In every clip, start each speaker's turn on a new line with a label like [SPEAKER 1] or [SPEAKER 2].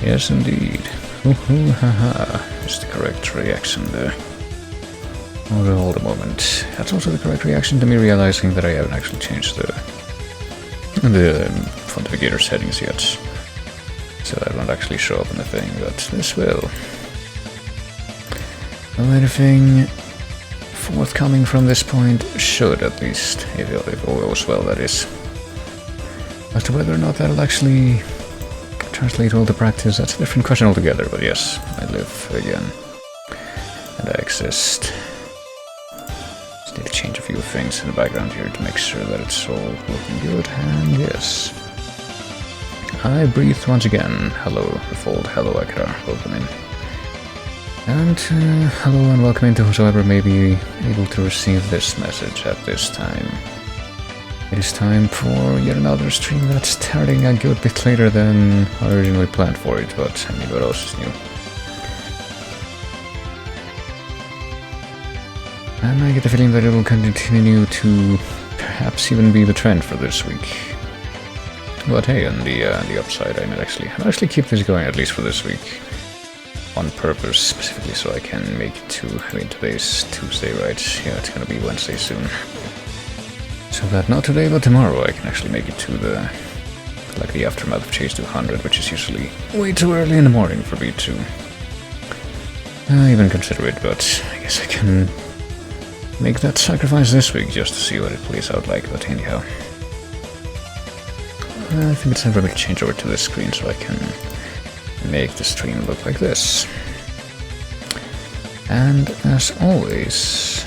[SPEAKER 1] Yes, indeed. Hoo-hoo, haha. Is the correct reaction there. Hold a moment. That's also the correct reaction to me realizing that I haven't actually changed the Pontificator settings yet. So that won't actually show up in the thing, but this will. Well, anything forthcoming from this point should, at least, if all goes well, that is. As to whether or not that'll actually translate all to practice, that's a different question altogether, but yes, I live again. And I exist. Just need to change a few things in the background here to make sure that it's all looking good, and yes. I breathe once again. Hello, the Fold. Hello, Akira. Welcome in. And hello and welcome into whosoever may be able to receive this message at this time. It is time for yet another stream that's starting a good bit later than I originally planned for it, but I mean, what else is new? And I get the feeling that it will continue to perhaps even be the trend for this week. But hey, on the upside, I might actually keep this going at least for this week. On purpose, specifically so I can make it to, I mean, today's Tuesday, right? Yeah, it's gonna be Wednesday soon. So that not today, but tomorrow I can actually make it to the aftermath of Chase 200, which is usually way too early in the morning for me to even consider it, but I guess I can make that sacrifice this week just to see what it plays out like, but anyhow. I think it's time for me to change over to this screen so I can make the stream look like this. And as always,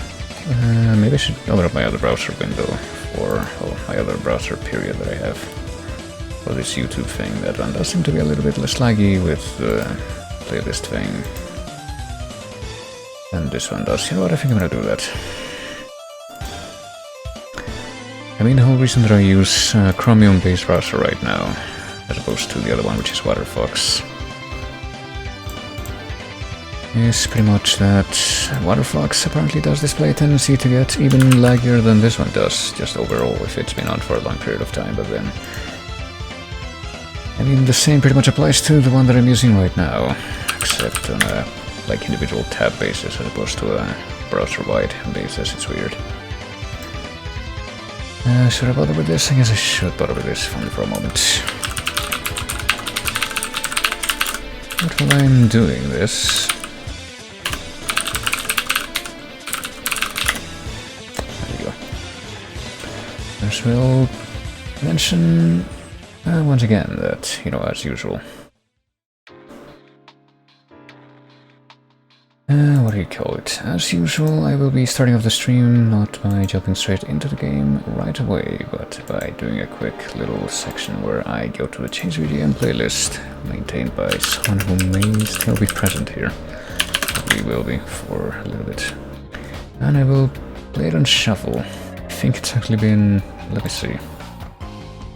[SPEAKER 1] maybe I should open up my other browser window for my other browser period that I have for this YouTube thing. That one does seem to be a little bit less laggy with the playlist thing. And this one does. You know what, I think I'm gonna do that. I mean, the whole reason that I use Chromium-based browser right now, as opposed to the other one, which is Waterfox, is pretty much that Waterfox apparently does display a tendency to get even laggier than this one does, just overall, if it's been on for a long period of time, but then... I mean, the same pretty much applies to the one that I'm using right now, except on a, individual tab basis as opposed to a browser-wide basis. It's weird. Should I bother with this? I guess I should bother with this only for a moment. But while I'm doing this... There we go. As we'll mention once again that, you know, as usual. What do you call it? As usual, I will be starting off the stream not by jumping straight into the game right away, but by doing a quick little section where I go to the Change VGM playlist, maintained by someone who may still be present here. We will be for a little bit. And I will play it on shuffle. I think it's actually been... let me see.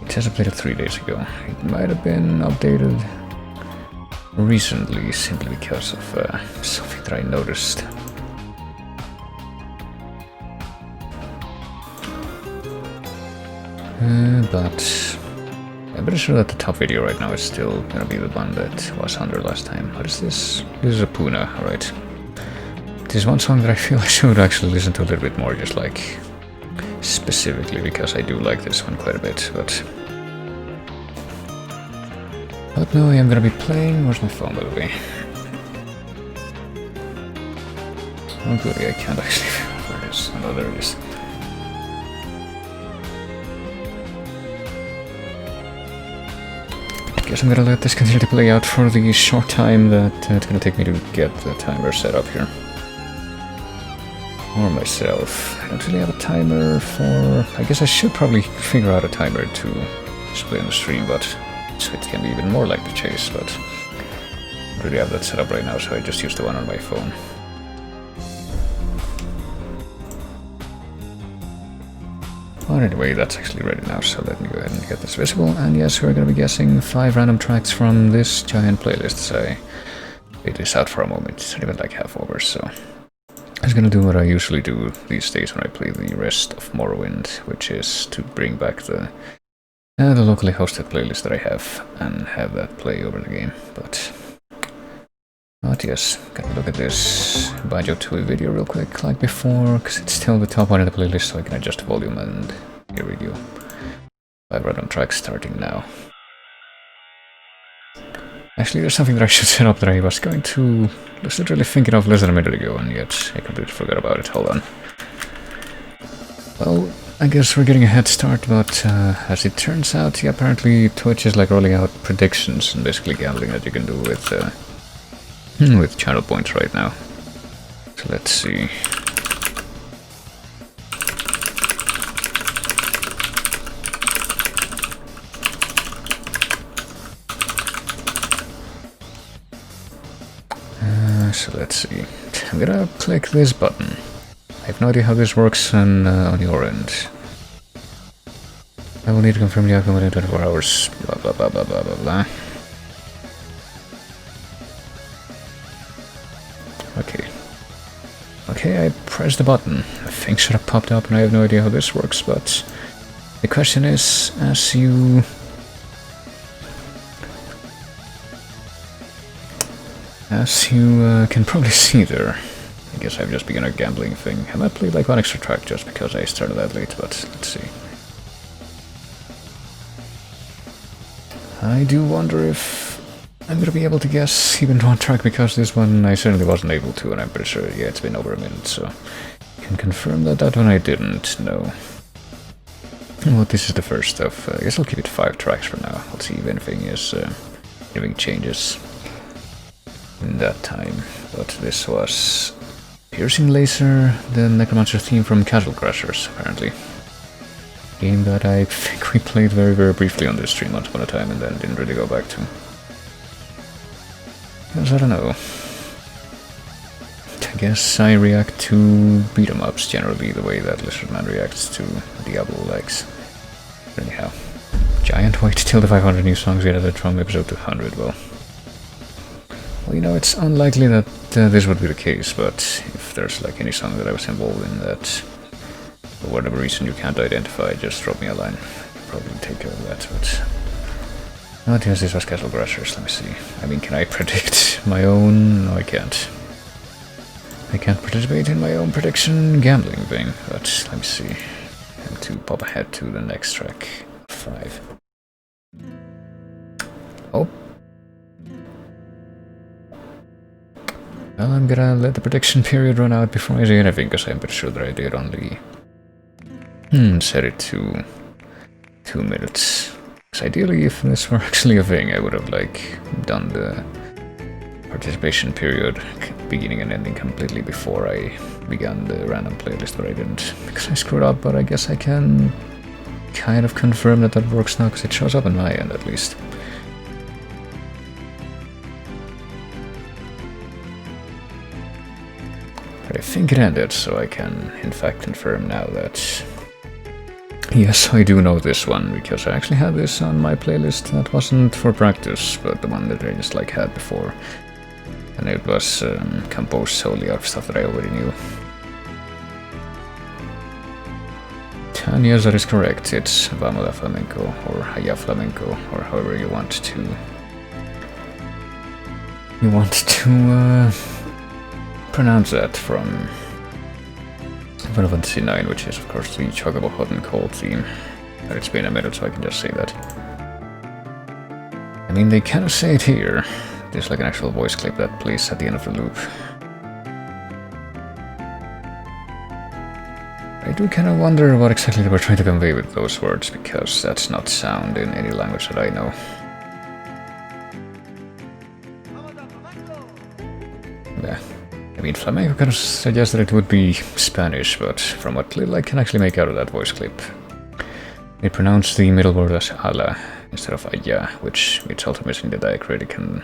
[SPEAKER 1] It says I played it 3 days ago. It might have been updated recently, simply because of something that I noticed. But I'm pretty sure that the top video right now is still gonna be the one that was under last time. What is this? This is a Puna, alright. This is one song that I feel I should actually listen to a little bit more, just like specifically because I do like this one quite a bit, but no, I am gonna be playing... Where's my phone, by the way? Oh goody, I can't actually figure out where it is. Oh, there it is. I guess I'm gonna let this continue to play out for the short time that it's gonna take me to get the timer set up here. Or myself. I don't really have a timer for... I guess I should probably figure out a timer to display on the stream, but... so it can be even more like the Chase, but I don't really have that set up right now, so I just use the one on my phone. But anyway, that's actually ready now, so let me go ahead and get this visible. And yes, we're going to be guessing 5 random tracks from this giant playlist. So it is out for a moment, it's not even like half over, so I was going to do what I usually do these days when I play the rest of Morrowind, which is to bring back the the locally hosted playlist that I have, and have that play over the game. But yes, gonna look at this Banjo Tooie video real quick, like before, because it's still the top one in the playlist, so I can adjust the volume and hear video. 5 random tracks starting now. Actually, there's something that I should set up that I was literally thinking of less than a minute ago, and yet I completely forgot about it. Hold on. Well, I guess we're getting a head start, but as it turns out, yeah, apparently Twitch is like rolling out predictions and basically gambling that you can do with channel points right now. So let's see. So let's see. I'm gonna click this button. I have no idea how this works on your end. I will need to confirm the outcome within 24 hours. Blah blah blah blah blah blah blah. Okay. Okay, I pressed the button. A thing should have popped up and I have no idea how this works, but the question is, as you can probably see there, I guess I've just begun a gambling thing. I might play like one extra track just because I started that late, but let's see. I do wonder if I'm gonna be able to guess even one track, because this one I certainly wasn't able to, and I'm pretty sure, yeah, it's been over a minute, so I can confirm that that one I didn't know. Well, this is the first of, I guess I'll keep it 5 tracks for now. I'll see if anything changes in that time. But this was Piercing Laser, the Necromancer theme from Casual Crashers, apparently. Game that I think we played very, very briefly on this stream once upon a time and then didn't really go back to. Because I don't know. I guess I react to beat-em-ups generally the way that Lizardman reacts to Diablo likes. Anyhow, giant wait till the 500 new songs get added from episode 200, well, you know, it's unlikely that this would be the case, but if there's like any song that I was involved in that, for whatever reason you can't identify, just drop me a line. I'll probably take care of that, but... Oh, yes, this was Casual Crashers, let me see. I mean, can I predict my own? No, I can't. I can't participate in my own prediction gambling thing, but let me see. I have to pop ahead to the next track, 5. Oh. Well, I'm gonna let the prediction period run out before I say anything, because I'm pretty sure that I did only set it to 2 minutes. Because ideally, if this were actually a thing, I would have like done the participation period beginning and ending completely before I began the random playlist, but I didn't, because I screwed up. But I guess I can kind of confirm that that works now, because it shows up on my end at least. But I think it ended, so I can in fact confirm now that yes, I do know this one, because I actually had this on my playlist that wasn't for practice, but the one that I just like had before. And it was composed solely out of stuff that I already knew. And yes, that is correct. It's Vamos a Flamenco, or Haya Flamenco, or however you want to pronounce that, from Final Fantasy IX, which is of course the Chocobo Hot and Cold theme. But it's been a minute, so I can just say that. I mean, they kind of say it here. There's like an actual voice clip that plays at the end of the loop. I do kind of wonder what exactly they were trying to convey with those words, because that's not sound in any language that I know. Yeah. I mean, flamenco kind of suggests that it would be Spanish, but from what little I can actually make out of that voice clip, they pronounce the middle word as ala instead of aya, which it's also missing the diacritic, and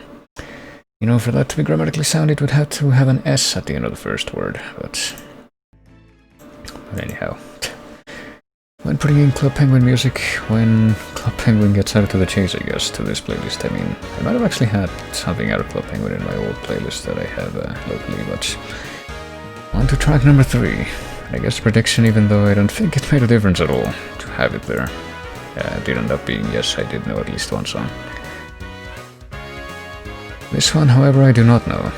[SPEAKER 1] you know, for that to be grammatically sound, it would have to have an S at the end of the first word, but anyhow. When putting in Club Penguin music, when Club Penguin gets out to the chase, I guess, to this playlist, I mean, I might have actually had something out of Club Penguin in my old playlist that I have locally, but on to track number 3. I guess prediction, even though I don't think it made a difference at all to have it there. did end up being, yes, I did know at least one song. This one, however, I do not know.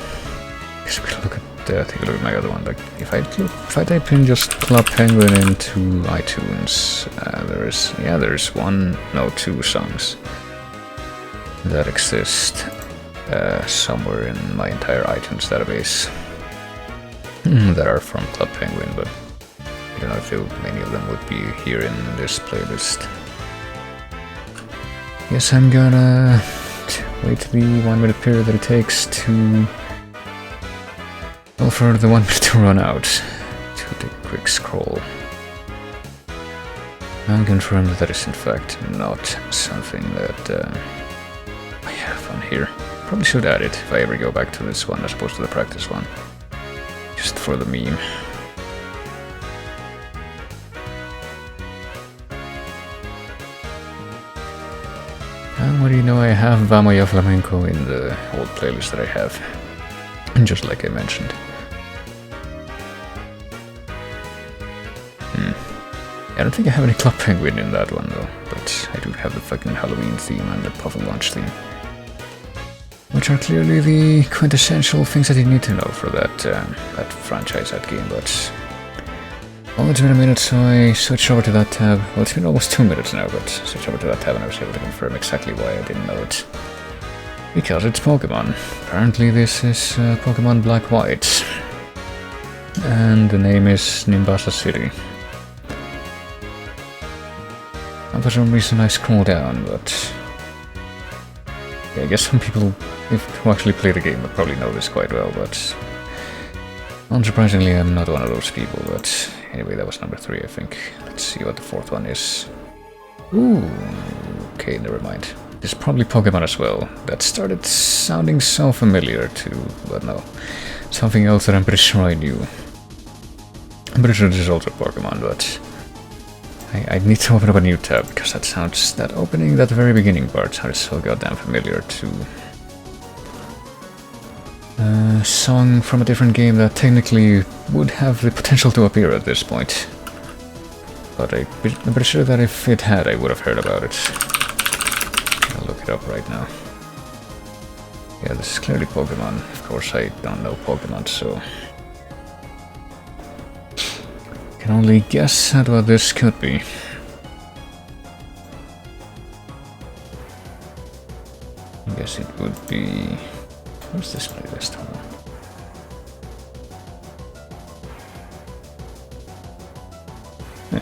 [SPEAKER 1] Because we look at, take a look at my other one. Like, if I type in just Club Penguin into iTunes, there's two songs that exist somewhere in my entire iTunes database that are from Club Penguin, but I don't know if many of them would be here in this playlist. Yes, I'm gonna wait the 1 minute period that it takes to... well, for the 1 minute to run out, to take a quick scroll. I'm confirmed that is in fact not something that I have on here. Probably should add it if I ever go back to this one as opposed to the practice one. Just for the meme. And what do you know, I have Vamos Flamenco in the old playlist that I have. Just like I mentioned. I don't think I have any Club Penguin in that one though, but I do have the fucking Halloween theme and the Puffle Launch theme. Which are clearly the quintessential things that you need to know for that franchise, that game, but... well, it's been a minute, so I switched over to that tab. Well, it's been almost 2 minutes now, but switched over to that tab and I was able to confirm exactly why I didn't know it. Because it's Pokemon. Apparently this is Pokemon Black White. And the name is Nimbasa City. And for some reason I scrolled down, but... yeah, I guess some people who actually play the game would probably know this quite well, but... unsurprisingly, I'm not one of those people, but... anyway, that was number 3, I think. Let's see what the 4th one is. Ooh, okay, never mind. It's probably Pokemon as well. That started sounding so familiar too, but no. Something else that I'm pretty sure I knew. I'm pretty sure this is also Pokemon, but... I need to open up a new tab, because that opening, that very beginning part sounded so goddamn familiar to... a song from a different game that technically would have the potential to appear at this point. But I'm pretty sure that if it had, I would have heard about it. I'll look it up right now. Yeah, this is clearly Pokemon. Of course, I don't know Pokemon, so... I can only guess at what this could be. I guess it would be... where's this playlist? Yeah.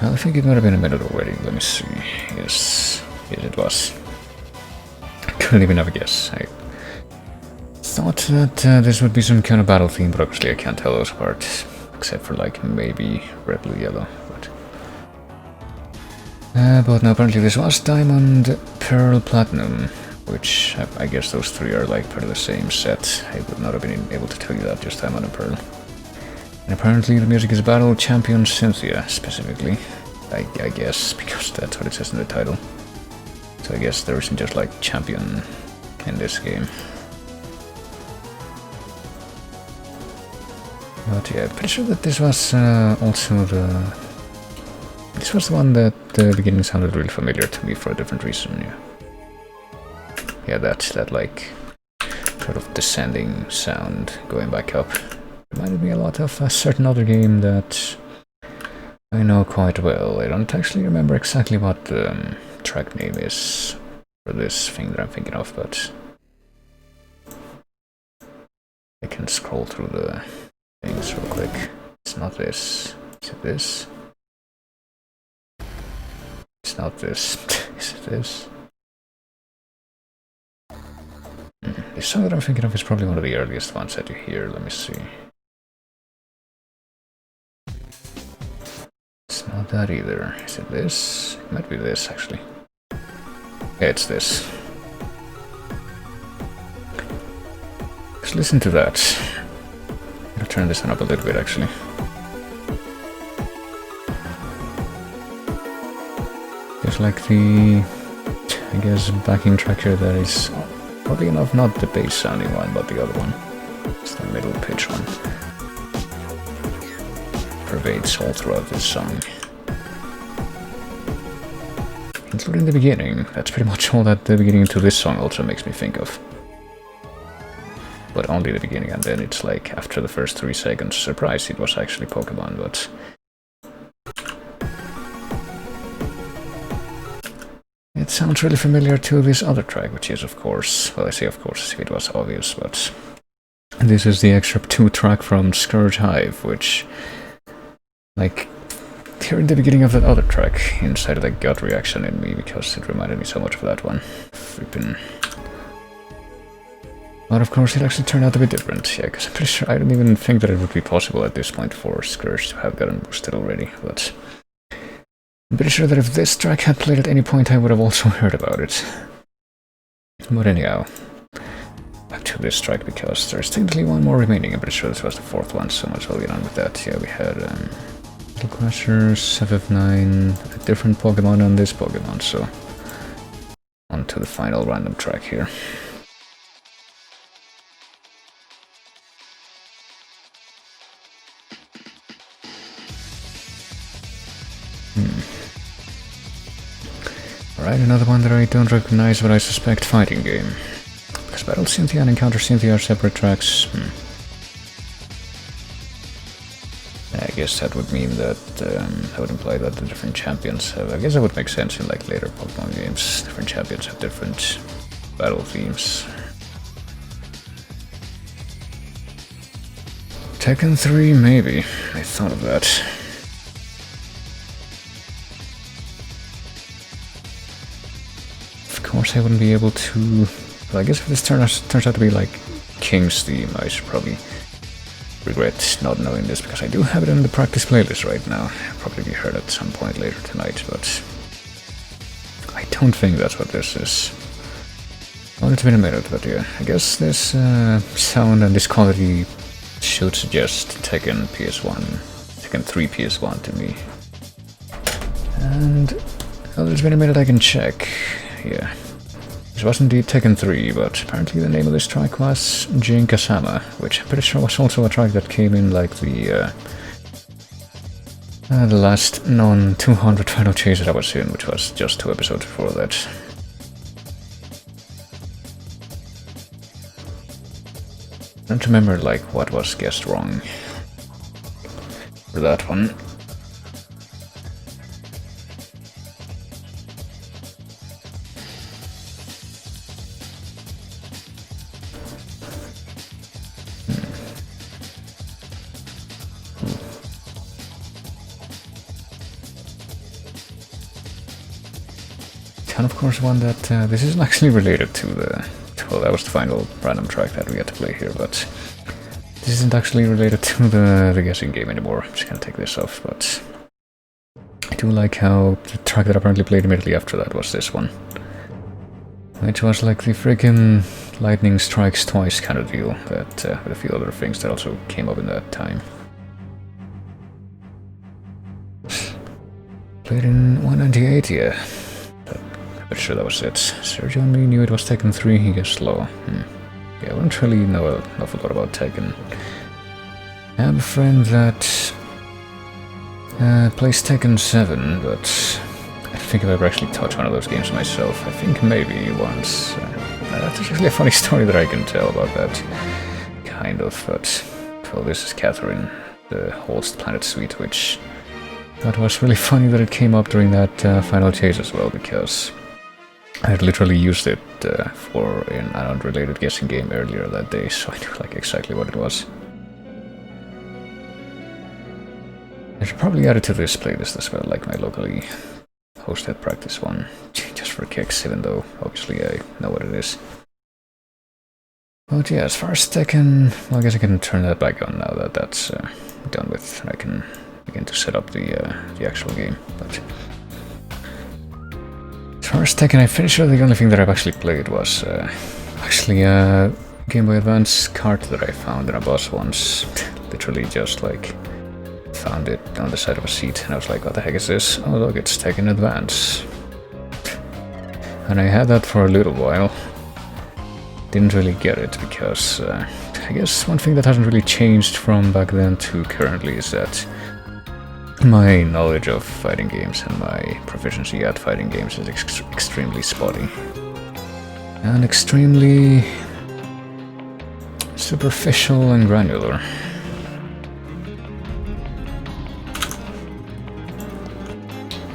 [SPEAKER 1] Well, I think it might have been a minute already. Let me see. Yes, it was. Couldn't even have a guess. I thought that this would be some kind of battle theme, but obviously I can't tell those parts, except for like maybe red, blue, yellow. But no, apparently this was Diamond, Pearl, Platinum, which I guess those 3 are like part of the same set. I would not have been able to tell you that, just Diamond and Pearl. And apparently the music is Battle Champion Cynthia, specifically. I guess, because that's what it says in the title. So I guess there isn't just like champion in this game. But yeah, I'm pretty sure that this was also the... this was the one that the beginning sounded really familiar to me for a different reason, yeah. Yeah, that like sort of descending sound going back up reminded me a lot of a certain other game that I know quite well. I don't actually remember exactly what the track name is for this thing that I'm thinking of, but I can scroll through the things real quick. It's not this. Is it this? It's not this. Is it this? The song that I'm thinking of is probably one of the earliest ones that you hear. Let me see. It's not that either. Is it this? It might be this, actually. Yeah, it's this. Just listen to that. I'll turn this one up a little bit, actually. There's like the, I guess, backing track here that is Probably enough, not the bass sounding one, but the other one. It's the middle pitch one. Pervades all throughout this song. Including the beginning. That's pretty much all that the beginning to this song also makes me think of. But only the beginning, and then it's like after the first 3 seconds, surprise, it was actually Pokemon, but... It sounds really familiar to this other track, which is of course, well I say of course, if it was obvious, but... This is the excerpt 2 track from Scourge Hive, which... Like... Hearing the beginning of that other track incited a gut reaction in me, because it reminded me so much of that one. Flippin'... But of course it actually turned out to be different, yeah, because I'm pretty sure I don't even think that it would be possible at this point for Scourge to have gotten boosted already, but... I'm pretty sure that if this track had played at any point I would have also heard about it. But anyhow, back to this track, because there's technically one more remaining. I'm pretty sure this was the 4th one, so much I'll get on with that. Yeah, we had Little Crashers, FF9, a different Pokemon on this Pokemon, so... On to the final random track here. Alright, another one that I don't recognize, but I suspect fighting game. Because Battle Cynthia and Encounter Cynthia are separate tracks. I guess that would mean that, that would imply that the different champions have... I guess that would make sense in like later Pokemon games. Different champions have different battle themes. Tekken 3, maybe. I thought of that. Of course I wouldn't be able to... Well, I guess if this turns out to be like King's theme, I should probably regret not knowing this, because I do have it in the practice playlist right now. It'll probably be heard at some point later tonight, but... I don't think that's what this is. Well, it's been a minute, but yeah. I guess this sound and this quality should suggest Tekken PS1, Tekken 3 PS1 to me. And... Well, it's been a minute, I can check. Yeah. This was indeed Tekken 3, but apparently the name of this track was Jin Kasama, which I'm pretty sure was also a track that came in like the last non-200 Final Chase that I was in, which was just 2 episodes before that. I don't remember like what was guessed wrong for that one. And of course one that, this isn't actually related to the, well that was the final random track that we had to play here, but this isn't actually related to the guessing game anymore. I'm just gonna take this off, but I do like how the track that apparently played immediately after that was this one. Which was like the freaking lightning strikes twice kind of deal, that with a few other things that also came up in that time. Played in 198, yeah. Pretty sure that was it. Sergio only knew it was Tekken 3, he guessed low. Yeah, I don't really know an awful lot about Tekken. I have a friend that plays Tekken 7, but I don't think I've ever actually touched one of those games myself. I think maybe once. That's actually a funny story that I can tell about that. Kind of, but... Well, this is Catherine, the Host Planet Suite, which... That was really funny that it came up during that Final Chase as well, because... I had literally used it for an unrelated guessing game earlier that day, so I knew like exactly what it was. I should probably add it to this playlist as well, like my locally hosted practice one, just for kicks, even though obviously I know what it is. But yeah, as far as Tekken, well, I guess I can turn that back on now that that's done with. I can begin to set up the actual game. But as far as Tekken, I'm pretty sure the only thing that I've actually played was actually a Game Boy Advance cart that I found in a bus once. Literally just like found it on the side of a seat, and I was like, what the heck is this? Oh look, it's Tekken Advance. And I had that for a little while. didn't really get it because I guess one thing that hasn't really changed from back then to currently is that my knowledge of fighting games and my proficiency at fighting games is extremely spotty and extremely superficial and granular.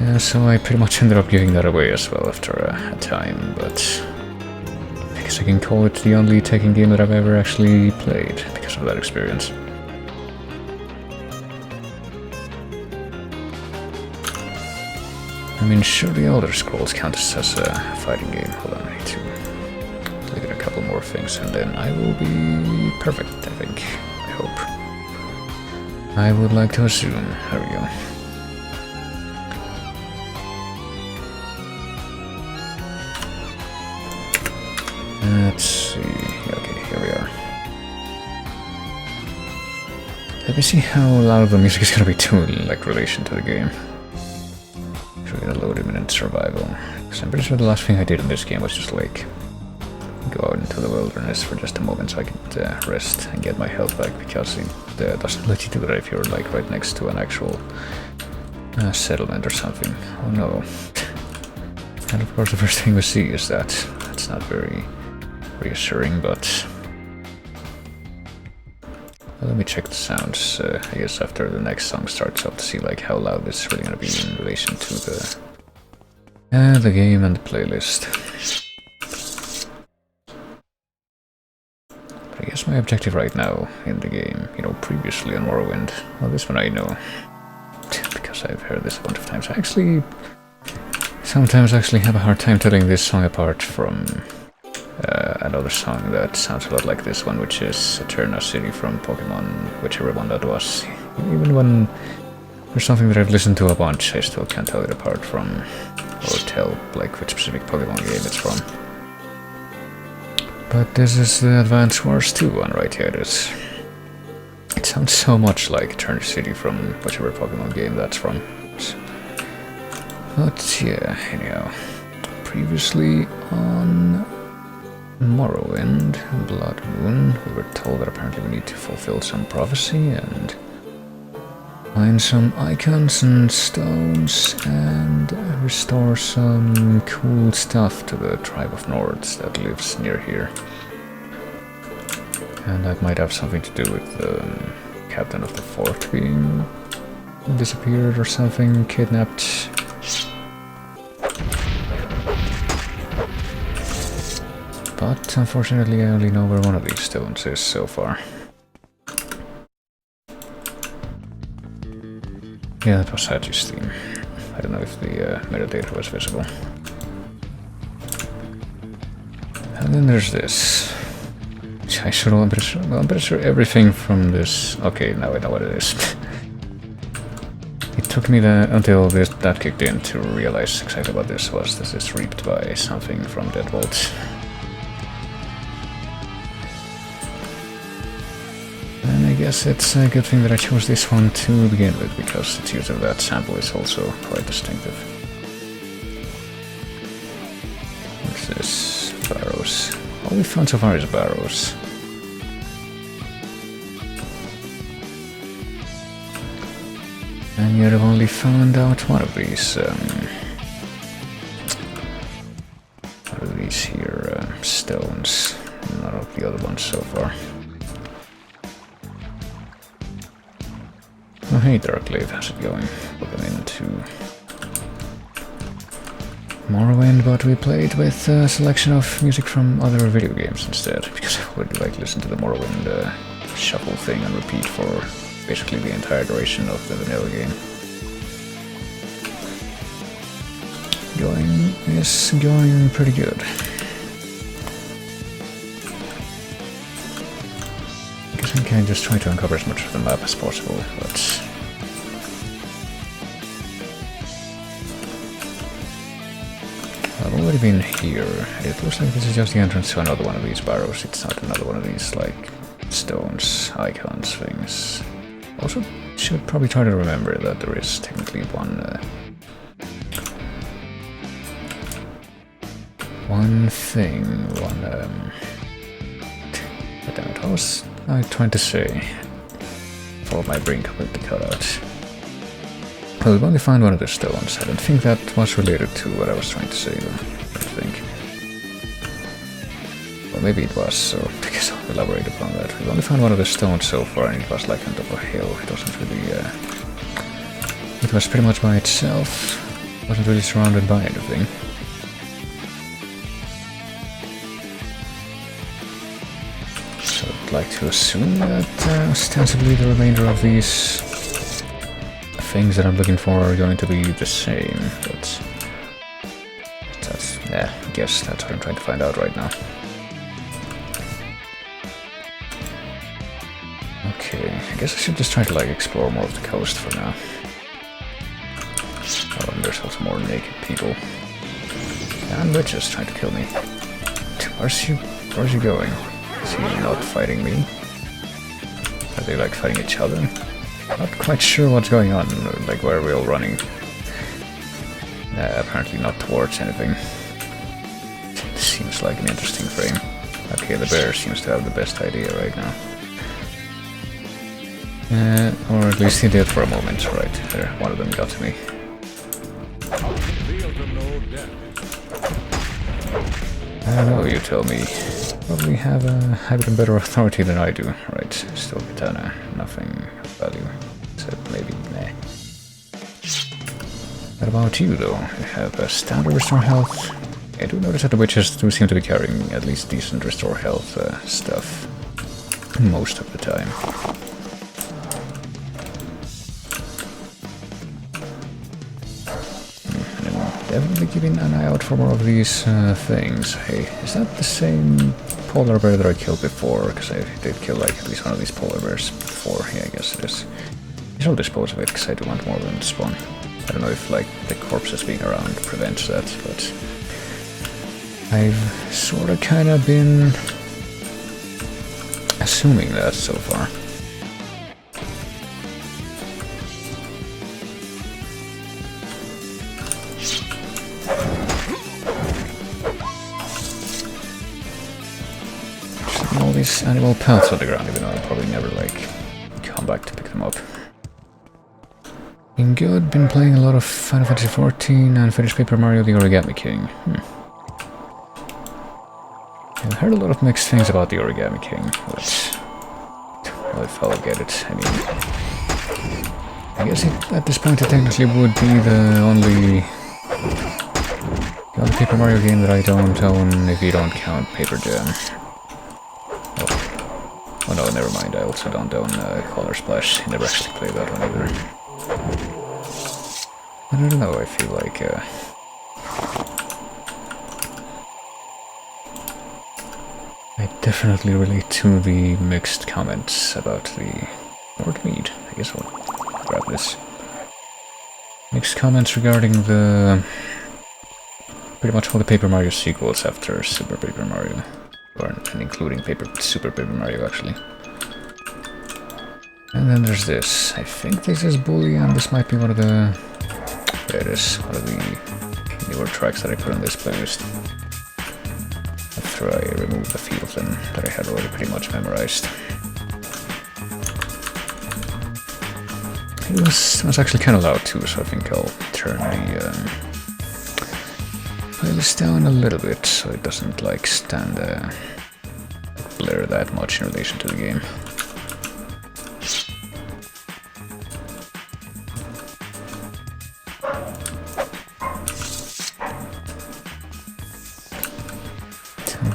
[SPEAKER 1] Yeah, so I pretty much ended up giving that away as well after a time, but I guess I can call it the only Tekken game that I've ever actually played because of that experience. I mean, sure, the Elder Scrolls counts as a fighting game. Hold on, I need to look at a couple more things and then I will be perfect, I think. I hope. I would like to assume. There we go. Let's see. Okay, here we are. Let me see how loud the music is gonna be too in relation to the game. We're gonna load imminent survival. Because I'm pretty sure the last thing I did in this game was just go out into the wilderness for just a moment so I could rest and get my health back, because it doesn't let you do that if you're right next to an actual settlement or something. Oh no. And of course the first thing we see is that. That's not very reassuring, but well, let me check the sounds, I guess after the next song starts up, to see how loud it's really gonna be in relation to the game and the playlist. But I guess my objective right now in the game, previously on Morrowind, well, this one I know, because I've heard this a bunch of times. I sometimes actually have a hard time telling this song apart from another song that sounds a lot like this one, which is Eterna City from Pokemon, whichever one that was. Even when there's something that I've listened to a bunch, I still can't tell it apart from, or tell which specific Pokemon game it's from. But this is the Advance Wars 2 one right here. It sounds so much like Eterna City from whichever Pokemon game that's from. But yeah, anyhow, previously on Morrowind Bloodmoon, we were told that apparently we need to fulfill some prophecy and find some icons and stones and restore some cool stuff to the tribe of Nords that lives near here. And that might have something to do with the captain of the fort being disappeared or something, kidnapped. But unfortunately I only know where one of these stones is so far. Yeah, that was Haji's theme. I don't know if the metadata was visible. And then there's this. I should know, I'm pretty sure everything from this... Okay, now I know what it is. It took me until that kicked in to realize exactly what this was. This is reaped by something from Deadbolt. And I guess it's a good thing that I chose this one to begin with, because its use of that sample is also quite distinctive. What's this? Barrows. All we found so far is barrows. And yet I've only found out one of these, here, stones. None of the other ones so far. Oh hey Darklave, how's it going? Welcome into Morrowind, but we played with a selection of music from other video games instead, because I would listen to the Morrowind shuffle thing on repeat for basically the entire duration of the vanilla game. Going pretty good. I guess I can just try to uncover as much of the map as possible, but I've already been here. It looks like this is just the entrance to another one of these barrows. It's not another one of these, stones, icons, things. Also, should probably try to remember that there is technically one damn it, what was I trying to say? Oh, my brain completely cut out. Well, we've only found one of the stones. I don't think that was related to what I was trying to say, though. I think. Well, maybe it was, so I guess I'll elaborate upon that. We've only found one of the stones so far, and it was like on top of a hill. It wasn't really, it was pretty much by itself. It wasn't really surrounded by anything. So I'd like to assume that ostensibly the remainder of these things that I'm looking for are going to be the same, but that's, yeah, I guess that's what I'm trying to find out right now. Okay, I guess I should just try to like explore more of the coast for now. Oh, and there's also more naked people. And witches trying to kill me. Where's he going? Is he not fighting me? Are they like fighting each other? Not quite sure what's going on, like where are we all running? Apparently not towards anything. It seems like an interesting frame. Okay, the bear seems to have the best idea right now. Or at least he did for a moment. Right, there, one of them got to me. I don't know, you tell me. Probably have even better authority than I do. Right, still katana, nothing of value. Except maybe, nah. What about you though? You have a standard restore health. I do notice that the witches do seem to be carrying at least decent restore health stuff. Most of the time. Definitely keeping an eye out for more of these things. Hey, is that the same polar bear that I killed before? Because I did kill like at least one of these polar bears before. Yeah, I guess it is. I shall dispose of it because I do want more of them to spawn. I don't know if like the corpses being around prevents that, but I've sort of kind of been assuming that so far. All these animal pelts on the ground, even though I'll probably never like come back to pick them up. Been good, been playing a lot of Final Fantasy XIV and finished Paper Mario the Origami King. I've heard a lot of mixed things about the Origami King, but well, if I'll get it, I mean, I guess at this point it technically would be the only Paper Mario game that I don't own if you don't count Paper Jam. Oh no, never mind, I also don't own Color Splash. I never actually played that one either. I don't know, I feel like I definitely relate to the mixed comments about the Lord Mead. I guess I'll grab this. Mixed comments regarding the pretty much all the Paper Mario sequels after Super Paper Mario. And including Super Paper Mario, actually. And then there's this. I think this is Bully, and this might be one of the... There it is, one of the newer tracks that I put on this playlist. After I removed a few of them that I had already pretty much memorized. It was actually kind of loud too, so I think I'll turn the playlist down a little bit so it doesn't like stand blur that much in relation to the game.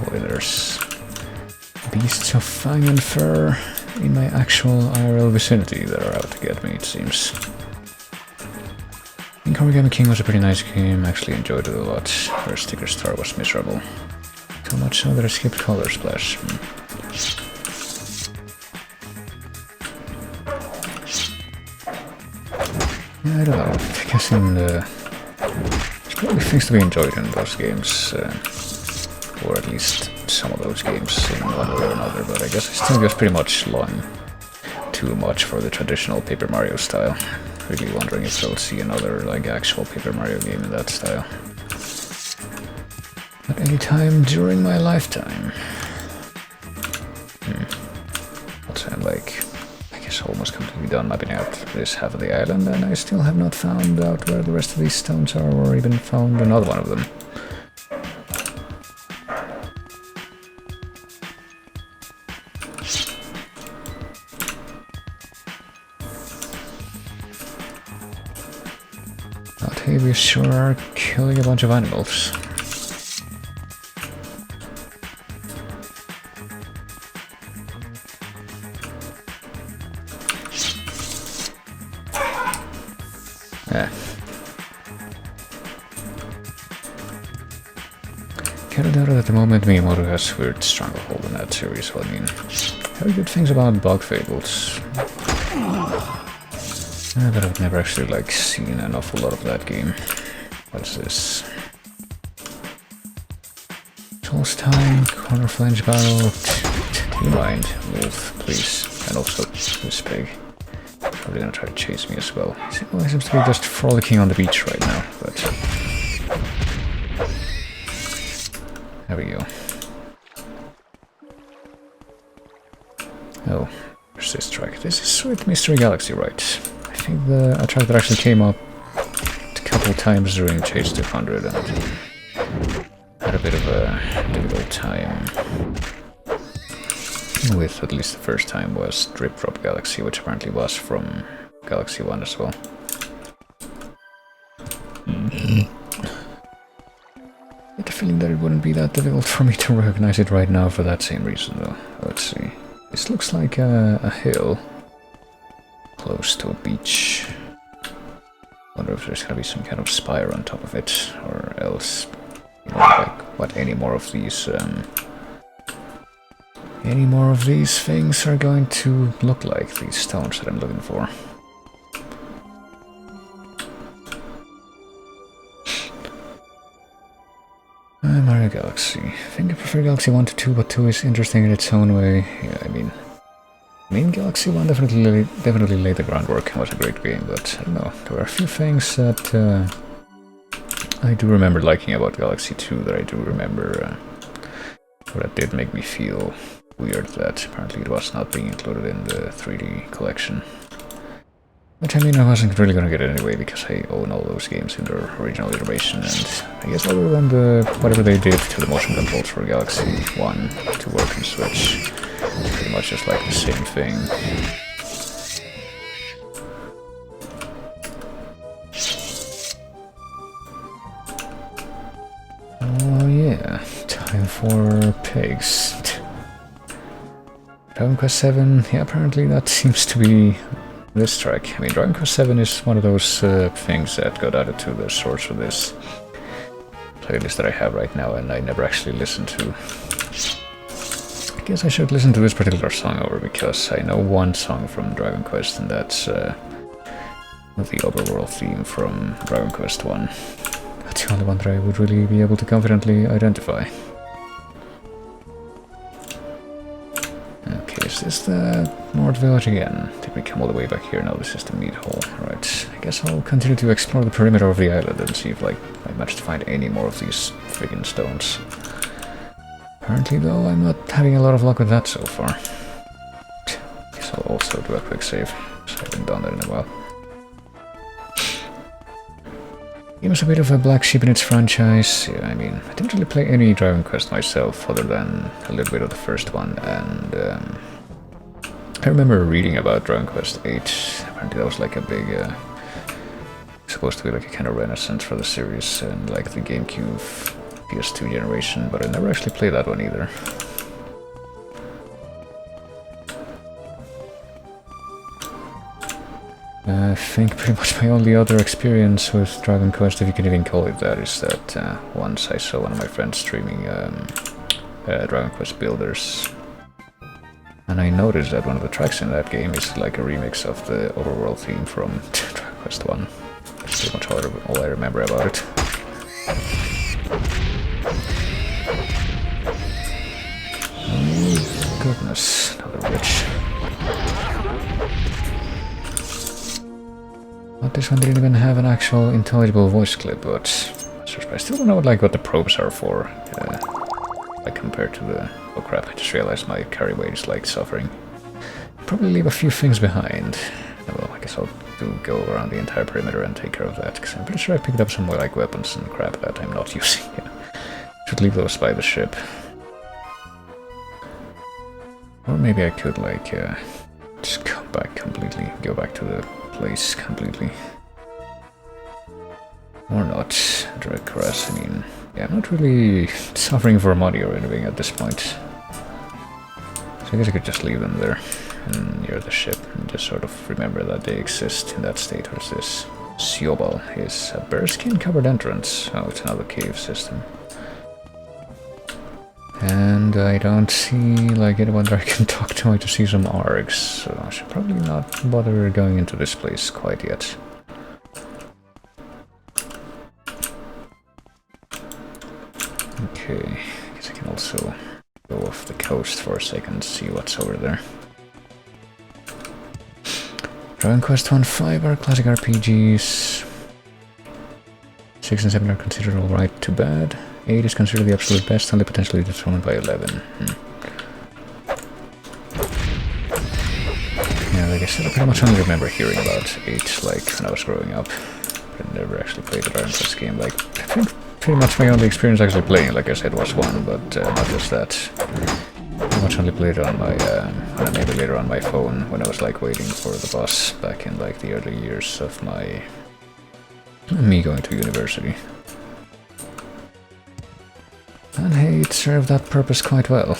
[SPEAKER 1] Boy, there's beasts of fang and fur in my actual IRL vicinity that are out to get me, it seems. I think Origami King was a pretty nice game, actually enjoyed it a lot. First Sticker Star was miserable. So much so that I skipped Color Splash. Yeah, I don't know, I guess there's probably things to be enjoyed in those games. Or at least some of those games in one way or another, but I guess I still just pretty much long too much for the traditional Paper Mario style. Really wondering if I'll see another like actual Paper Mario game in that style at any time during my lifetime. I'm like, I guess almost completely done mapping out this half of the island, and I still have not found out where the rest of these stones are, or even found another one of them. But hey, we sure are killing a bunch of animals. Can't doubt it at the moment Miyamoto has weird stranglehold in that series, so I mean, heard good things about Bug Fables. But I've never actually like seen an awful lot of that game. What's this? Toss time, corner flange battle. Do you mind? Wolf, please. And also this pig. Probably gonna try to chase me as well. He seems to be just frolicking on the beach right now, but there we go. Oh, there's this track. This is with Mystery Galaxy, right? I think a track that actually came up a couple times during Chase 200 and had a bit of a difficult time with. At least the first time was Drip Drop Galaxy, which apparently was from Galaxy 1 as well. I get the feeling that it wouldn't be that difficult for me to recognize it right now for that same reason, though. Let's see. This looks like a hill close to a beach. Wonder if there's gonna be some kind of spire on top of it, or else, you know, like what any more of these things are going to look like, these stones that I'm looking for. Mario Galaxy. I think I prefer Galaxy 1 to 2, but 2 is interesting in its own way. Yeah, I mean Galaxy 1 definitely laid the groundwork and was a great game, but I don't know, there were a few things that I do remember liking about Galaxy 2 that I do remember that did make me feel weird that apparently it was not being included in the 3D collection. Which, I mean, I wasn't really gonna get it anyway, because I own all those games in their original iteration, and I guess other than whatever they did to the motion controls for Galaxy 1 to work on Switch, pretty much just like the same thing. Oh yeah, time for pigs. Dragon Quest 7, yeah, apparently that seems to be this track. I mean, Dragon Quest 7 is one of those things that got added to the source of this playlist that I have right now, and I never actually listened to. I guess I should listen to this particular song over, because I know one song from Dragon Quest, and that's the overworld theme from Dragon Quest 1. That's the only one that I would really be able to confidently identify. Okay, is this the North Village again? Did we come all the way back here? No, this is the meat hole. Right, I guess I'll continue to explore the perimeter of the island and see if, like, I manage to find any more of these friggin' stones. Apparently, though, I'm not having a lot of luck with that so far. Guess I'll also do a quick save, so I haven't done that in a while. It was a bit of a black sheep in its franchise. Yeah, I mean, I didn't really play any Dragon Quest myself, other than a little bit of the first one, and I remember reading about Dragon Quest 8. Apparently that was like a big, supposed to be like a kind of renaissance for the series, and like the GameCube PS2 generation, but I never actually played that one either. I think pretty much my only other experience with Dragon Quest, if you can even call it that, is that once I saw one of my friends streaming Dragon Quest Builders, and I noticed that one of the tracks in that game is like a remix of the overworld theme from Dragon Quest 1. That's pretty much all I remember about it. Oh goodness, another witch. But this one didn't even have an actual intelligible voice clip, but I still don't know what the probes are for, like compared to the... Oh crap, I just realized my carry weight is like suffering. probably leave a few things behind. Well, I guess I'll go around the entire perimeter and take care of that, because I'm pretty sure I picked up some more like weapons and crap that I'm not using. Should leave those by the ship. Or maybe I could like just go back completely, go back to the place completely. Or not. Direct caress, I mean, yeah, I'm not really suffering for money or anything at this point. So I guess I could just leave them there and near the ship and just sort of remember that they exist in that state. What is this? Siobal is a bearskin covered entrance. Oh, it's another cave system. And I don't see like anyone that I can talk to to see some args, so I should probably not bother going into this place quite yet. Okay, I guess I can also go off the coast for a second, see what's over there. Dragon Quest 1.5 are classic RPGs. 6 and 7 are considered alright to bad. 8 is considered the absolute best, only potentially determined by 11. Yeah, like I said, I pretty much only remember hearing about 8 like when I was growing up. But I never actually played the Dragon Quest game. Like, I think pretty much my only experience actually playing, like I said, was 1, but not just that. Pretty much only played it on my, and maybe later on my phone when I was like waiting for the bus back in like the early years of me going to university. And hey, it served that purpose quite well.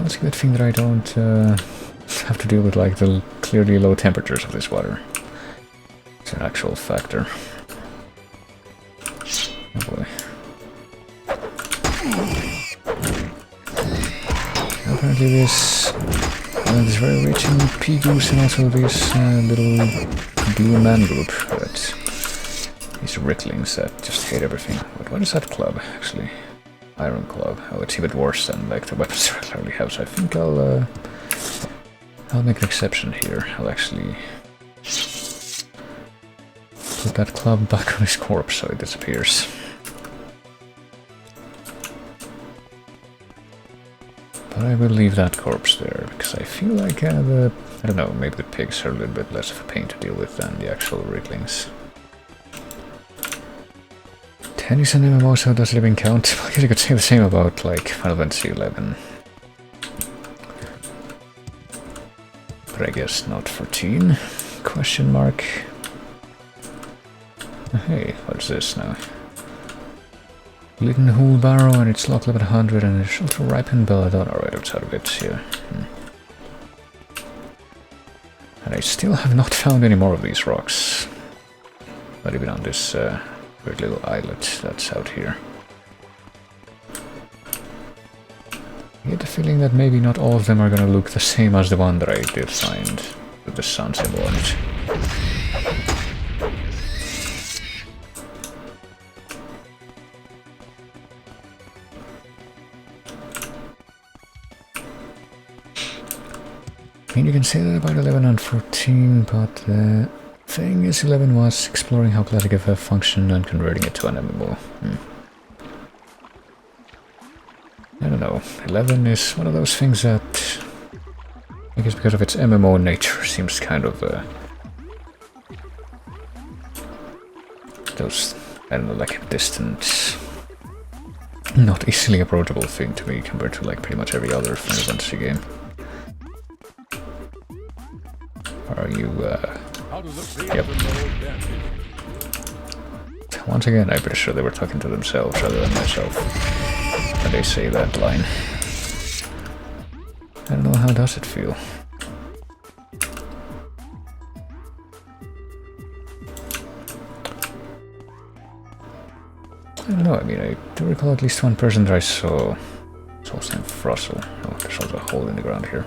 [SPEAKER 1] It's a good thing that I don't have to deal with like the clearly low temperatures of this water. It's an actual factor. Oh boy. Apparently this very rich in pea goose and also this little blue man group that these ricklings that just hate everything. But what is that club, actually? Iron Club. Oh, it's even worse than like the weapons I regularly have, so I think I'll make an exception here. I'll actually put that club back on his corpse so it disappears. But I will leave that corpse there, because I feel like I don't know, maybe the pigs are a little bit less of a pain to deal with than the actual ricklings. Tennis and MMO, so does it even count? I guess you could say the same about like Final Fantasy 11. But I guess not 14? Question mark. Hey, what's this now? Glitten Hool Barrow and it's lock level 100 and it's also ripened belladonna right outside of it here. And I still have not found any more of these rocks. Not even on this weird little islet that's out here. I get the feeling that maybe not all of them are gonna look the same as the one that I did find with the sun symbol on it. I mean, you can say that about 11 and 14, but the thing is 11 was exploring how Classic FF functioned and converting it to an MMO. I don't know, 11 is one of those things that, I guess because of its MMO nature, seems kind of those, I don't know, like a distant, not easily approachable thing to me compared to like pretty much every other Final Fantasy game. Are you, yep. Once again, I'm pretty sure they were talking to themselves rather than myself when they say that line. I don't know, how does it feel? I don't know, I mean, I do recall at least one person that I saw. It's also named Frossel. Oh, there's also a hole in the ground here.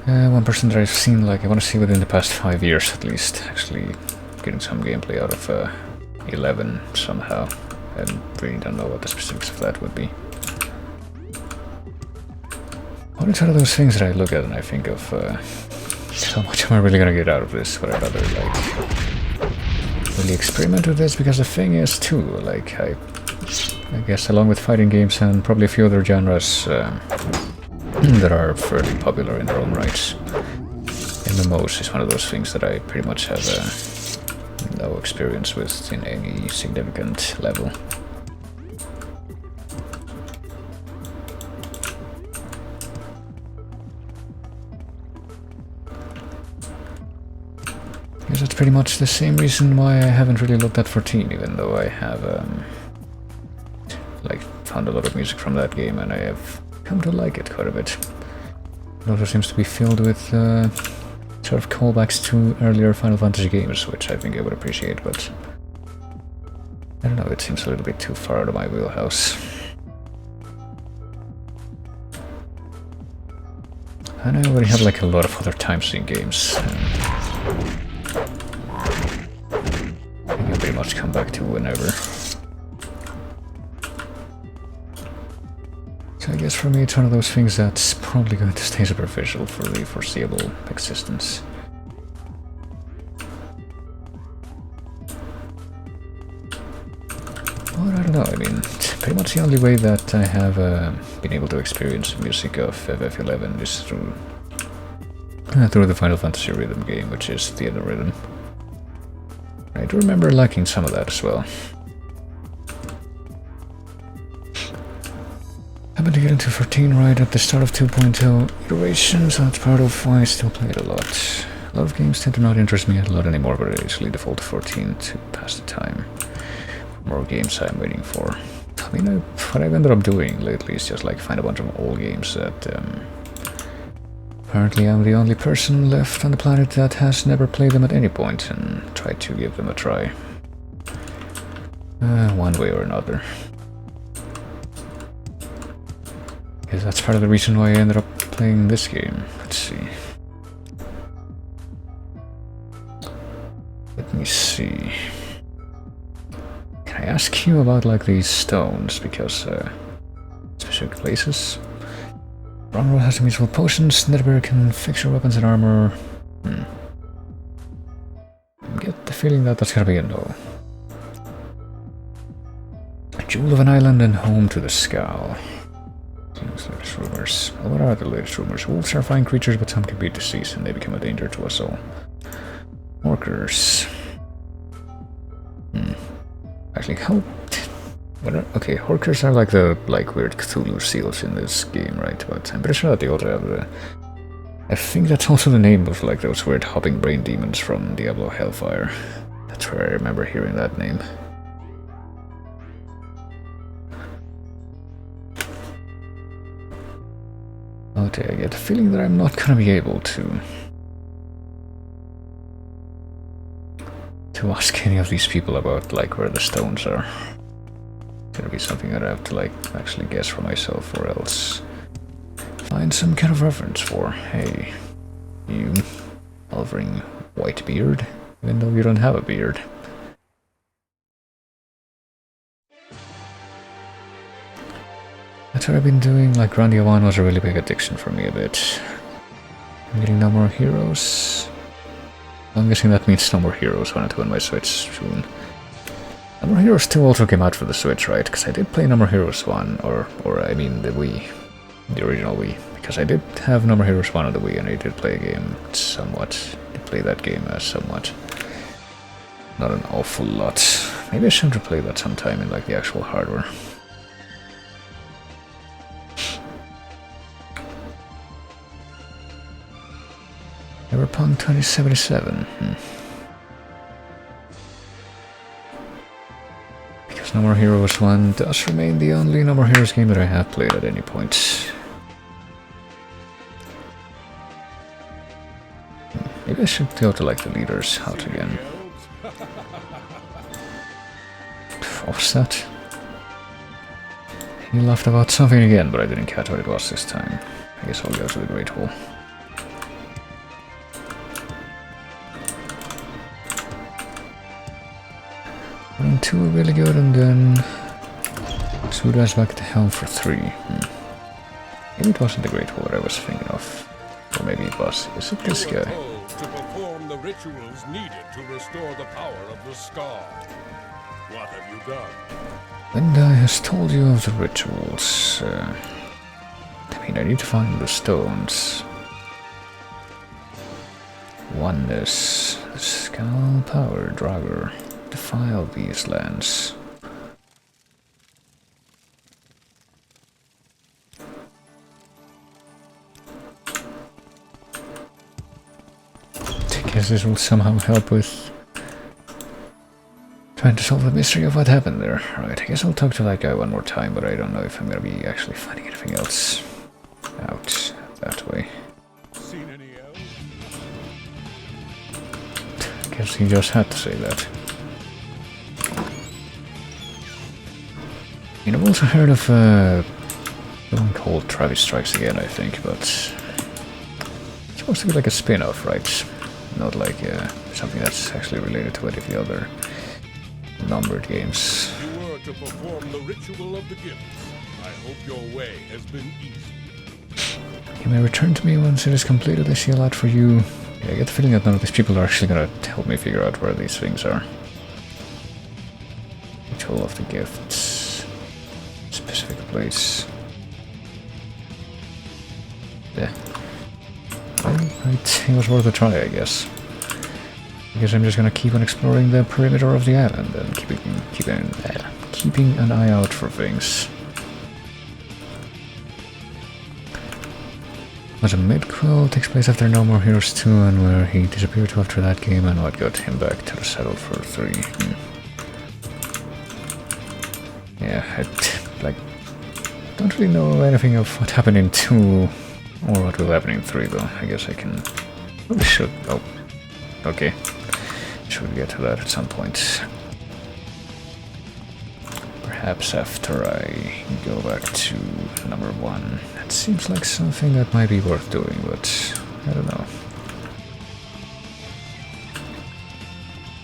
[SPEAKER 1] One person that I've seen, like, I want to see within the past 5 years at least, actually getting some gameplay out of 11 somehow. I really don't know what the specifics of that would be. Well, it's one of those things that I look at and I think of how much am I really gonna get out of this? Would I rather, like, really experiment with this? Because the thing is, too, like, I I guess along with fighting games and probably a few other genres that are fairly popular in their own rights. MMOs is one of those things that I pretty much have no experience with in any significant level. I guess that's pretty much the same reason why I haven't really looked at 14, even though I have like found a lot of music from that game and I have come to like it quite a bit. It also seems to be filled with sort of callbacks to earlier Final Fantasy games, which I think I would appreciate, but I don't know, it seems a little bit too far out of my wheelhouse. And I already have like a lot of other time-sync games. I can pretty much come back to whenever. So I guess for me it's one of those things that's probably going to stay superficial for the foreseeable existence. But I don't know, I mean, pretty much the only way that I have been able to experience the music of FF11 is through the Final Fantasy rhythm game, which is Theater Rhythm. I do remember liking some of that as well. Happened to get into 14 right at the start of 2.0 iteration, so that's part of why I still play it a lot. A lot of games tend to not interest me a lot anymore, but I usually default to 14 to pass the time. More games I'm waiting for. I mean, what I've ended up doing lately is just like find a bunch of old games that apparently I'm the only person left on the planet that has never played them at any point, and try to give them a try. One way or another. Because that's part of the reason why I ended up playing this game. Let's see. Let me see. Can I ask you about like these stones? Because specific places. Wrong road has some useful potions. Netherbear can fix your weapons and armor. I get the feeling that that's gonna be a no. A jewel of an island and home to the scowl. Latest rumors. What are the latest rumors? Wolves are fine creatures, but some can be diseased and they become a danger to us all. Orcers. Actually, how... Okay, Orcers are like the weird Cthulhu seals in this game, right? But I'm pretty sure that they also have the... I think that's also the name of like those weird hopping brain demons from Diablo Hellfire. That's where I remember hearing that name. Okay, I get the feeling that I'm not gonna be able to ask any of these people about like where the stones are. It's gonna be something that I have to like actually guess for myself, or else find some kind of reference for. Hey, you hovering white beard, even though you don't have a beard. That's what I've been doing. Like Grandia 1 was a really big addiction for me a bit. I'm getting no more heroes. I'm guessing that means no more heroes when I turn my Switch soon. No More Heroes 2 also came out for the Switch, right? Because I did play No More Heroes 1, or I mean the Wii, the original Wii. Because I did have No More Heroes 1 on the Wii, and I did play a game somewhat. I did play that game somewhat. Not an awful lot. Maybe I should replay that sometime in like the actual hardware. Cyberpunk 2077. Because No More Heroes 1 does remain the only No More Heroes game that I have played at any point. Maybe I should go to like the leader's house again. What was that? He laughed about something again, but I didn't catch what it was this time. I guess I'll go to the Great Hall. Running 2 really good, and then Suda's back to Helm for 3. Maybe it wasn't the Great Hall that I was thinking of. Or maybe it was. Is it this guy?
[SPEAKER 2] To perform the rituals needed to restore the power of the scar. What have you done?
[SPEAKER 1] Linda has told you of the rituals. I mean, I need to find the stones. Oneness, Skull Power Driver, Defile these lands. I guess this will somehow help with trying to solve the mystery of what happened there. Right, I guess I'll talk to that guy one more time, but I don't know if I'm gonna be actually finding anything else out that way.
[SPEAKER 2] Seen any else?
[SPEAKER 1] I guess he just had to say that. You know, I've also heard of one called Travis Strikes Again, I think, but it's supposed to be like a spin-off, right? Not like something that's actually related to any of the other numbered games.
[SPEAKER 2] You were to perform the ritual of the gifts. I hope your way has been easy.
[SPEAKER 1] You may return to me once it is completed. I see a lot for you. Yeah, I get the feeling that none of these people are actually gonna help me figure out where these things are. Ritual of the gifts. Specific place. Yeah. Right, it was worth a try, I guess. I guess I'm just gonna keep on exploring the perimeter of the island and keeping an eye out for things. Was a midquel, takes place after No More Heroes 2 and where he disappeared to after that game and what got him back to the saddle for 3. Yeah, I don't really know anything of what happened in 2 or what will happen in 3 though. I guess I can... Probably should... Oh. Okay. Should get to that at some point. Perhaps after I go back to number 1. That seems like something that might be worth doing, but I don't know.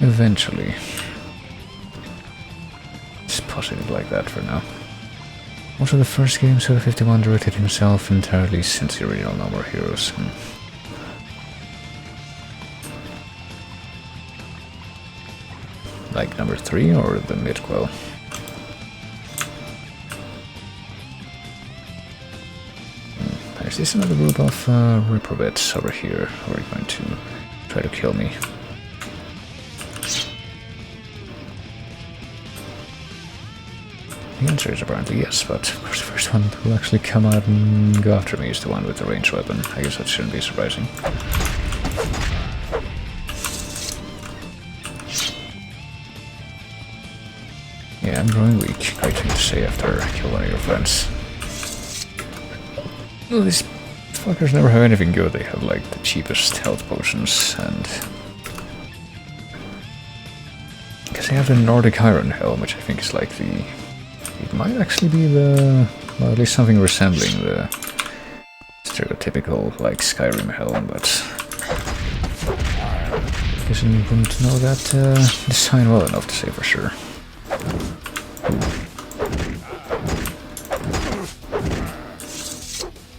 [SPEAKER 1] Eventually. Just positive it like that for now. Also, the first game, Suda 51 directed himself entirely since the original No More Heroes. Like number 3 or the midquel? Is this another group of reprobates over here who are going to try to kill me? The answer is apparently yes, but of course the first one who will actually come out and go after me is the one with the ranged weapon. I guess that shouldn't be surprising. Yeah, I'm growing weak. Great thing to say after I kill one of your friends. Well, these fuckers never have anything good. They have like the cheapest health potions and... I guess they have the Nordic Iron Helm, which I think is like the... It might actually be the... well, at least something resembling the stereotypical, like, Skyrim helm, but... I guess I wouldn't know that design well enough to say for sure.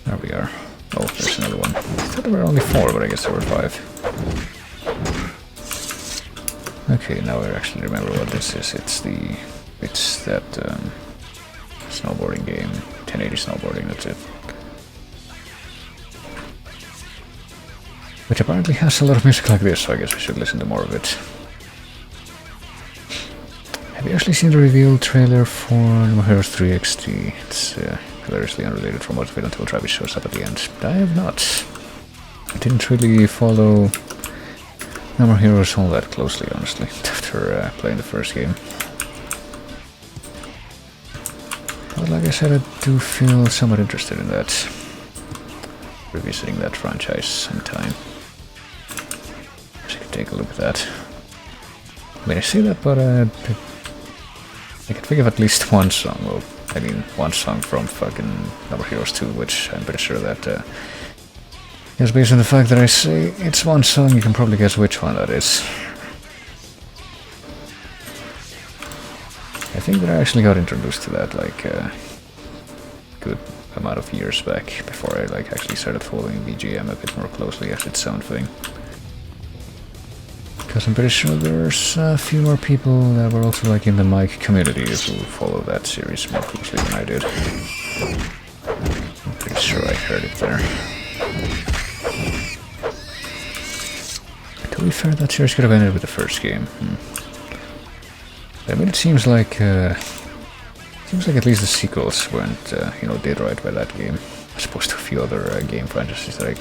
[SPEAKER 1] There we are. Oh, there's another one. I thought there were only 4, but I guess there were 5. Okay, now I actually remember what this is. It's that snowboarding game, 1080 snowboarding, that's it. Which apparently has a lot of music like this, so I guess I should listen to more of it. Have you actually seen the reveal trailer for No More Heroes 3 XT? It's hilariously unrelated from what of it until Travis shows up at the end. I have not. I didn't really follow No More Heroes all that closely, honestly, after playing the first game. But like I said, I do feel somewhat interested in that. Revisiting that franchise sometime. So you can take a look at that. I mean, I say that, but I can think of at least one song. Well, I mean, one song from fucking No More Heroes 2, which I'm pretty sure that is based on the fact that I say it's one song, you can probably guess which one that is. I think that I actually got introduced to that like a good amount of years back, before I like actually started following VGM a bit more closely as its own thing. Because I'm pretty sure there's a few more people that were also like in the Mike community who follow that series more closely than I did. I'm pretty sure I heard it there. To be fair, that series could have ended with the first game. I mean, it seems like at least the sequels went, did right by that game, as opposed to a few other game franchises that I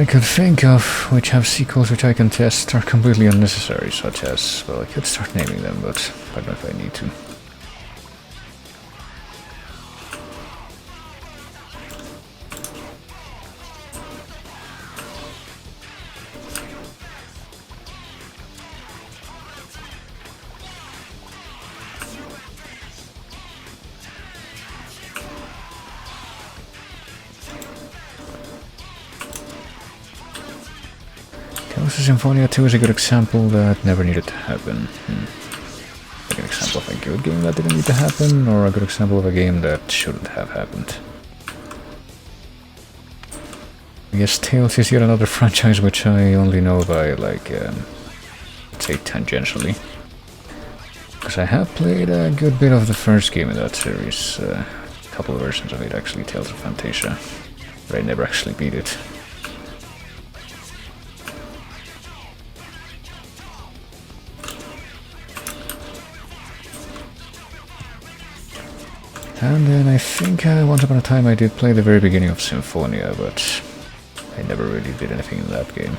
[SPEAKER 1] could think of, which have sequels which I can test are completely unnecessary, such as, well, I could start naming them, but I don't know if I need to. Symphonia 2 is a good example that never needed to happen. Like an example of a good game that didn't need to happen, or a good example of a game that shouldn't have happened. I guess Tales is yet another franchise which I only know by, like, let's say tangentially. Because I have played a good bit of the first game in that series, a couple of versions of it actually, Tales of Fantasia, but I never actually beat it. And then I think once upon a time I did play the very beginning of Symphonia, but I never really did anything in that game.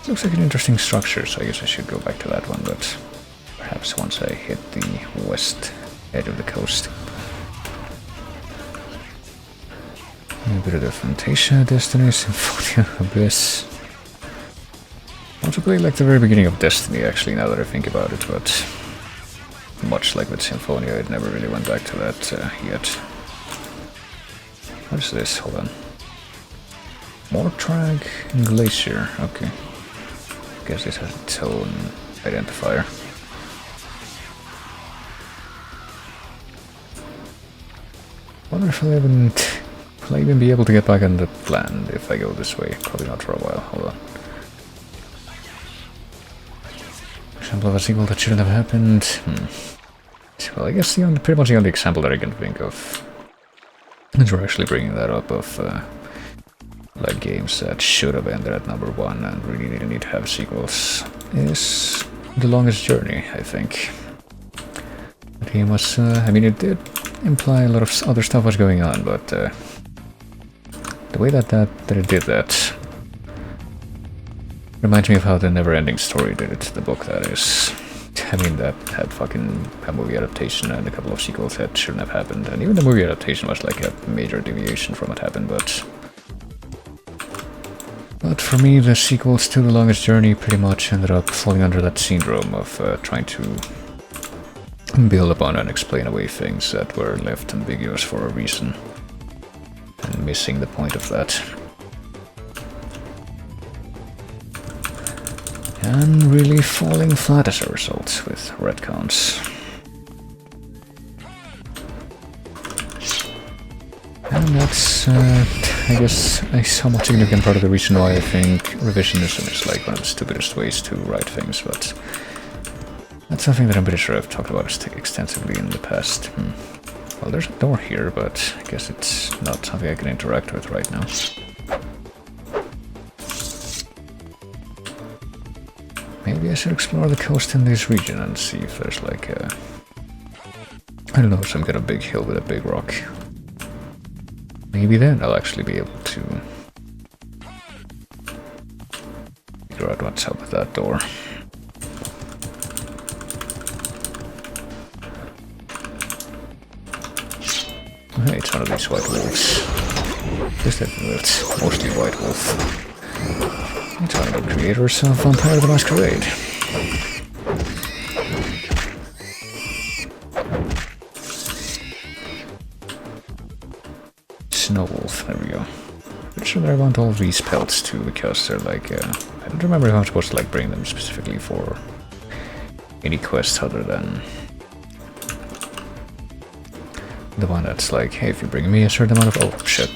[SPEAKER 1] Looks like an interesting structure, so I guess I should go back to that one, but perhaps once I hit the west edge of the coast. A bit of the Fantasia, Destiny, Symphonia, Abyss. I want to play like the very beginning of Destiny actually, now that I think about it, but much like with Symphonia, it never really went back to that yet. What is this? Hold on. Mortrag and Glacier. Okay. Guess this has its own identifier. Wonder if will I even be able to get back on the land if I go this way? Probably not for a while. Hold on. Example of a sequel that shouldn't have happened. Well, I guess pretty much the only example that I can think of, as we're actually bringing that up, of like games that should have ended at number 1 and really didn't need to have sequels, is The Longest Journey, I think. The game was, I mean, it did imply a lot of other stuff was going on, but the way that it did that reminds me of how the Never-Ending Story did it, the book that is. I mean, that had fucking a movie adaptation and a couple of sequels that shouldn't have happened, and even the movie adaptation was like a major deviation from what happened, but for me, the sequels to The Longest Journey pretty much ended up falling under that syndrome of trying to build upon and explain away things that were left ambiguous for a reason, and missing the point of that. And really falling flat as a result with retcons. And that's, I guess, a somewhat significant part of the reason why I think revisionism is like one of the stupidest ways to write things, but that's something that I'm pretty sure I've talked about extensively in the past. Well, there's a door here, but I guess it's not something I can interact with right now. Maybe I should explore the coast in this region and see if there's like a, I don't know, some kind of big hill with a big rock. Maybe then I'll actually be able to figure out what's up with that door. Oh, hey, it's one of these white wolves. It's mostly white wolf. It's one of the creators of Vampire the Masquerade. Snow Wolf, there we go. Pretty sure I want all these pelts too, because they're like, I don't remember if I'm supposed to like bring them specifically for any quest other than the one that's like, hey, if you bring me a certain amount of, oh shit.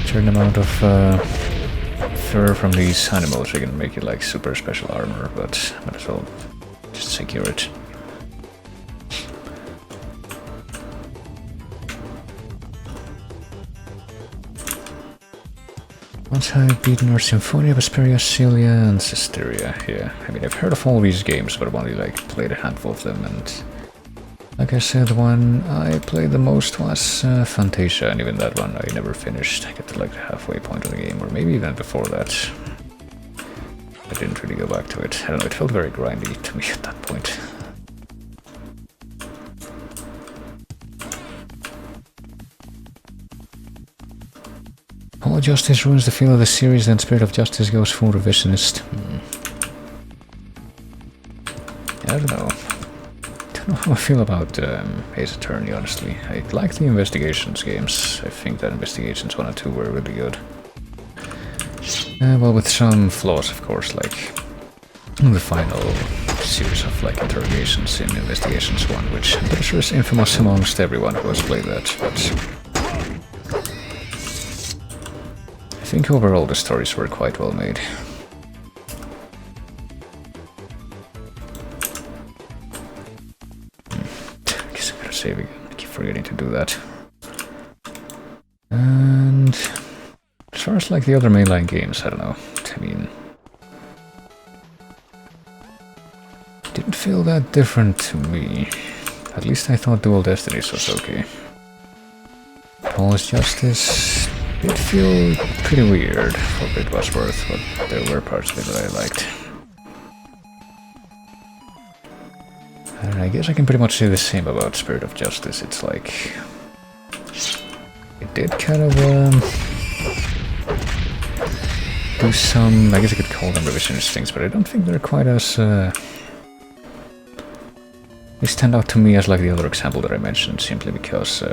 [SPEAKER 1] certain amount of fur from these animals, you can make it like super special armor, but might as well just secure it. Once I've beaten our Symphonia, Vesperia, Celia, and Cisteria. Yeah, I mean, I've heard of all these games, but I've only like played a handful of them, and like I said, the one I played the most was Fantasia, and even that one I never finished. I got to like the halfway point of the game, or maybe even before that. I didn't really go back to it. I don't know, it felt very grindy to me at that point. All justice ruins the feel of the series, then Spirit of Justice goes full revisionist. I don't know. I don't know how I feel about Ace Attorney, honestly. I like the Investigations games. I think that Investigations 1 and 2 were really good. Well, with some flaws, of course, like the final series of like interrogations in Investigations 1, which I'm pretty sure is infamous amongst everyone who has played that, but I think overall the stories were quite well made. I guess I better save again. I keep forgetting to do that. And as far as like the other mainline games, I don't know. I mean, didn't feel that different to me. At least I thought Dual Destinies was okay. Paul's Justice did feel pretty weird for what it was worth, but there were parts of it that I liked. And I guess I can pretty much say the same about Spirit of Justice. It's like it did kind of do some, I guess I could call them revisionist things, but I don't think they're quite as they stand out to me as like the other example that I mentioned, simply because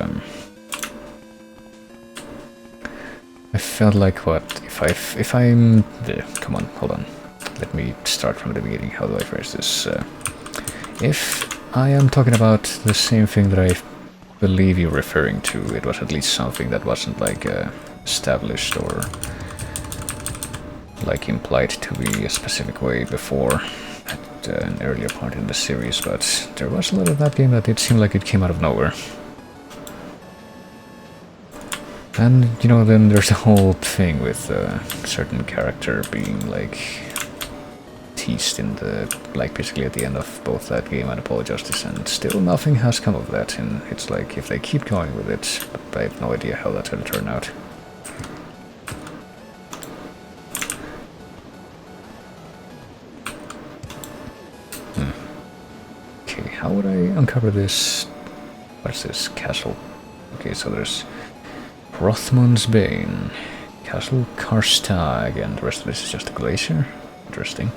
[SPEAKER 1] I felt like if I'm come on, hold on, let me start from the beginning. How do I phrase this? If I am talking about the same thing that I believe you're referring to, it was at least something that wasn't like established or like implied to be a specific way before at an earlier part in the series, but there was a lot of that game that did seem like it came out of nowhere. And, you know, then there's the whole thing with a certain character being, like, teased in the, like, basically at the end of both that game and Apollo Justice, and still nothing has come of that, and it's like, if they keep going with it, I have no idea how that's gonna turn out. Okay, how would I uncover this? What's this? Castle. Okay, so there's Rothmund's Bane, Castle Karstag, and the rest of this is just a glacier. Interesting.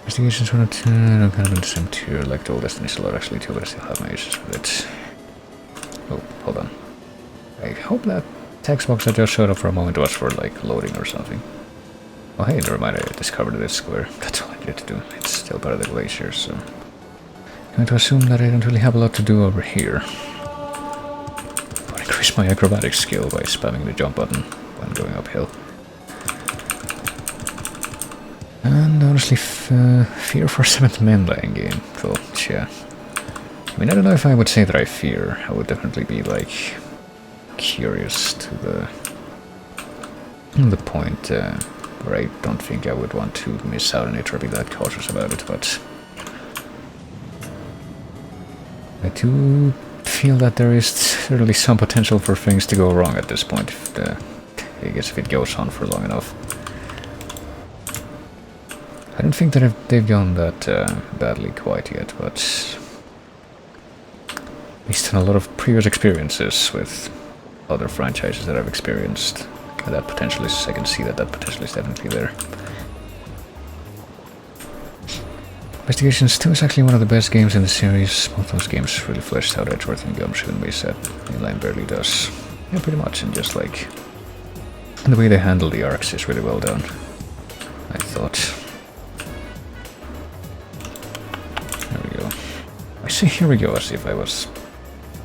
[SPEAKER 1] Investigations 1 and 2, I'm kind of in the same tier, like the old Destiny's a lot actually too, but I still have my issues with it. Oh, hold on. I hope that text box that just showed up for a moment was for like loading or something. Oh hey, never mind, I discovered this square. That's all I needed to do. It's still part of the glacier, so going to assume that I don't really have a lot to do over here. I'll increase my acrobatic skill by spamming the jump button when going uphill. And honestly, fear for 7th mainline game. Cool, yeah. I mean, I don't know if I would say that I fear. I would definitely be, like, curious to the point where I don't think I would want to miss out on it or be that cautious about it, but I do feel that there is certainly some potential for things to go wrong at this point, if I guess if it goes on for long enough. I don't think that they've gone that badly quite yet, but based on a lot of previous experiences with other franchises that I've experienced, that potential is, I can see that potential is definitely there. Investigations 2 is actually one of the best games in the series. Both those games really fleshed out Edgeworth and Gumshoe in ways that Mainline barely does. Yeah, pretty much, and just like the way they handle the arcs is really well done, I thought. There we go. see, here we go, as if I was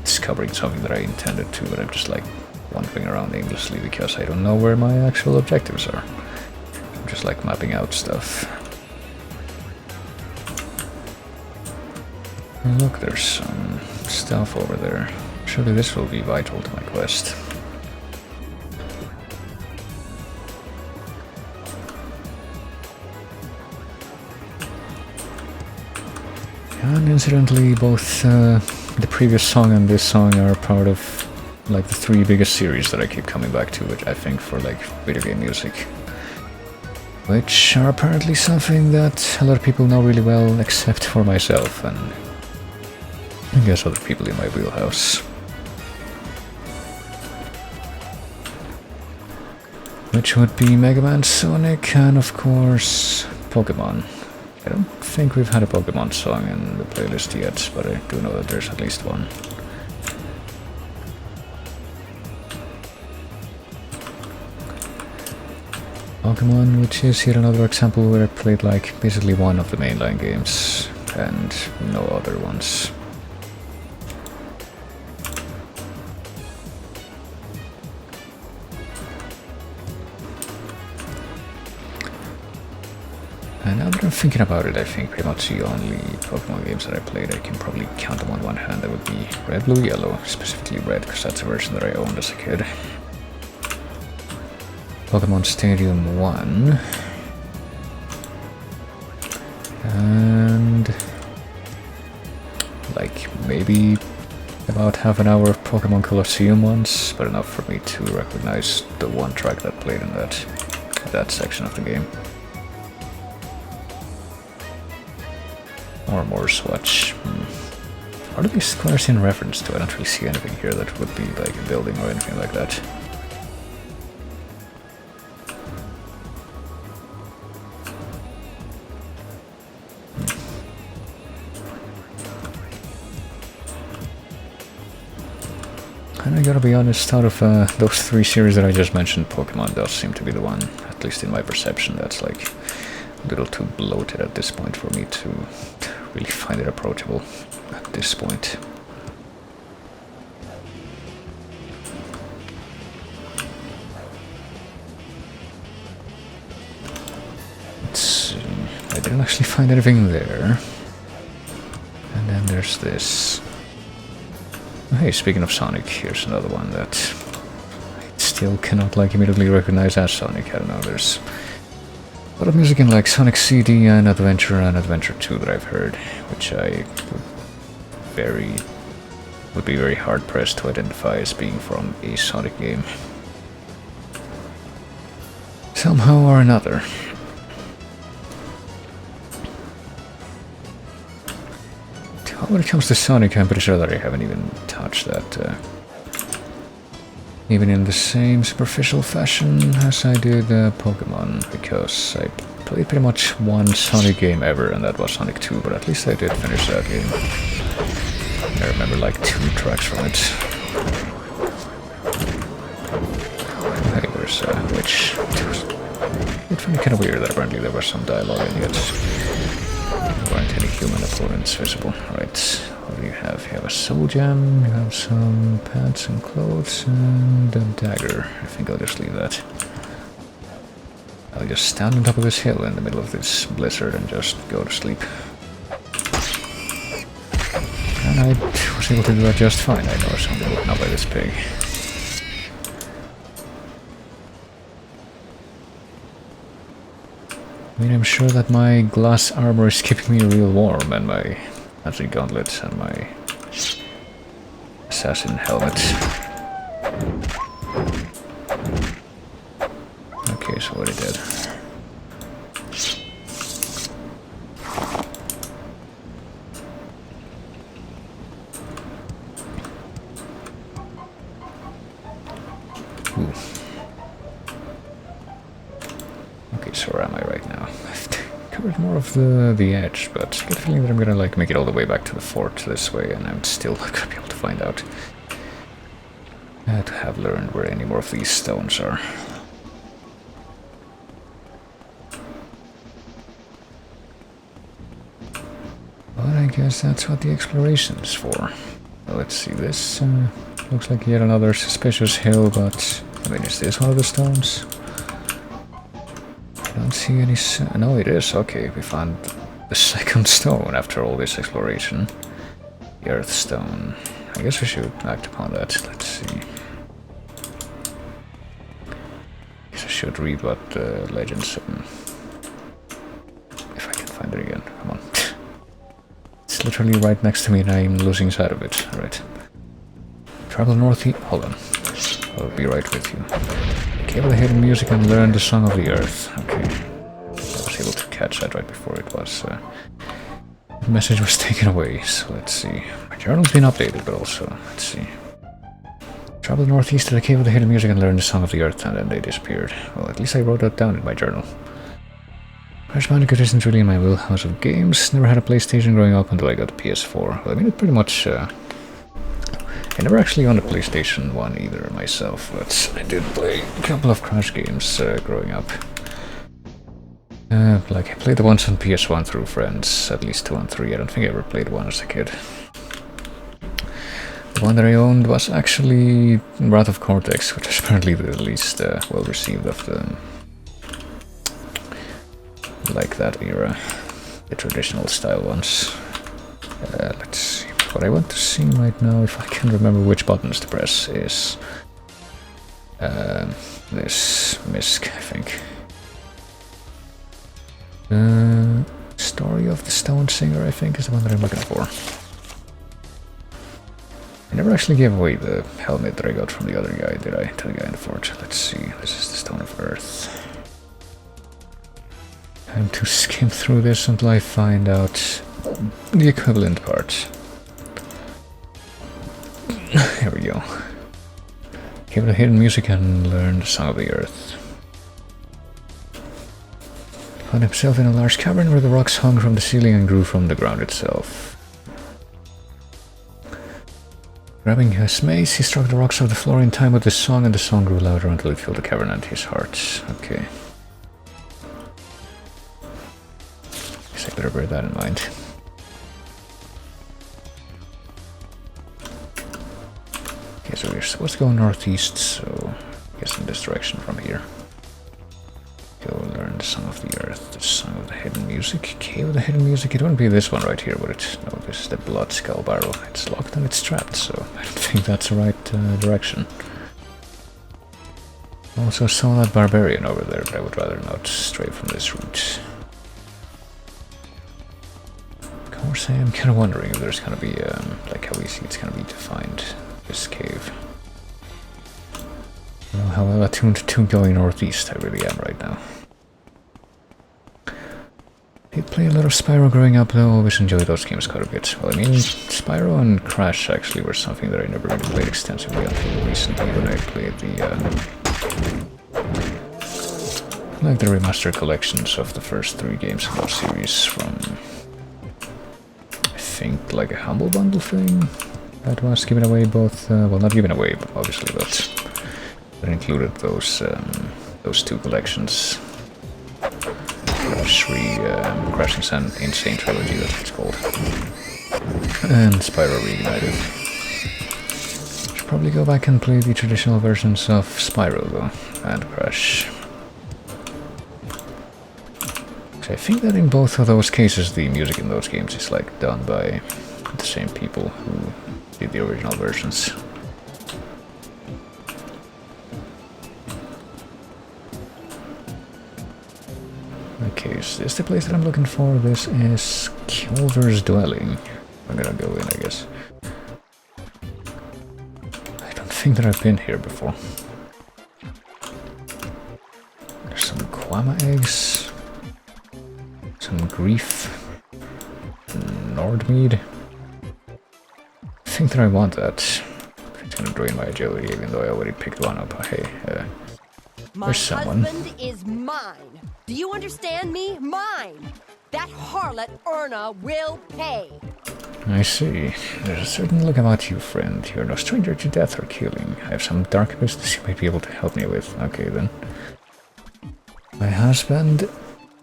[SPEAKER 1] discovering something that I intended to, but I'm just like wandering around aimlessly because I don't know where my actual objectives are. I'm just like mapping out stuff. And look, there's some stuff over there. Surely this will be vital to my quest. And incidentally, both the previous song and this song are part of like the 3 biggest series that I keep coming back to, which I think for like video game music. Which are apparently something that a lot of people know really well, except for myself and I guess other people in my wheelhouse. Which would be Mega Man, Sonic, and of course Pokemon. I don't think we've had a Pokemon song in the playlist yet, but I do know that there's at least one. Pokemon, which is yet another example where I played like basically one of the mainline games and no other ones. And now that I'm thinking about it, I think pretty much the only Pokemon games that I played, I can probably count them on one hand. That would be Red, Blue, Yellow, specifically Red, because that's the version that I owned as a kid. Pokemon Stadium 1. And like maybe about half an hour of Pokemon Colosseum once, but enough for me to recognize the one track that played in that section of the game. Or more Swatch. What are these squares in reference to? I don't really see anything here that would be like a building or anything like that. And I gotta be honest, out of those 3 series that I just mentioned, Pokemon does seem to be the one, at least in my perception, that's like a little too bloated at this point for me to really find it approachable at this point. Let's see. I didn't actually find anything there. And then there's this. Oh, hey, speaking of Sonic, here's another one that I still cannot like immediately recognize as Sonic. I don't know, there's a lot of music in like Sonic CD and Adventure 2 that I've heard, which I would be very hard pressed to identify as being from a Sonic game. Somehow or another. When it comes to Sonic, I'm pretty sure that I haven't even touched that, even in the same superficial fashion as I did Pokemon, because I played pretty much one Sonic game ever, and that was Sonic 2, but at least I did finish that game. I remember like 2 tracks from it. Hey, where's which? It found kind of weird that apparently there was some dialogue in it. There weren't any human opponents visible. Right, what do you have? You have a soul gem, you have some pants and clothes, and a dagger. I think I'll just leave that. I'll just stand on top of this hill in the middle of this blizzard and just go to sleep. And I was able to do that just fine. I know something looking up by this pig. I mean, I'm sure that my glass armor is keeping me real warm, and my magic gauntlets and my assassin helmet. Okay, so what he did. Ooh. Okay, so where am I right now? I've covered more of the edge, but I get a feeling that I'm gonna like make it all the way back to the fort this way, and I'm still not gonna be able to find out. To have learned where any more of these stones are. But I I guess that's what the exploration is for. Well, let's see, this looks like yet another suspicious hill, but I mean, is this one of the stones? I don't see any... No, it is. Okay, we found the second stone after all this exploration. The Earth Stone. I guess we should act upon that. Let's see. I guess I should read what legends... if I can find it again. Come on. It's literally right next to me and I'm losing sight of it. Alright. Travel northeast... Hold on. I'll be right with you. Cable the hidden music and learn the song of the earth. Okay. I was able to catch that right before it was... the message was taken away, so let's see. My journal's been updated, but also... Let's see. Travel northeast to the cave of the hidden music and learn the song of the earth, and then they disappeared. Well, at least I wrote that down in my journal. Crash Bandicoot isn't really in my wheelhouse of games. Never had a PlayStation growing up until I got the PS4. Well, I mean, it pretty much... I never actually owned a PlayStation 1 either myself, but I did play a couple of Crash games growing up. Like, I played the ones on PS1 through friends, at least 2 and 3. I don't think I ever played one as a kid. The one that I owned was actually Wrath of Cortex, which is apparently the least well-received of the... like that era. The traditional style ones. Let's see. What I want to see right now, if I can remember which buttons to press, is... this misc, I think. Story of the Stone Singer, I think, is the one that I'm looking for. I never actually gave away the helmet that I got from the other guy, did I? To the guy in the forge. Let's see, this is the Stone of Earth. Time to skim through this until I find out the equivalent part. Here we go. Give it a hidden music and learn the song of the earth. Found himself in a large cavern where the rocks hung from the ceiling and grew from the ground itself. Grabbing his mace, he struck the rocks of the floor in time with the song, and the song grew louder until it filled the cavern and his heart. Okay. Guess I better bear that in mind. Okay, so we're supposed to go northeast, so I guess in this direction from here. Go learn the song of the earth, the song of the hidden music. Cave of the hidden music. It wouldn't be this one right here, would it? No, this is the blood skull barrel. It's locked and it's trapped, so I don't think that's the right direction. Also saw that barbarian over there, but I would rather not stray from this route. Of course, I am kind of wondering if there's gonna be, like how easy it's gonna be to find this cave. I don't know how well attuned to going northeast I really am right now. Did play a lot of Spyro growing up though, always enjoyed those games quite a bit. Well, I mean, Spyro and Crash actually were something that I never really played extensively until recently when I played the, like the remastered collections of the first 3 games of those series from, I think, like a Humble Bundle thing that was giving away both, well, not giving away, but obviously, but that included those 2 collections. Crash and Insane Trilogy, that's what it's called. And Spyro Reignited. Should probably go back and play the traditional versions of Spyro though, and Crash. So I think that in both of those cases the music in those games is like done by the same people who did the original versions. Okay, is this the place that I'm looking for? This is Kjolver's Dwelling. I'm gonna go in, I guess. I don't think that I've been here before. There's some Kwama eggs. Some Grief. Nordmead. I think that I want that. It's gonna drain my agility even though I already picked one up. Hey, there's someone.
[SPEAKER 3] My husband is mine. Do you understand me? Mine! That harlot Erna will pay!
[SPEAKER 1] I see. There's a certain look about you, friend. You're no stranger to death or killing. I have some dark business you might be able to help me with. Okay, then. My husband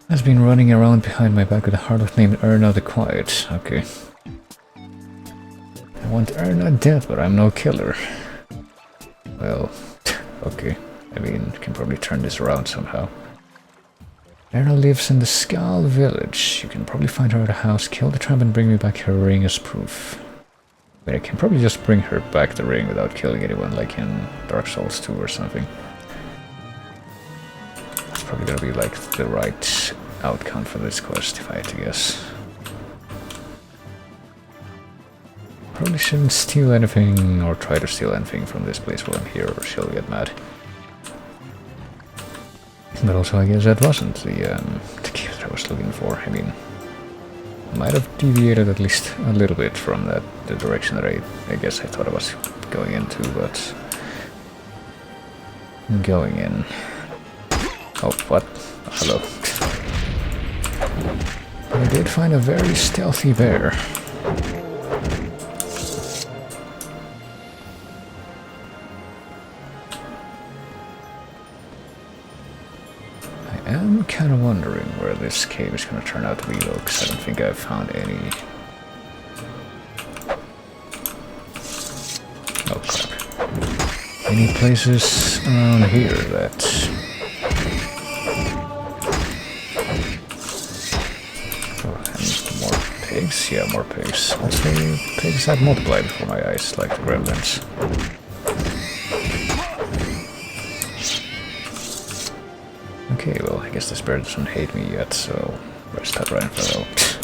[SPEAKER 1] has been running around behind my back with a harlot named Erna the Quiet. Okay. want Erna dead, but I'm no killer. Well, okay. I mean, can probably turn this around somehow. Erna lives in the Skal village. You can probably find her at a house, kill the tramp and bring me back her ring as proof. I mean, I can probably just bring her back the ring without killing anyone, like in Dark Souls 2 or something. That's probably gonna be like the right outcome for this quest, if I had to guess. Probably shouldn't steal anything or try to steal anything from this place while I'm here, or she'll get mad. But also, I guess that wasn't the key that I was looking for. I mean, I might have deviated at least a little bit from the direction that I guess I thought I was going into, but going in. Oh, what? Hello. But I did find a very stealthy bear. I am kind of wondering where this cave is going to turn out to be, though, because I don't think I've found any... Oh crap. Any places around here that... Oh, and more pigs? Yeah, more pigs. Also, pigs that multiply before my eyes, like the gremlins. Okay, well, I guess this bear doesn't hate me yet, so where's that right in front?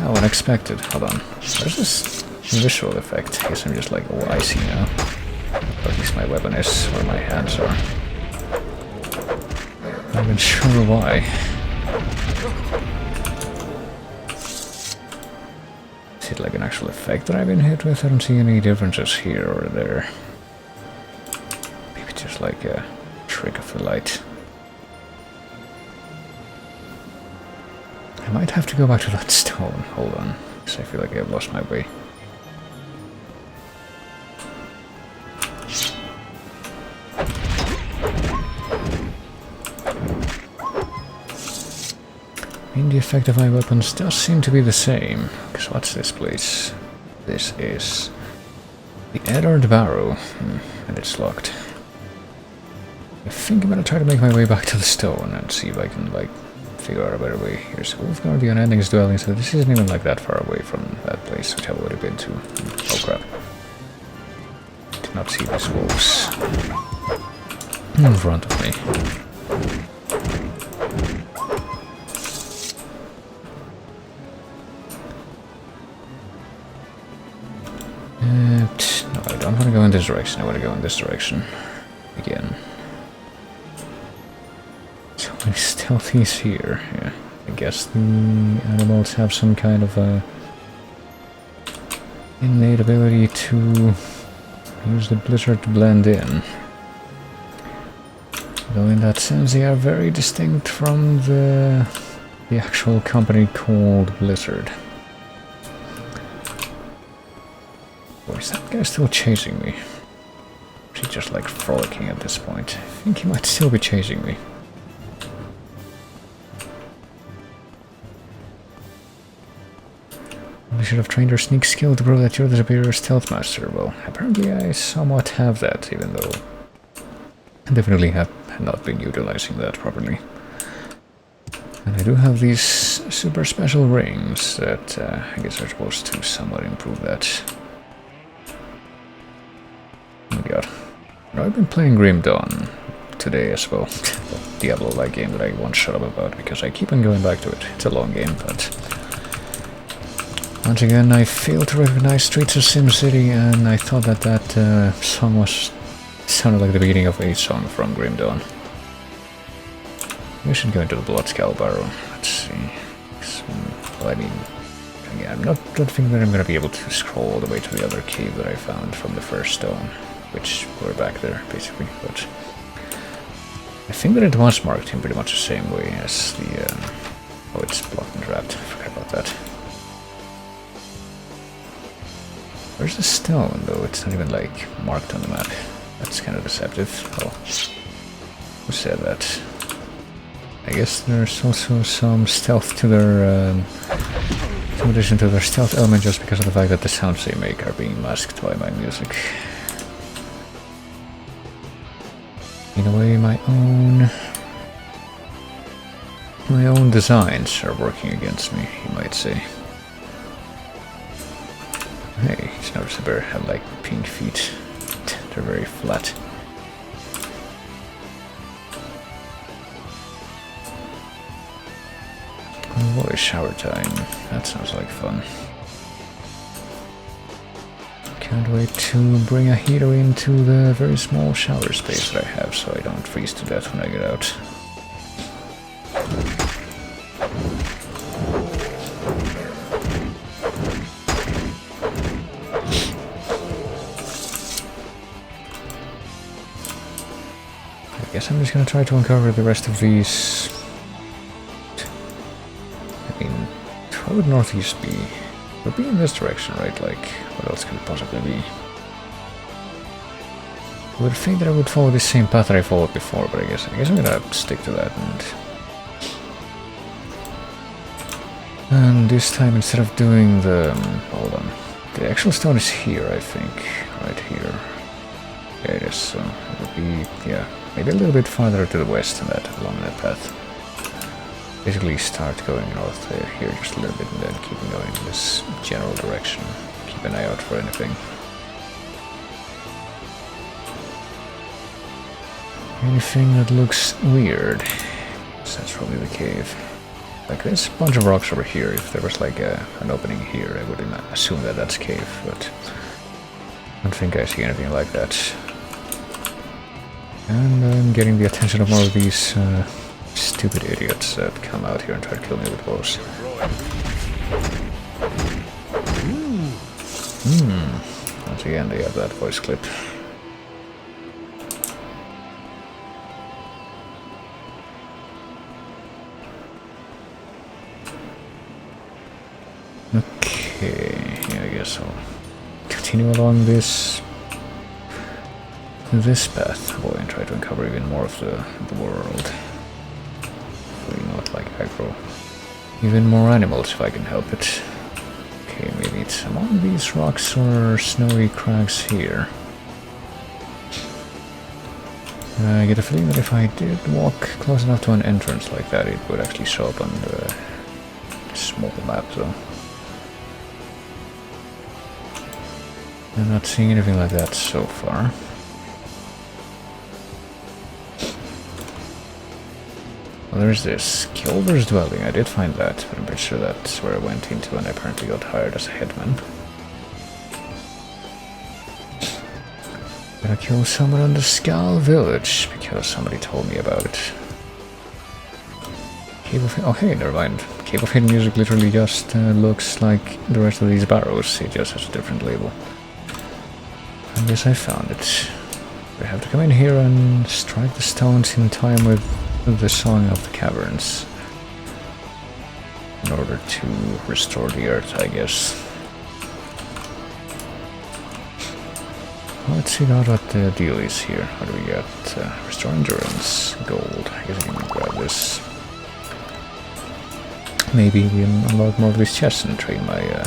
[SPEAKER 1] Oh, unexpected. Hold on. Where's this visual effect? I guess I'm just like, oh, I see now. Or at least my weapon is where my hands are. Not even sure why. Is it like an actual effect that I've been hit with? I don't see any differences here or there. Maybe just like a trick of the light. I might have to go back to that stone. Hold on, because I feel like I've lost my way. I mean, the effect of my weapons does seem to be the same. Because what's this place? This is the Eddard Barrow, and it's locked. I think I'm gonna try to make my way back to the stone and see if I can, like, figure out a better way. Here's Wolfguard, the Unending's dwelling, so this isn't even like that far away from that place, which I've already been to. Oh crap. Did not see these wolves in front of me. No, I don't want to go in this direction, I want to go in this direction. Again. So many stealthies here. Yeah, I guess the animals have some kind of a innate ability to use the blizzard to blend in. Though in that sense they are very distinct from the actual company called Blizzard. Or is that guy still chasing me? Is he just like frolicking at this point? I think he might still be chasing me. I should have trained your sneak skill to prove that you're the superior stealth master. Well, apparently I somewhat have that, even though I definitely have not been utilizing that properly. And I do have these super special rings that I guess are supposed to somewhat improve that. Oh my god. You know, I've been playing Grim Dawn today as well. Diablo-like game that I won't shut up about because I keep on going back to it. It's a long game, but... once again, I failed to recognize Streets of SimCity, and I thought that that song sounded like the beginning of a song from Grim Dawn. We should go into the Bloodskull Barrow. Let's see. Well, I mean, yeah, don't think that I'm gonna be able to scroll all the way to the other cave that I found from the first stone, which were back there, basically, but I think that it was marked in pretty much the same way as the, oh, it's blocked and trapped, I forgot about that. Where's the stone, though? It's not even, like, marked on the map. That's kind of deceptive. Oh, who said that? I guess there's also some stealth to their Some addition to their stealth element just because of the fact that the sounds they make are being masked by my music. In a way, my own designs are working against me, you might say. Hey, just noticed the bear had like pink feet. They're very flat. Oh boy, shower time. That sounds like fun. Can't wait to bring a heater into the very small shower space that I have so I don't freeze to death when I get out. I guess I'm just gonna try to uncover the rest of these. I mean, what would northeast be? It would be in this direction, right? Like, what else could it possibly be? I would think that I would follow the same path that I followed before, but I guess I'm gonna stick to that and this time instead of doing the hold on. The actual stone is here, I think. Right here. Yeah, it is, so it would be maybe a little bit farther to the west than that, along that path. Basically start going north here just a little bit and then keep going in this general direction. Keep an eye out for anything. Anything that looks weird. So that's probably the cave. Like there's a bunch of rocks over here. If there was like an opening here, I would assume that that's cave, but I don't think I see anything like that. And I'm getting the attention of more of these stupid idiots that come out here and try to kill me with bows. Once again, they have that voice clip. Okay, yeah, I guess I'll continue along this path, and try to uncover even more of the world. Hopefully not like aggro even more animals if I can help it. Okay, maybe it's among these rocks or snowy crags here. I get a feeling that if I did walk close enough to an entrance like that, it would actually show up on the small map though. I'm not seeing anything like that so far. Well, there's this Kilver's dwelling. I did find that, but I'm pretty sure that's where I went into and I apparently got hired as a headman. Gotta kill someone on the Skull Village because somebody told me about it. Cave of... oh hey, never mind. Cave of Hidden Music literally just looks like the rest of these barrows. It just has a different label. I guess I found it. We have to come in here and strike the stones in time with the Song of the Caverns in order to restore the earth, I guess. Let's see out what the deal is here. What do we got? Restore endurance, gold. I guess I can grab this. Maybe we unlock more of these chests and train my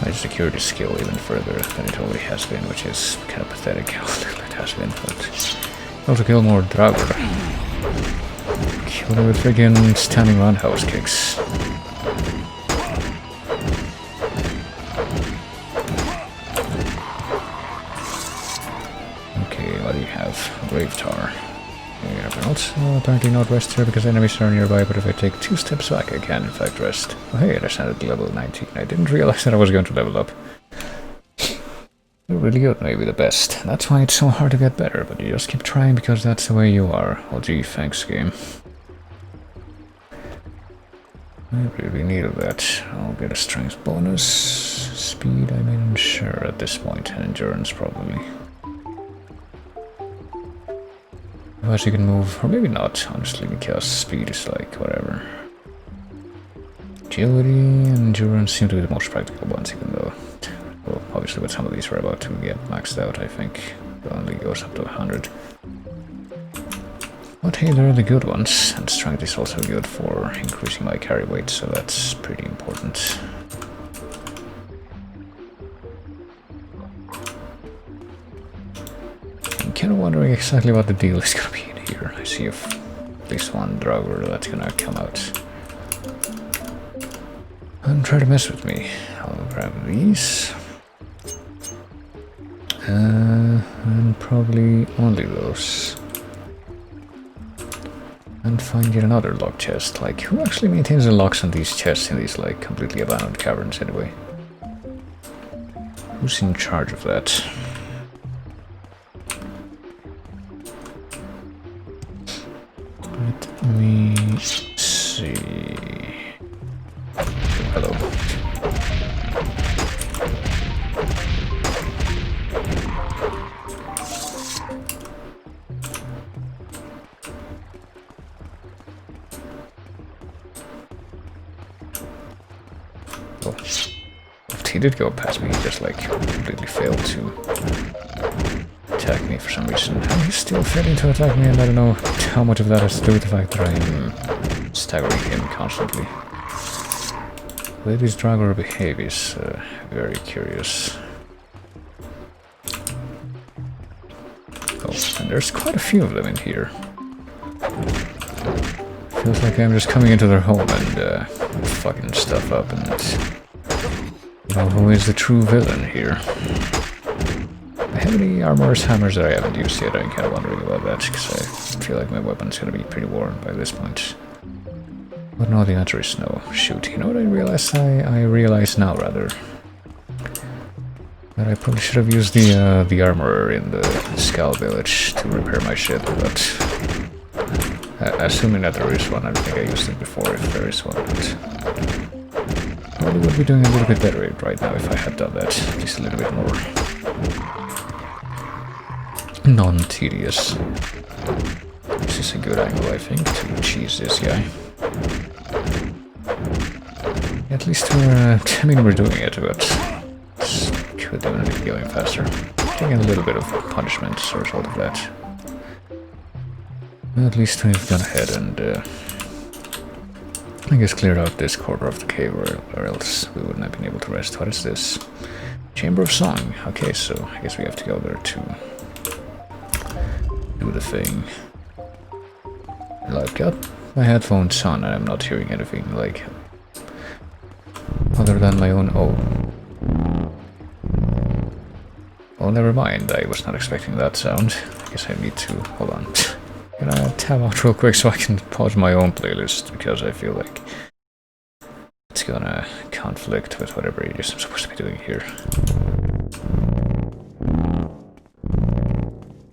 [SPEAKER 1] my security skill even further than it already has been, which is kind of pathetic how little it has been, but also kill more Draugr. Kill them with friggin' standing roundhouse kicks. Okay, what do you have? Grave Tar. Apparently not rest here because enemies are nearby, but if I take 2 steps back I can in fact rest. Oh hey, I descended to level 19. I didn't realize that I was going to level up. You're really good, maybe the best. That's why it's so hard to get better, but you just keep trying because that's the way you are. Well gee, thanks game. I really needed that. I'll get a strength bonus. Speed, I'm unsure at this point, and endurance probably. Otherwise you can move, or maybe not, honestly, because speed is like, whatever. Agility and endurance seem to be the most practical ones, even though, well, obviously with some of these we're about to get maxed out, I think. It only goes up to 100. But hey, they're the good ones, and strength is also good for increasing my carry weight, so that's pretty important. I'm kind of wondering exactly what the deal is gonna be in here. I see if at least one Draugr that's gonna come out and try to mess with me. I'll grab these. And probably only those. And find yet another lock chest. Like, who actually maintains the locks on these chests in these, like, completely abandoned caverns anyway? Who's in charge of that? Let me see. Hello. Oh. He did go past me, he just like completely failed to attack me for some reason. And he's still failing to attack me, and I don't know how much of that has to do with the fact that I'm staggering him constantly. The way these Draugr behave is very curious. Oh, and there's quite a few of them in here. Feels like I'm just coming into their home and fucking stuff up, and you know, who is the true villain here? I have any armorer's hammers that I haven't used yet. I'm kind of wondering about that, because I feel like my weapon's gonna be pretty worn by this point. But no, the answer is no. Shoot, you know what I realized? I realize now, rather, that I probably should have used the armorer in the Skull Village to repair my shit, but assuming that there is one, I don't think I used it before if there is one, but probably would be doing a little bit better right now if I had done that, just a little bit more non-tedious. This is a good angle, I think, to cheese this guy. At least we're, I mean, we're doing it, but could definitely be going faster. Taking a little bit of punishment as a result of that. At least we've gone ahead and I guess cleared out this corner of the cave, or else we wouldn't have been able to rest. What is this? Chamber of Song. Okay, so I guess we have to go there to do the thing. I've got my headphones on and I'm not hearing anything, like, other than my own... Oh, never mind. I was not expecting that sound. I guess I need to... Hold on. I'm gonna tab out real quick so I can pause my own playlist, because I feel like it's gonna conflict with whatever it is I'm supposed to be doing here.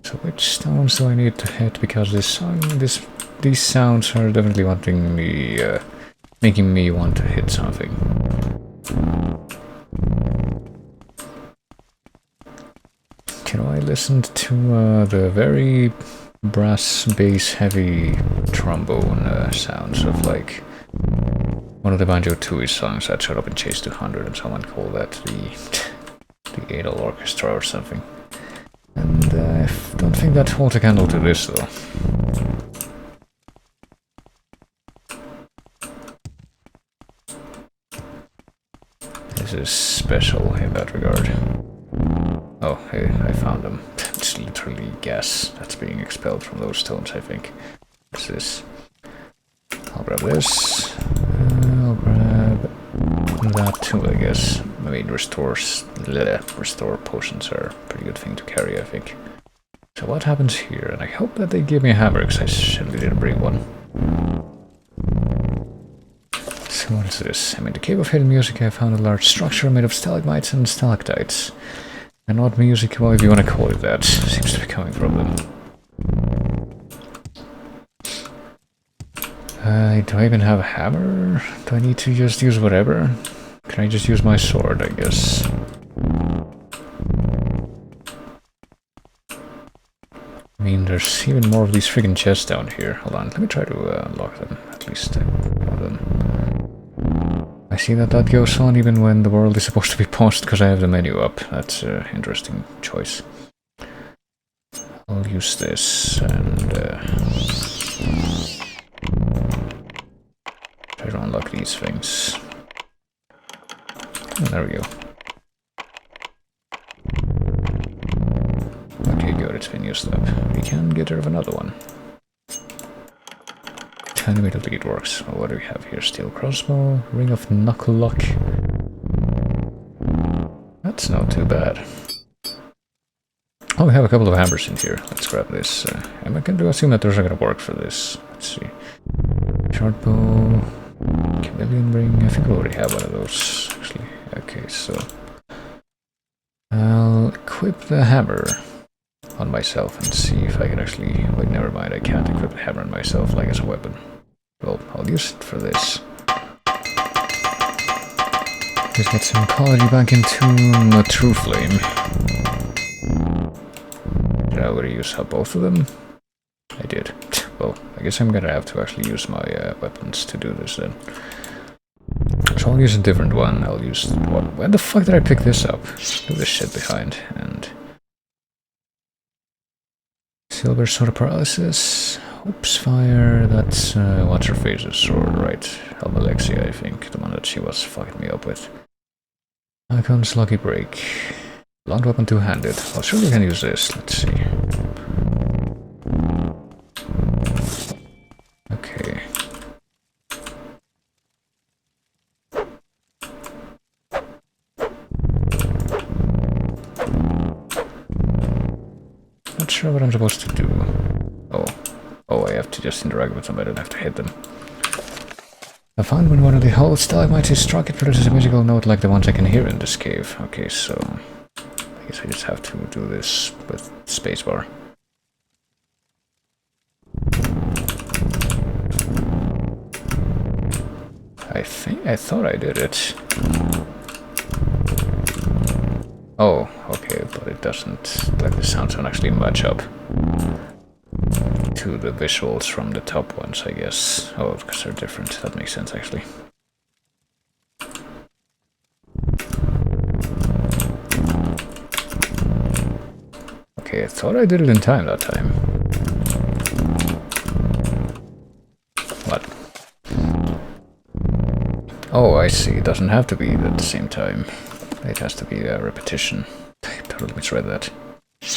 [SPEAKER 1] So which stones do I need to hit? Because this song, these sounds are definitely wanting me, making me want to hit something. You know, I listened to the very brass bass heavy trombone sounds of like one of the Banjo-Tooie songs that showed up in Chase 200, and someone called that the Adel Orchestra or something. And I don't think that holds a candle to this though. This is special in that regard. Oh, hey, I found them. It's literally gas that's being expelled from those stones, I think. What's this? I'll grab this. I'll grab that too, I guess. I mean, restore potions are a pretty good thing to carry, I think. So what happens here? And I hope that they give me a hammer, because I certainly didn't bring one. So what is this? I'm in the Cave of Hidden Music. I found a large structure made of stalagmites and stalactites. And odd music, well, if you want to call it that, seems to be coming from them. Do I even have a hammer? Do I need to just use whatever? Can I just use my sword, I guess? I mean, there's even more of these friggin' chests down here. Hold on, let me try to unlock them, at least one of them. I see that goes on even when the world is supposed to be paused because I have the menu up. That's an interesting choice. I'll use this and Try to unlock these things. And there we go. Okay, good, it's been used up. We can get rid of another one. Tell me the lead works. Oh, what do we have here? Steel crossbow, ring of knuckle lock. That's not too bad. Oh, we have a couple of hammers in here. Let's grab this. And I can do assume that those are gonna work for this. Let's see. Short bow, chameleon ring. I think we already have one of those, actually. Okay, so I'll equip the hammer on myself and see if I can actually... Wait, never mind, I can't equip the hammer on myself like as a weapon. Well, I'll use it for this. Just get some quality back into my true flame. Did I already use up both of them? I did. Well, I guess I'm gonna have to actually use my weapons to do this then. So I'll use a different one. I'll use... What? When the fuck did I pick this up? Leave this shit behind. And... Silver Sword of Paralysis. Oops, fire. That's what's her face's sword, right? Almalexia, I think. The one that she was fucking me up with. Icon's Lucky Break. Blunt weapon two-handed. Well, sure we can use this. Let's see. Okay. Not sure what I'm supposed to do. Oh, I have to just interact with them, I don't have to hit them. I found when one of the whole stalagmites is struck, it produces a musical note like the ones I can hear in this cave. Okay, so... I guess I just have to do this with spacebar. I thought I did it. Oh, okay, but it doesn't... Like, the sounds don't actually match up to the visuals from the top ones, I guess. Oh, because they're different. That makes sense, actually. Okay, I thought I did it in time that time. What? Oh, I see. It doesn't have to be at the same time. It has to be a repetition. I totally misread that.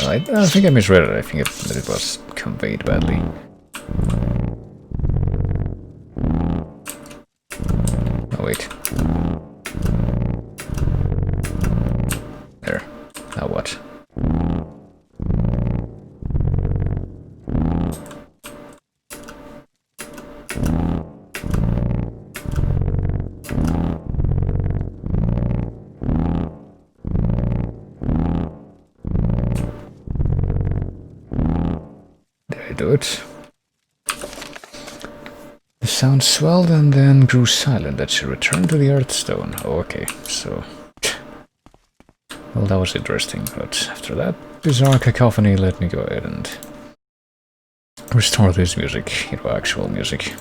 [SPEAKER 1] I don't think I misread it. I think that it was conveyed badly. Oh, wait. There. Now what? Do it. The sound swelled and then grew silent as she returned to the Earthstone. Oh, okay, so... Well, that was interesting, but after that bizarre cacophony, let me go ahead and restore this music, you know, actual music.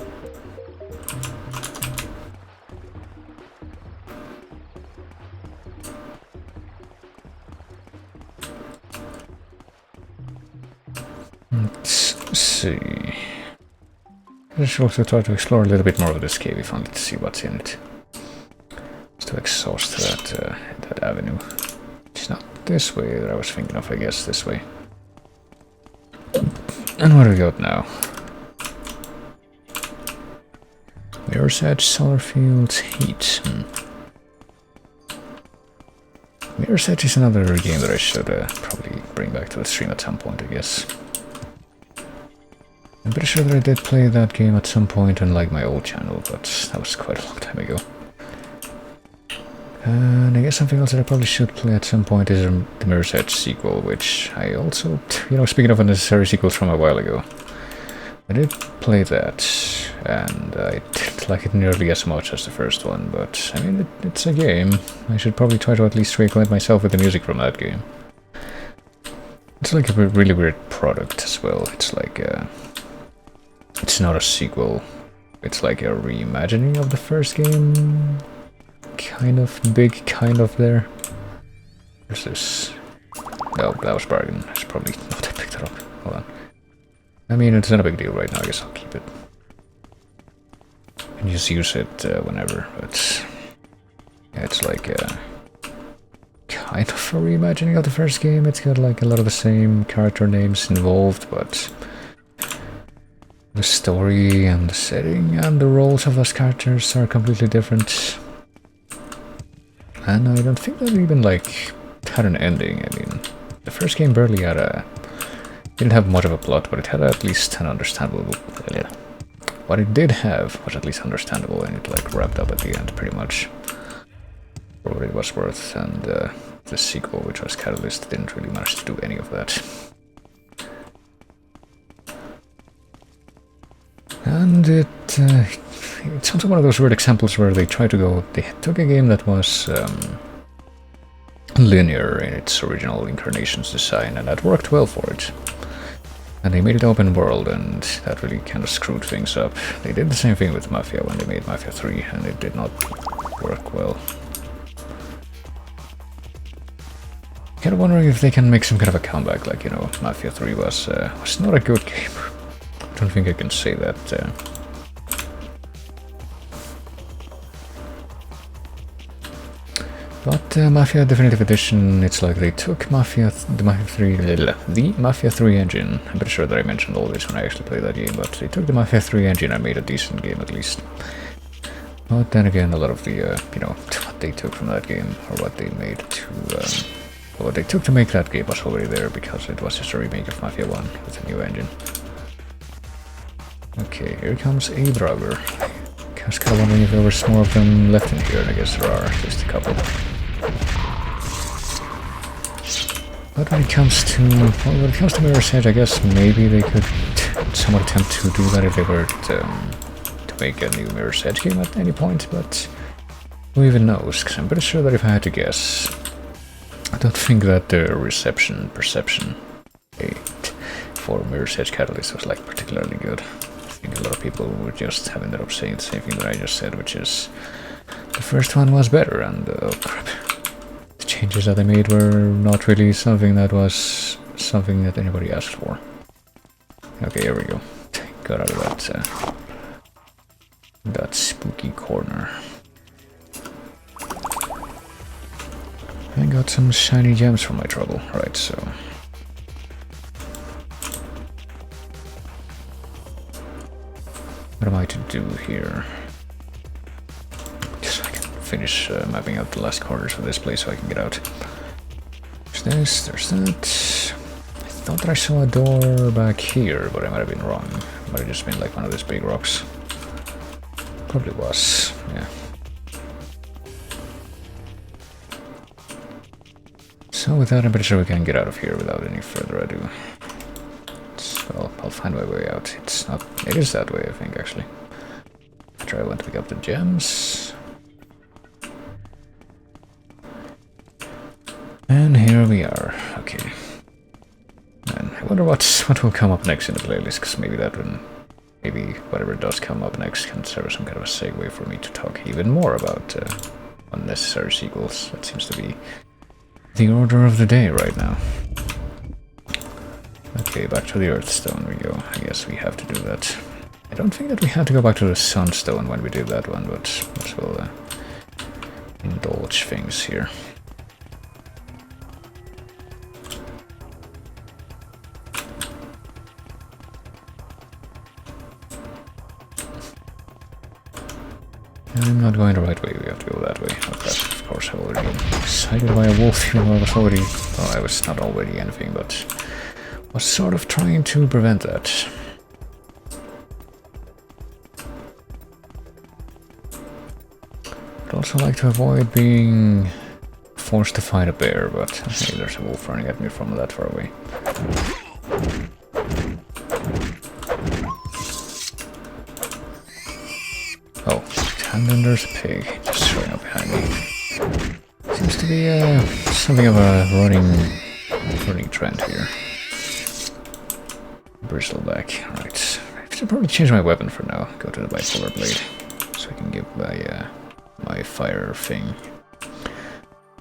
[SPEAKER 1] Let's see. I should also try to explore a little bit more of this cave if only to see what's in it. Just to exhaust that avenue. It's not this way that I was thinking of, I guess, this way. And where do we go now? Mirror's Edge, Solar Fields, Heat. Mirror's Edge is another game that I should probably bring back to the stream at some point, I guess. I'm pretty sure that I did play that game at some point on like my old channel, but that was quite a long time ago. And I guess something else that I probably should play at some point is the Mirror's Edge sequel, which I also, you know, speaking of unnecessary sequels from a while ago, I did play that, and I didn't like it nearly as much as the first one, but I mean, it's a game. I should probably try to at least reacquaint myself with the music from that game. It's like a really weird product as well. It's like it's not a sequel. It's like a reimagining of the first game. Kind of big, kind of there. There's this... No, that was bargain. I should probably not have picked it up. Hold on. I mean, it's not a big deal right now. I guess I'll keep it. can just use it whenever. But yeah, it's like kind of a reimagining of the first game. It's got like a lot of the same character names involved, but the story and the setting and the roles of those characters are completely different. And I don't think that even like had an ending. I mean, the first game barely had didn't have much of a plot, but it had at least an understandable. What it did have was at least understandable, and it like wrapped up at the end pretty much for what it was worth. And the sequel, which was Catalyst, didn't really manage to do any of that. And it's also one of those weird examples where they took a game that was linear in its original incarnation's design, and that worked well for it. And they made it open world, and that really kind of screwed things up. They did the same thing with Mafia when they made Mafia 3, and it did not work well. Kind of wondering if they can make some kind of a comeback, like, you know, Mafia 3 was not a good game. I don't think I can say that. But Mafia Definitive Edition, it's like they took the Mafia 3 engine. I'm pretty sure that I mentioned all this when I actually played that game, but they took the Mafia 3 engine and made a decent game at least. But then again, a lot of the, you know, what they took from that game, or what they made to, what they took to make that game was already there, because it was just a remake of Mafia 1 with a new engine. Okay, here comes a Draugr. I was kind of wondering if there was more of them left in here, and I guess there are, just a couple. But when it comes to, Mirror's Edge, I guess maybe they could somewhat attempt to do that if they were to make a new Mirror's Edge game at any point, but who even knows? Because I'm pretty sure that if I had to guess, I don't think that the perception for Mirror's Edge Catalyst was like particularly good. I think a lot of people would just have ended up saying the same thing that I just said, which is the first one was better, and oh crap. The changes that they made were not really something that anybody asked for. Okay, here we go. Got out of that spooky corner. I got some shiny gems for my trouble. Right, so what am I to do here? Just so I can finish mapping out the last corners of this place so I can get out. There's this, there's that. I thought that I saw a door back here, but I might have been wrong. It might have just been like one of these big rocks. Probably was, yeah. So with that, I'm pretty sure we can get out of here without any further ado. Well, I'll find my way out. It is that way, I think, actually. After I went to pick up the gems. And here we are. Okay. And I wonder what will come up next in the playlist, because maybe whatever does come up next can serve as some kind of a segue for me to talk even more about unnecessary sequels. That seems to be the order of the day right now. Okay, back to the Earthstone we go. I guess we have to do that. I don't think that we had to go back to the Sunstone when we did that one, but let's well indulge things here. I'm not going the right way, we have to go that way. Oh crap, of course I've already been excited by a wolf, even though I was not already anything, but was sort of trying to prevent that. I'd also like to avoid being forced to fight a bear, but hey, there's a wolf running at me from that far away. Oh, and then there's a pig just showing up behind me. Seems to be something of a running trend here. Bristleback, right. I should probably change my weapon for now. Go to the bipolar blade, so I can give my fire thing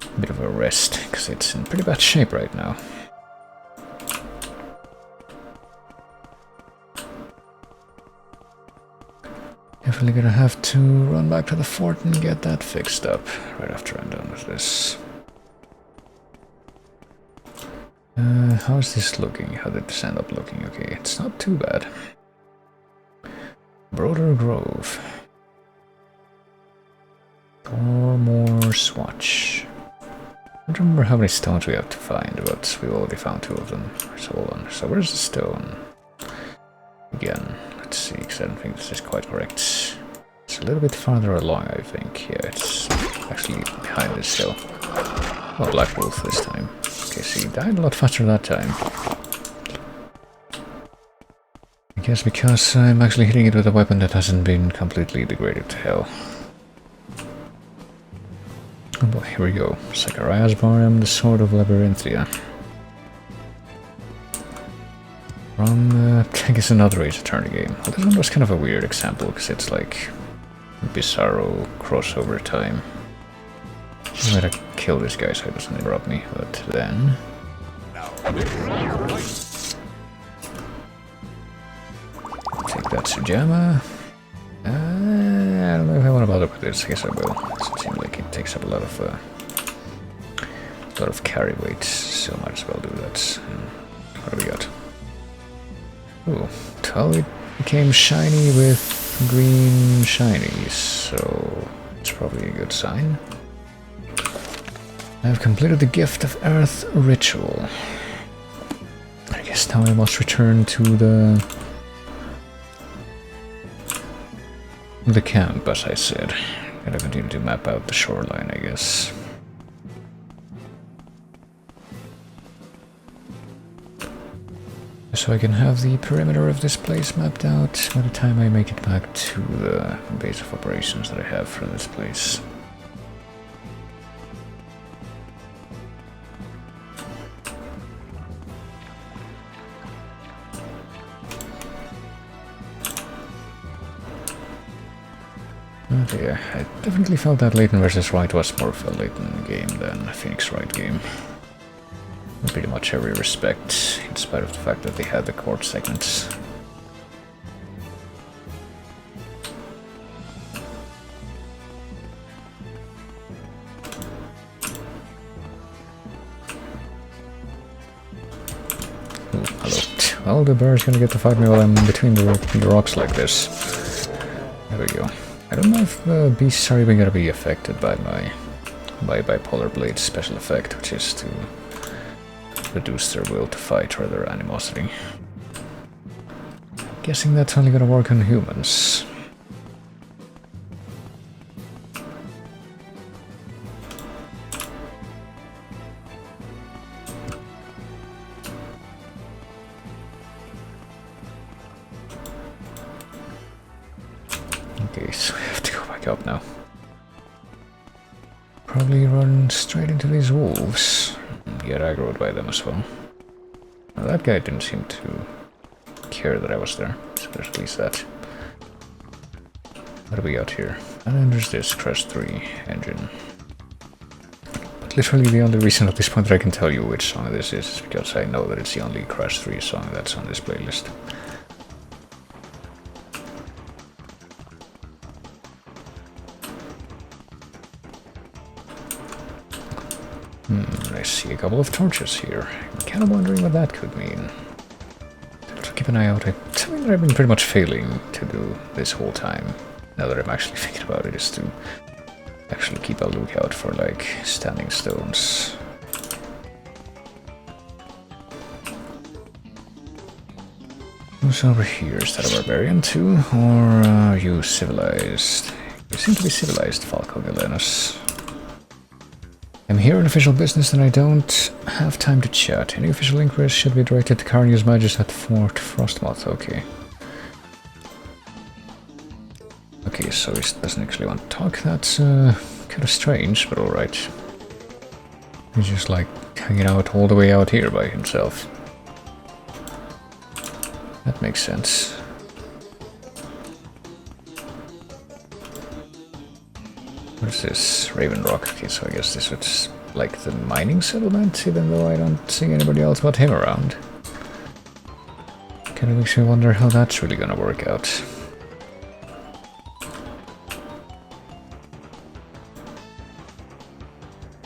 [SPEAKER 1] a bit of a rest, because it's in pretty bad shape right now. definitely gonna have to run back to the fort and get that fixed up right after I'm done with this. How's this looking? How did this end up looking? Okay, it's not too bad. Broader Grove. 4 more swatch. I don't remember how many stones we have to find, but we already found 2 of them. So hold on. So where's the stone? Again, let's see, because I don't think this is quite correct. It's a little bit farther along, I think. Yeah, it's actually behind this hill. Oh, Black Wolf this time. Okay, so he died a lot faster that time. I guess because I'm actually hitting it with a weapon that hasn't been completely degraded to hell. Oh boy, here we go. Zacharias Barham, the Sword of Labyrinthia. From, I guess another Ace Attorney game. Well, this one was kind of a weird example, because it's like Bizarro crossover time. I'm gonna kill this guy so he doesn't interrupt me, but then... Take that Sujama. I don't know if I want to bother with this. I guess I will. It seems like it takes up a lot of carry weight, so might as well do that. What do we got? Ooh, well, it became shiny with green shinies, so it's probably a good sign. I've completed the Gift of Earth ritual. I guess now I must return to the camp, as I said. Gotta continue to map out the shoreline, I guess. So I can have the perimeter of this place mapped out by the time I make it back to the base of operations that I have for this place. Oh dear, I definitely felt that Leighton vs. Wright was more of a Leighton game than a Phoenix Wright game. In pretty much every respect, in spite of the fact that they had the court segments. Ooh, hello. Well, the bear's gonna get to fight me while I'm between the rocks like this. There we go. I don't know if the beasts are even gonna be affected by my bipolar blade's special effect, which is to reduce their will to fight or their animosity. Guessing that's only gonna work on humans. Okay, so we have to go back up now. Probably run straight into these wolves. Get aggroed by them as well. Well, that guy didn't seem to care that I was there, so there's at least that. What do we got here? And then there's this Crash 3 engine. But literally the only reason at this point that I can tell you which song this is because I know that it's the only Crash 3 song that's on this playlist. I see a couple of torches here. I'm kind of wondering what that could mean. So keep an eye out. Something that I've been pretty much failing to do this whole time, now that I'm actually thinking about it, is to actually keep a lookout for, like, standing stones. Who's over here? Is that a barbarian too? Or are you civilized? You seem to be civilized, Falco Galenus. I'm here on official business and I don't have time to chat. Any official inquiries should be directed to Carney's Magus at Fort Frostmoth. Okay. Okay, so he doesn't actually want to talk. That's kind of strange, but alright. He's just like hanging out all the way out here by himself. That makes sense. What is this? Raven Rock. Okay, so I guess this is like the mining settlement, even though I don't see anybody else but him around. Kinda makes me wonder how that's really gonna work out.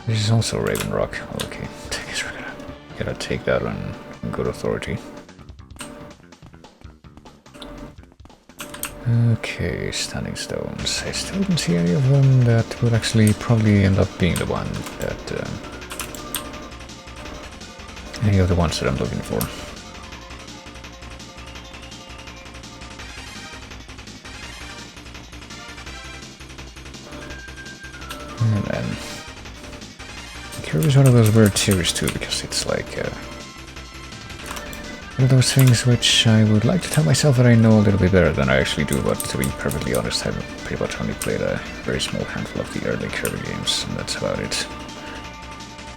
[SPEAKER 1] This is also Raven Rock. Okay, I guess we're gonna take that on good authority. Okay, Standing Stones. I still don't see any of them that will actually probably end up being the one that... any of the ones that I'm looking for. And then... Kirby is one of those weird series too, because it's like... one of those things which I would like to tell myself that I know a little bit better than I actually do, but to be perfectly honest, I've pretty much only played a very small handful of the early Kirby games, and that's about it.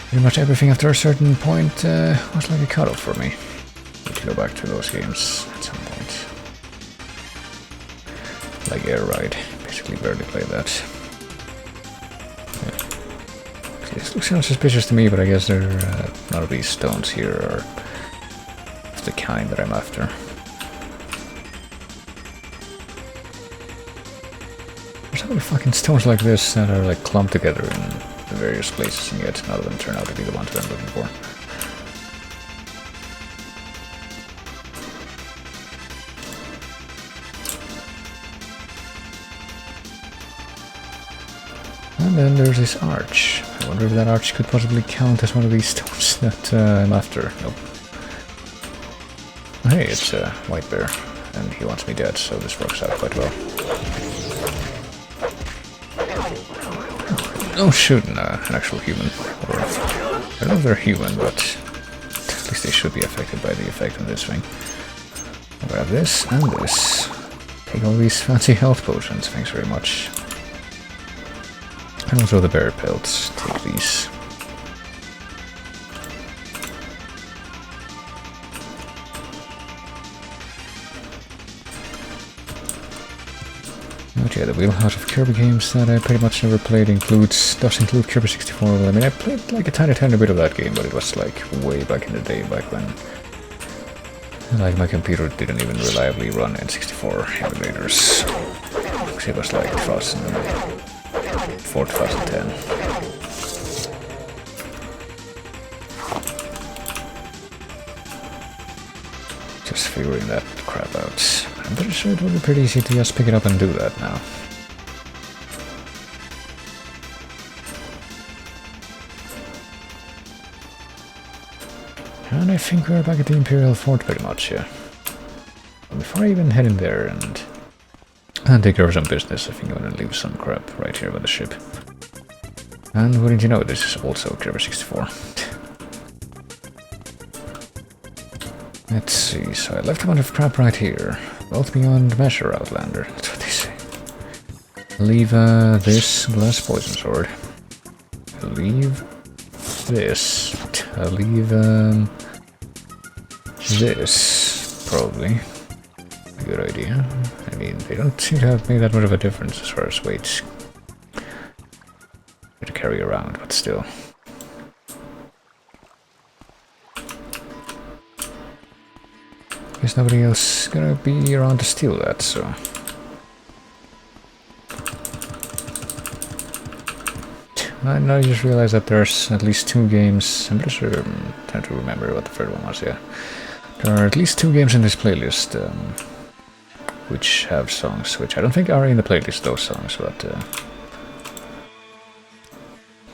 [SPEAKER 1] Pretty much everything after a certain point was like a cutoff for me. Need to go back to those games at some point. Like Air Ride, basically barely played that. Yeah. This looks kind of suspicious to me, but I guess none of these stones here are the kind that I'm after. There's so many fucking stones like this that are like clumped together in the various places, and yet none of them turn out to be the ones that I'm looking for. And then there's this arch. I wonder if that arch could possibly count as one of these stones that I'm after. Nope. Hey, it's a white bear, and he wants me dead, so this works out quite well. Oh shoot, an actual human. Or, I don't know if they're human, but at least they should be affected by the effect of this thing. I'll grab this and this. Take all these fancy health potions, thanks very much. And also the bear pelts, take these. But yeah, the wheelhouse of Kirby games that I pretty much never played does include Kirby 64. Well, I mean, I played like a tiny bit of that game, but it was like way back in the day, back when like my computer didn't even reliably run N64 emulators. It was like 2004, 2010. Just figuring that crap out. I'm pretty sure it would be pretty easy to just pick it up and do that now. And I think we're back at the Imperial Fort pretty much, yeah. But before I even head in there and take care of some business, I think I'm gonna leave some crap right here by the ship. And wouldn't you know, this is also Kirby 64. Let's see, so I left a bunch of crap right here. Both beyond measure, Outlander. That's what they say. Leave this glass poison sword. Leave this. Leave this. Probably. A good idea. I mean, they don't seem to have made that much of a difference as far as weights to carry around, but still. Guess nobody else gonna be around to steal that, so... I just realized that there's at least 2 games. I'm pretty sure I'm trying to remember what the third one was, yeah. There are at least 2 games in this playlist, which have songs, which I don't think are in the playlist, those songs, but...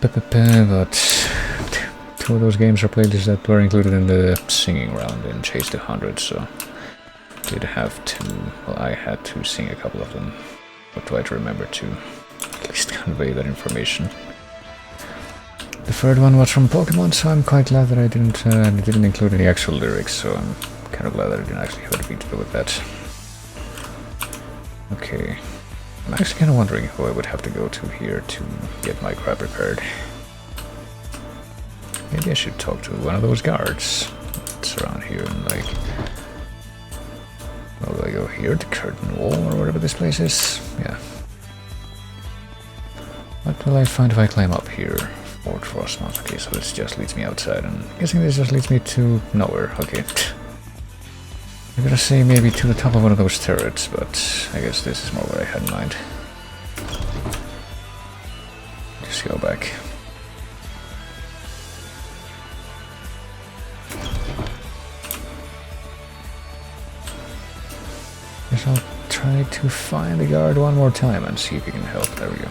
[SPEAKER 1] But 2 of those games are playlists that were included in the singing round in Chase the 100, so did have to, well, I had to sing a couple of them, but try to remember to at least convey that information. The third one was from Pokemon, so I'm quite glad that I didn't include any actual lyrics, so I'm kind of glad that I didn't actually have anything to do with that. Okay, I'm actually kind of wondering who I would have to go to here to get my crap repaired. Maybe I should talk to one of those guards that's around here and like... Well, do I go here? The curtain wall or whatever this place is? Yeah. What will I find if I climb up here? Fort Frostmountain. Okay, so this just leads me outside, and I'm guessing this just leads me to nowhere. Okay. I'm gonna say maybe to the top of one of those turrets, but I guess this is more what I had in mind. Just go back. try to find the guard one more time and see if he can help. There we go.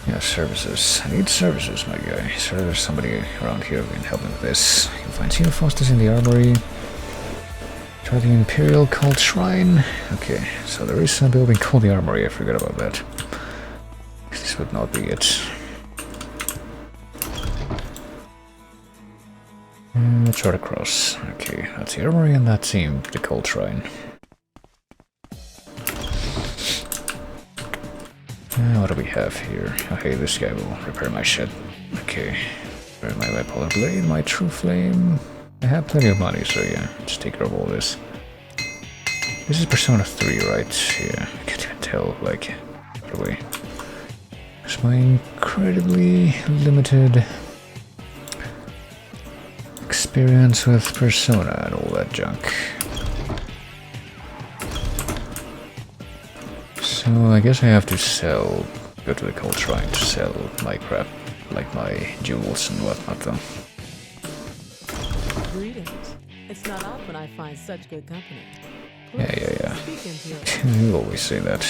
[SPEAKER 1] Yeah, services. I need services, my guy. So there's somebody around here who can help me with this. You'll find Xenophostus in the armory. Try the Imperial Cult Shrine. Okay, so there is a building called the Armory. I forgot about that. This would not be it. Let's try to cross. Okay, that's the Armory and that's the Cult Shrine. What do we have here? Okay, this guy will repair my shit. Okay, repair my bipolar blade, my true flame. I have plenty of money, so yeah, just take care of all this. This is Persona 3, right? Yeah, I can't even tell, like, by the way. It's my incredibly limited experience with Persona and all that junk. So I guess I have to go to the Cult Shrine to sell my crap, like my jewels and whatnot though.
[SPEAKER 4] Greetings. It's not often I find such good company.
[SPEAKER 1] Yeah.
[SPEAKER 4] Speaking to you.
[SPEAKER 1] You always say that.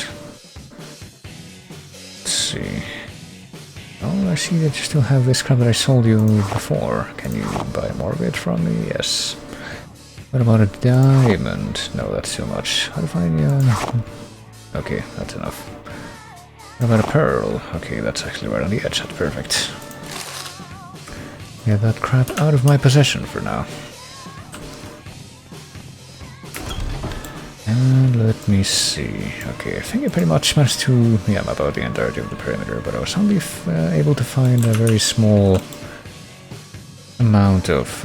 [SPEAKER 1] Let's see. Oh, I see that you still have this crap that I sold you before. Can you buy more of it from me? Yes. What about a diamond? No, that's too much. How to find you? Okay, that's enough. What about a pearl? Okay, that's actually right on the edge. That's perfect. Get that crap out of my possession for now. And let me see. Okay, I think I pretty much managed to map out the entirety of the perimeter, but I was only able to find a very small amount of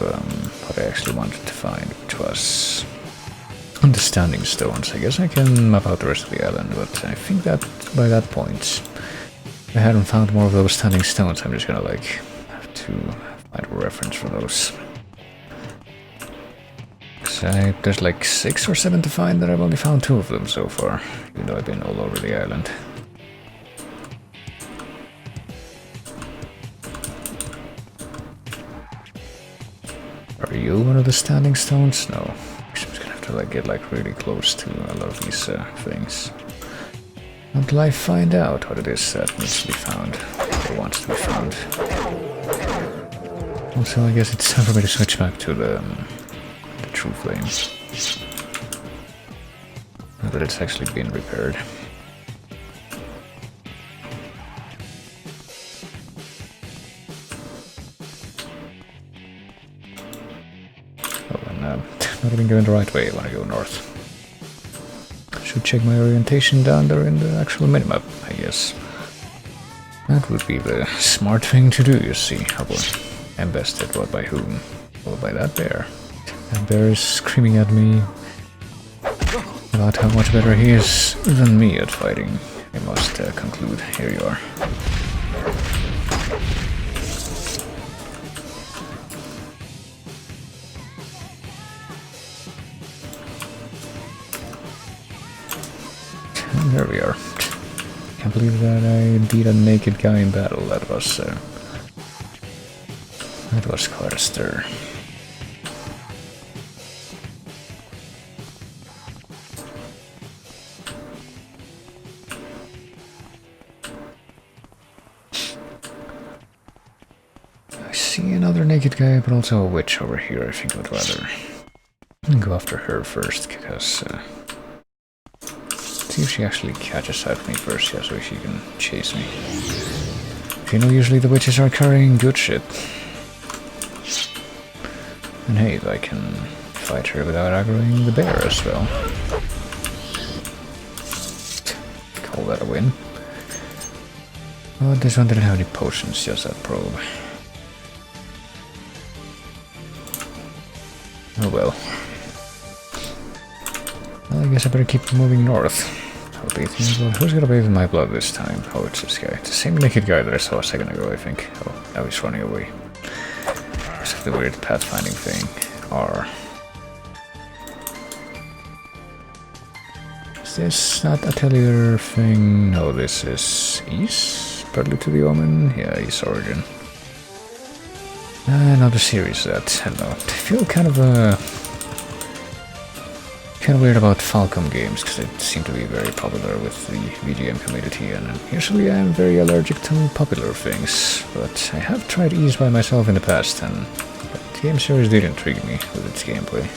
[SPEAKER 1] what I actually wanted to find, which was understanding stones. I guess I can map out the rest of the island, but I think that by that point, if I hadn't found more of those standing stones, I'm just gonna like have to find a reference for those. There's like 6 or 7 to find, that I've only found 2 of them so far, even though I've been all over the island. Are you one of the standing stones? No. I'm just gonna have to like get like really close to a lot of these things. Until I find out what it is that needs to be found, or wants to be found. Also, I guess it's time for me to switch back to the true flame. Now that it's actually been repaired. Oh, and not even going the right way. I want to go north. Should check my orientation down there in the actual minimap, I guess. That would be the smart thing to do, you see. Oh boy. And bested, what by whom? Well, by that bear. That bear is screaming at me about how much better he is than me at fighting. I must conclude. Here you are. And there we are. Can't believe that I beat a naked guy in battle. That was quite a stir. Another naked guy, but also a witch over here. I think I'd rather go after her first, because see if she actually catches at me first, yeah, so she can chase me. You know, usually the witches are carrying good shit. And hey, I can fight her without aggroing the bear as well. Call that a win. Oh, this one didn't have any potions, just that probe. Oh well. Well, I guess I better keep moving north. Who's gonna bathe in my blood this time? Oh, it's this guy. It's the same naked guy that I saw a second ago, I think. Oh, now he's running away. Because of the weird pathfinding thing. R. Is this that atelier thing? No, this is East? Partly to the Omen? Yeah, East Origin. Another series that, I don't know, I feel kind of kind of weird about Falcom games, because they seem to be very popular with the VGM community, and usually I'm very allergic to popular things, but I have tried Ys by myself in the past, and the game series did intrigue me with its gameplay.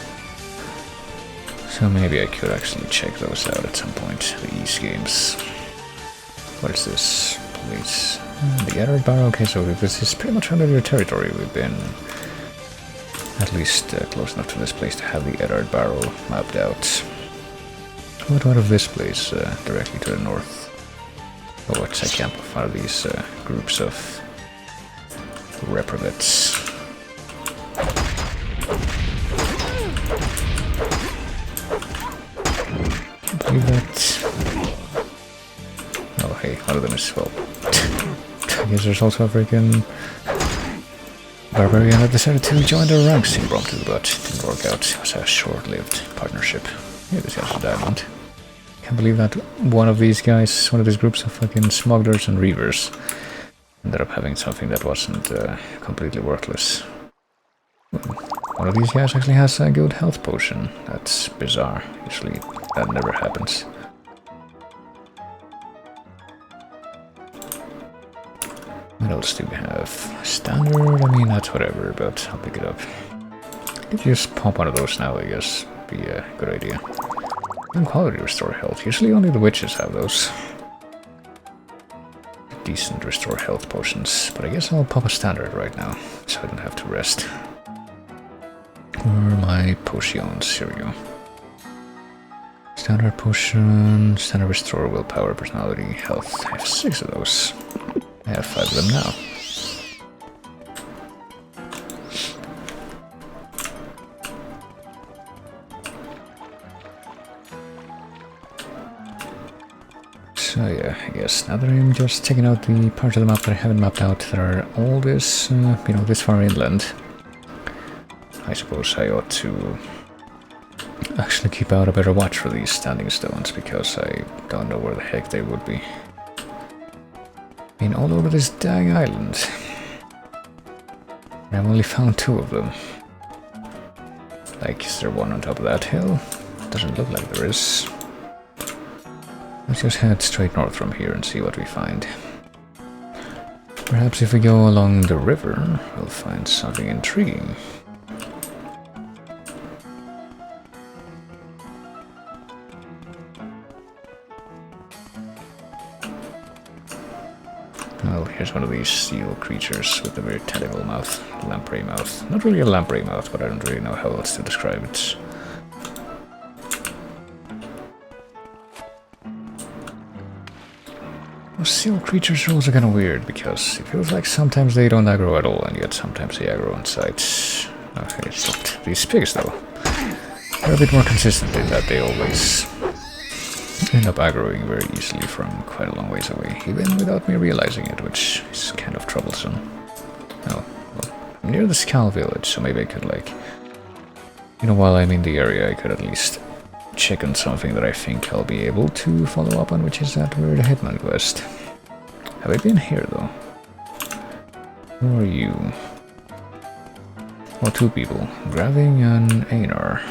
[SPEAKER 1] So maybe I could actually check those out at some point, the Ys games. What is this place? The Edward Barrow. Okay, so this is pretty much familiar territory. We've been at least close enough to this place to have the Edward Barrow mapped out. What out of this place directly to the north? Oh, it's a camp of one of these groups of reprobates. Can't believe that. Oh, hey, one of them is, well, I guess there's also a freaking barbarian that decided to join their ranks impromptu, but it didn't work out. It was a short-lived partnership. Yeah, this guy's a diamond. Can't believe that one of these guys, one of these groups of fucking smugglers and reavers, ended up having something that wasn't completely worthless. One of these guys actually has a good health potion. That's bizarre. Usually that never happens. What else do we have? Standard? I mean, that's whatever, but I'll pick it up. Could just pop one of those now, I guess. Be a good idea. And quality restore health. Usually only the witches have those. Decent restore health potions. But I guess I'll pop a standard right now, so I don't have to rest. Where are my potions? Here we go. Standard potion, standard restore, willpower, personality, health. I have 6 of those. I have 5 of them now. So yeah, I guess now that I'm just checking out the parts of the map that I haven't mapped out that are all this, this far inland, I suppose I ought to actually keep out a better watch for these standing stones, because I don't know where the heck they would be. I mean, all over this dang island. I've only found 2 of them. Like, is there one on top of that hill? Doesn't look like there is. Let's just head straight north from here and see what we find. Perhaps if we go along the river, we'll find something intriguing. Well, here's one of these seal creatures with a very tentacle mouth, lamprey mouth. Not really a lamprey mouth, but I don't really know how else to describe it. Those seal creatures are also kind of weird, because it feels like sometimes they don't aggro at all, and yet sometimes they aggro on sight. Okay, stopped. These pigs, though, they're a bit more consistent in that they always end up aggroing very easily from quite a long ways away, even without me realizing it, which is kind of troublesome. Oh, well, I'm near the Skull Village, so maybe I could, like, while I'm in the area, I could at least check on something that I think I'll be able to follow up on, which is that weird Hitman quest. Have I been here, though? Who are you? Well, 2 people. Graving and Einar.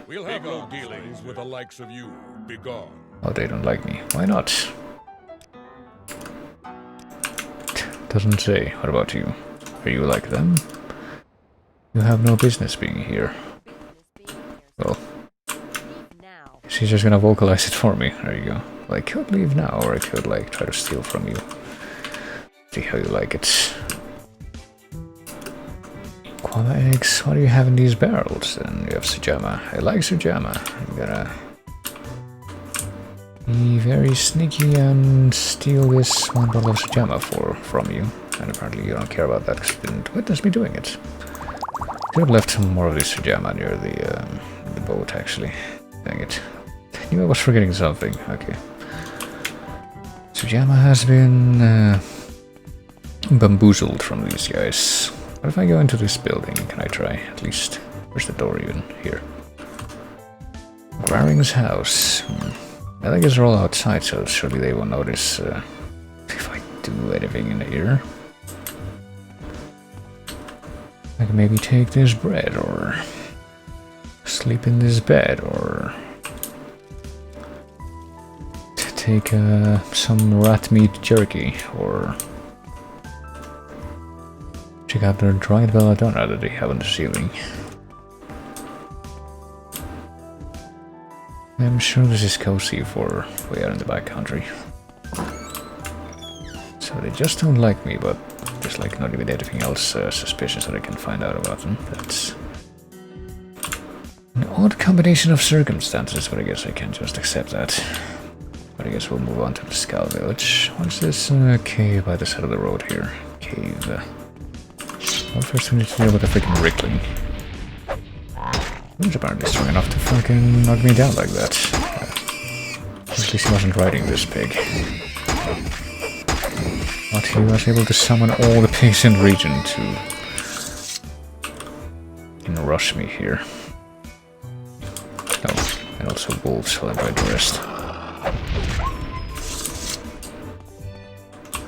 [SPEAKER 2] We'll have no dealings with the likes of you. Begone.
[SPEAKER 1] Oh, they don't like me. Why not? Doesn't say. What about you? Are you like them? You have no business being here. Well, she's just gonna vocalize it for me. There you go. Well, I could leave now, or I could, like, try to steal from you. See how you like it. Koala eggs. What do you have in these barrels? Then you have Sujamma. I like Sujamma. I'm gonna be very sneaky and steal this 1 bottle of Sujamma from you. And apparently you don't care about that because you didn't witness me doing it. Could have left some more of this Sujamma near the boat, actually. Dang it. I knew I was forgetting something. Okay. Sujamma has been bamboozled from these guys. What if I go into this building? Can I try? At least. Where's the door even? Here. Gwaring's house. I think they're all outside, so surely they won't notice if I do anything in here. I can maybe take this bread, or sleep in this bed, or take some rat meat jerky, or check out the dried belladonna that they have on the ceiling. I'm sure this is cozy for way out in the backcountry. So they just don't like me, but there's like not even anything else suspicious that I can find out about them. That's an odd combination of circumstances, but I guess I can just accept that. But I guess we'll move on to the Skull Village. What's this cave by the side of the road here? Cave. Well, first we need to deal with the freaking Rickling. He's apparently strong enough to fucking knock me down like that. At least he wasn't riding this pig. But he was able to summon all the pigs in the region to rush me here. Oh, and also wolves while I ride the rest.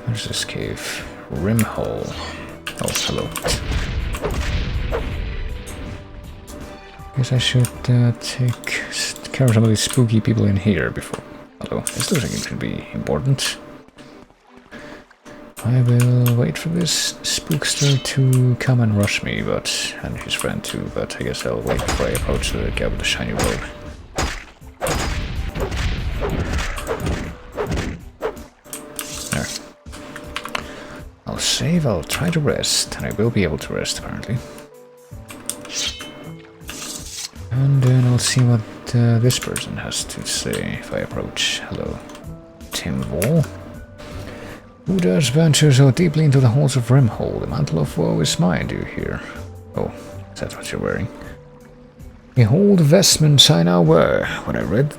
[SPEAKER 1] Where's this cave? Rimhole. Oh, hello. Guess I should take care of some of these spooky people in here before. Hello, this looks like it could be important. I will wait for this spookster to come and rush me, and his friend too, but I guess I'll wait before I approach the guy with the shiny robe. There. I'll save, I'll try to rest, and I will be able to rest apparently. And then I'll see what this person has to say if I approach. Hello, Tim Wall. Who does venture so deeply into the halls of Rimhole? The mantle of woe is mine, do you hear? Oh, is that what you're wearing? Behold the vestments I now wear. When I read?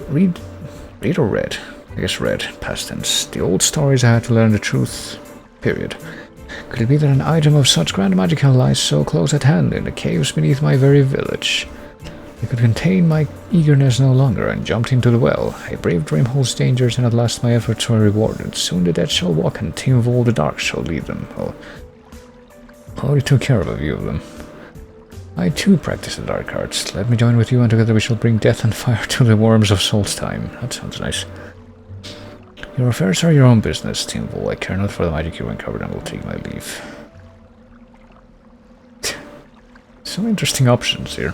[SPEAKER 1] I guess read, past tense. The old stories I had to learn the truth. Period. Could it be that an item of such grand magic lies so close at hand in the caves beneath my very village? I could contain my eagerness no longer and jumped into the well. I braved Rimhole's dangers and at last my efforts were rewarded. Soon the dead shall walk and Team of all the dark shall lead them. Well, I already took care of a few of them. I too practice the dark arts. Let me join with you and together we shall bring death and fire to the worms of Solstheim. That sounds nice. Your affairs are your own business, Team Vol. I care not for the magic you uncovered and will take my leave. Some interesting options here.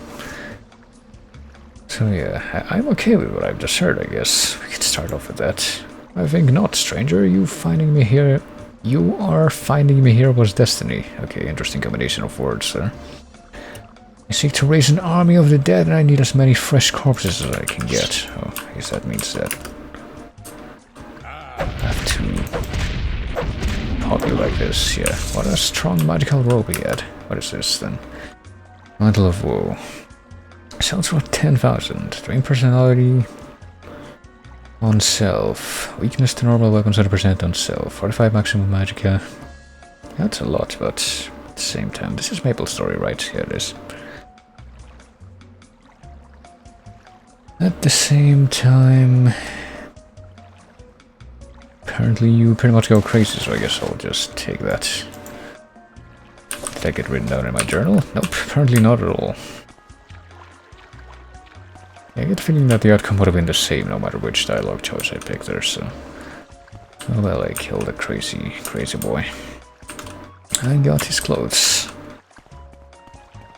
[SPEAKER 1] So yeah, I'm okay with what I've just heard, I guess. We could start off with that. I think not, stranger. You are finding me here was destiny. Okay, interesting combination of words there. I seek to raise an army of the dead and I need as many fresh corpses as I can get. Oh, I guess that means that I have to pop you like this, yeah. What a strong magical robe he had. What is this then? Mantle of Woe. Sounds worth 10,000. Drain personality on self. Weakness to normal weapons 100% on self. 45 maximum magicka. That's a lot, but at the same time, this is Maple Story, right? Here it is. At the same time, apparently you pretty much go crazy, so I guess I'll just take that. Did I get written down in my journal? Nope, apparently not at all. I get the feeling that the outcome would have been the same no matter which dialogue choice I picked there, so... Oh well, I killed a crazy boy. I got his clothes.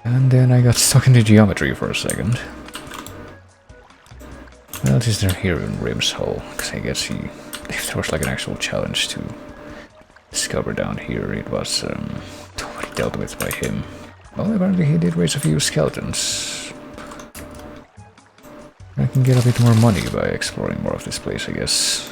[SPEAKER 1] And then I got stuck in the geometry for a second. Well, it is there here in Rimhole, because I guess if there was like an actual challenge to discover down here, it was already dealt with by him. Well, apparently he did raise a few skeletons. I can get a bit more money by exploring more of this place, I guess.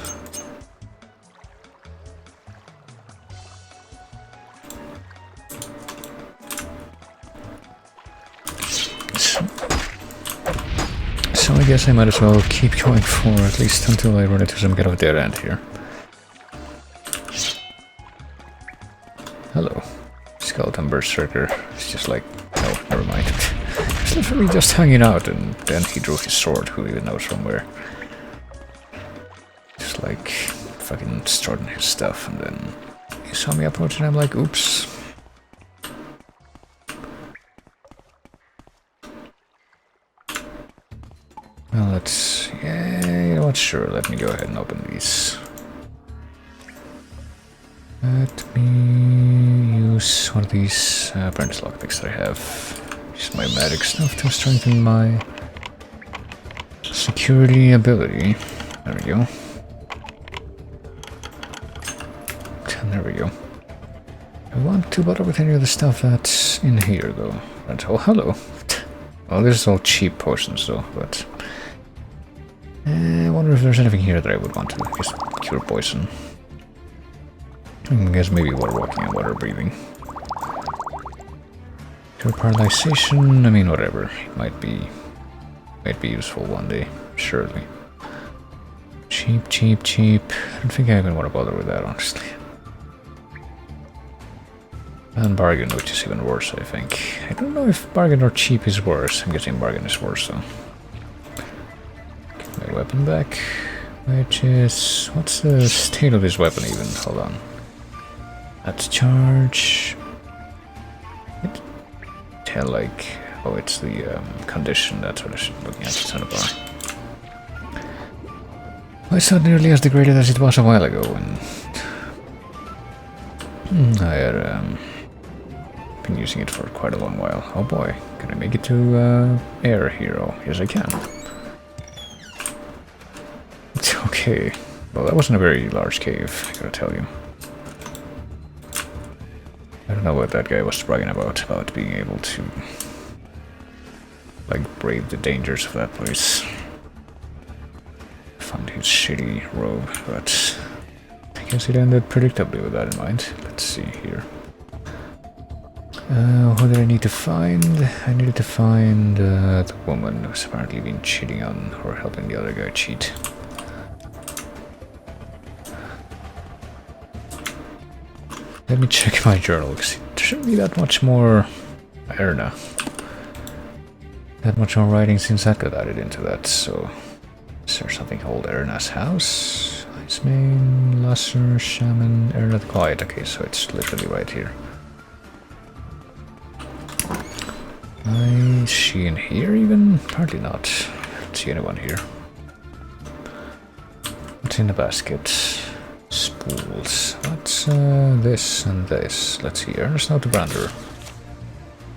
[SPEAKER 1] So I guess I might as well keep going for at least until I run into some kind of dead end here. Hello. Skeleton Berserker. It's just like, no, never mind. He's literally just hanging out and then he drew his sword, who even knows from where. Just like fucking starting his stuff and then he saw me approach and I'm like, oops. Well, let's... Yeah, you know what? Sure, let me go ahead and open these. Let me use one of these apprentice lockpicks that I have. Use my magic stuff to strengthen my security ability. There we go. And there we go. I want to bother with any of the stuff that's in here, though. But, oh, hello. Well, this is all cheap potions, though, but... I wonder if there's anything here that I would want to just cure poison. I guess maybe water walking and water breathing. Cure paralyzation, I mean, whatever. It might be useful one day, surely. Cheap, cheap, cheap. I don't think I even want to bother with that, honestly. And bargain, which is even worse, I think. I don't know if bargain or cheap is worse. I'm guessing bargain is worse, though. Get my weapon back, which is... What's the state of this weapon, even? Hold on. That's charge. It tell like... Oh, it's the condition. That's what I should be looking at. It's not a bar. Well, it's not nearly as degraded as it was a while ago, and... I had... been using it for quite a long while. Oh boy, can I make it to air hero? Yes, I can. It's okay. Well, that wasn't a very large cave, I gotta tell you. I don't know what that guy was bragging about being able to, like, brave the dangers of that place. Found his shitty robe, but I guess it ended predictably with that in mind. Let's see here. Who did I need to find? I needed to find the woman who's apparently been cheating on or helping the other guy cheat. Let me check my journal, because there shouldn't be that much more... I don't know. That much more writing since that got added into that, so... Is there something called Erna's house? Ice Main, Lasser, Shaman, Erna the Quiet. Okay, so it's literally right here. Is she in here even? Apparently not. I don't see anyone here. What's in the basket? Spools. What's this and this? Let's see. Ernest Notebrander.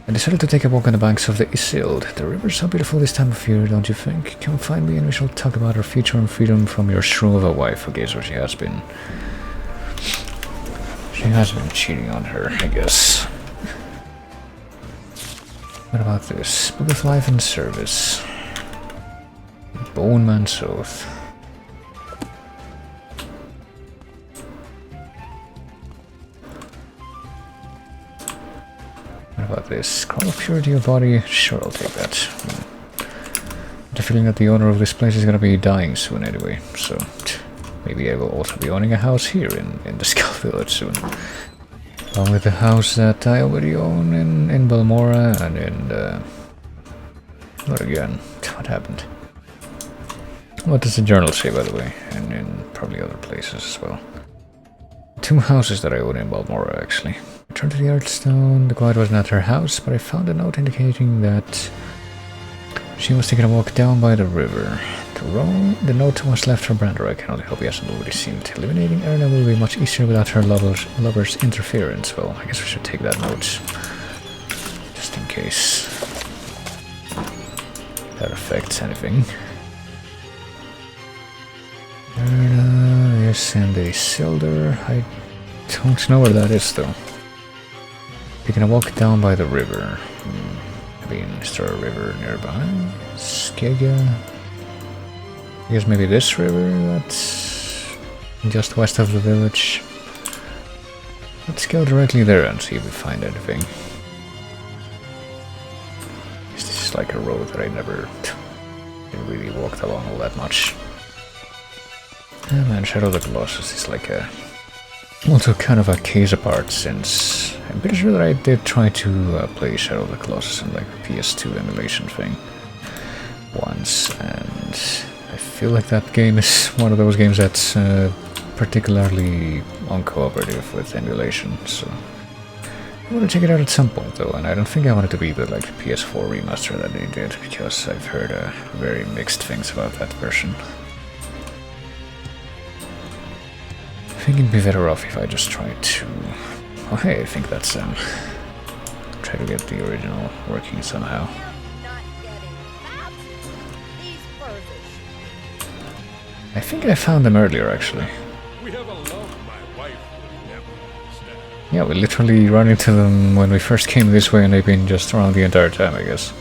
[SPEAKER 1] I decided to take a walk on the banks of the Isilde. The river's so beautiful this time of year, don't you think? Come find me and we shall talk about our future and freedom from your shrew of a wife. Okay, so she has been... She has been cheating on her, I guess. What about this? Book of Life and Service. Bone Man's Oath. What about this? Scroll of Purity of Body? Sure, I'll take that. I have the feeling that the owner of this place is gonna be dying soon anyway, so maybe I will also be owning a house here in the Skull Village soon. Along with the house that I already own in Balmora and in... What again? What happened? What does the journal say, by the way? And in probably other places as well. 2 houses that I own in Balmora, actually. Returned to the Earthstone. The quiet wasn't at her house, but I found a note indicating that she was taking a walk down by the river. The note was left for Brander. I can only hope he hasn't already seen it. Eliminating Erna will be much easier without her lover's interference. Well, I guess we should take that note. Just in case that affects anything. Erna is in the Isilde. I don't know where that is, though. Taking a walk down by the river. I mean, is there a river nearby? Skega. I guess maybe this river that's just west of the village. Let's go directly there and see if we find anything. This is like a road that I never really walked along all that much. Yeah, man, Shadow of the Colossus is like a... also kind of a case apart, since I'm pretty sure that I did try to play Shadow of the Colossus in like a PS2 emulation thing once, and I feel like that game is one of those games that's particularly uncooperative with emulation, so I want to check it out at some point though, and I don't think I want it to be the like PS4 remaster that they did, because I've heard very mixed things about that version. I think it'd be better off if I just tried to... Oh hey, I think that's try to get the original working somehow.
[SPEAKER 3] Not getting fat. These furries.
[SPEAKER 1] I think I found them earlier actually.
[SPEAKER 2] We have a love my wife would never understand.
[SPEAKER 1] Yeah, we literally ran into them when we first came this way and they've been just around the entire time, I guess.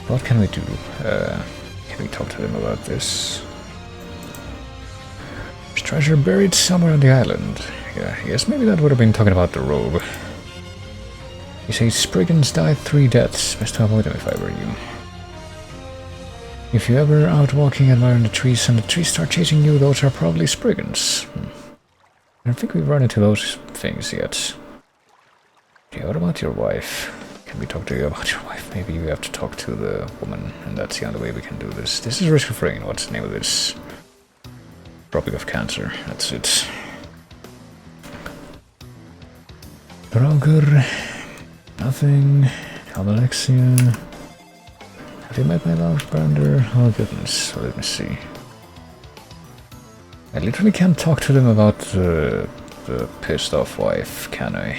[SPEAKER 1] What can we do? Can we talk to them about this? There's treasure buried somewhere on the island. Yeah, yes, maybe that would have been talking about the robe. You say Spriggans died 3 deaths. Best to avoid them if I were you. If you're ever out walking admiring the trees and the trees start chasing you, those are probably Spriggans. I don't think we've run into those things yet. Yeah, what about your wife? Can we talk to you about your wife? Maybe you have to talk to the woman, and that's the only way we can do this. This is Risk of Rain. What's the name of this? Tropic of Cancer. That's it. Drogur. Nothing. Alexia. Have you met my love, Brander? Oh goodness. Let me see. I literally can't talk to them about the pissed off wife, can I?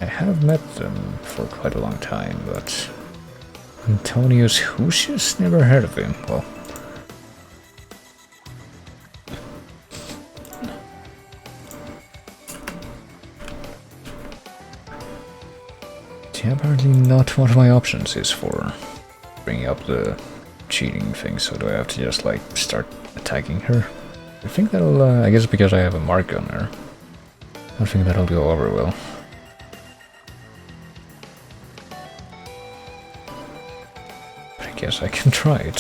[SPEAKER 1] I have met them for quite a long time, but... Antonius Hucius? Never heard of him. Well... Yeah, apparently not one of my options is for bringing up the cheating thing, so do I have to just like start attacking her? I think that'll, I guess because I have a mark on her. I think that'll go over well. But I guess I can try it.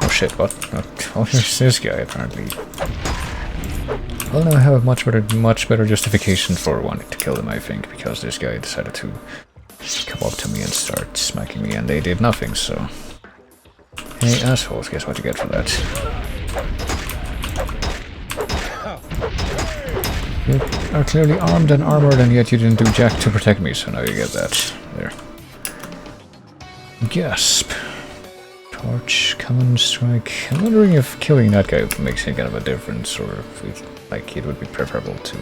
[SPEAKER 1] Oh shit, what? Oh, here's this guy apparently. Well, now I have a much better justification for wanting to kill them, I think, because this guy decided to come up to me and start smacking me, and they did nothing, so... Hey, assholes, guess what you get for that? You are clearly armed and armored, and yet you didn't do jack to protect me, so now you get that. There. Gasp. Torch, common strike. I'm wondering if killing that guy makes any kind of a difference, or if it would be preferable to,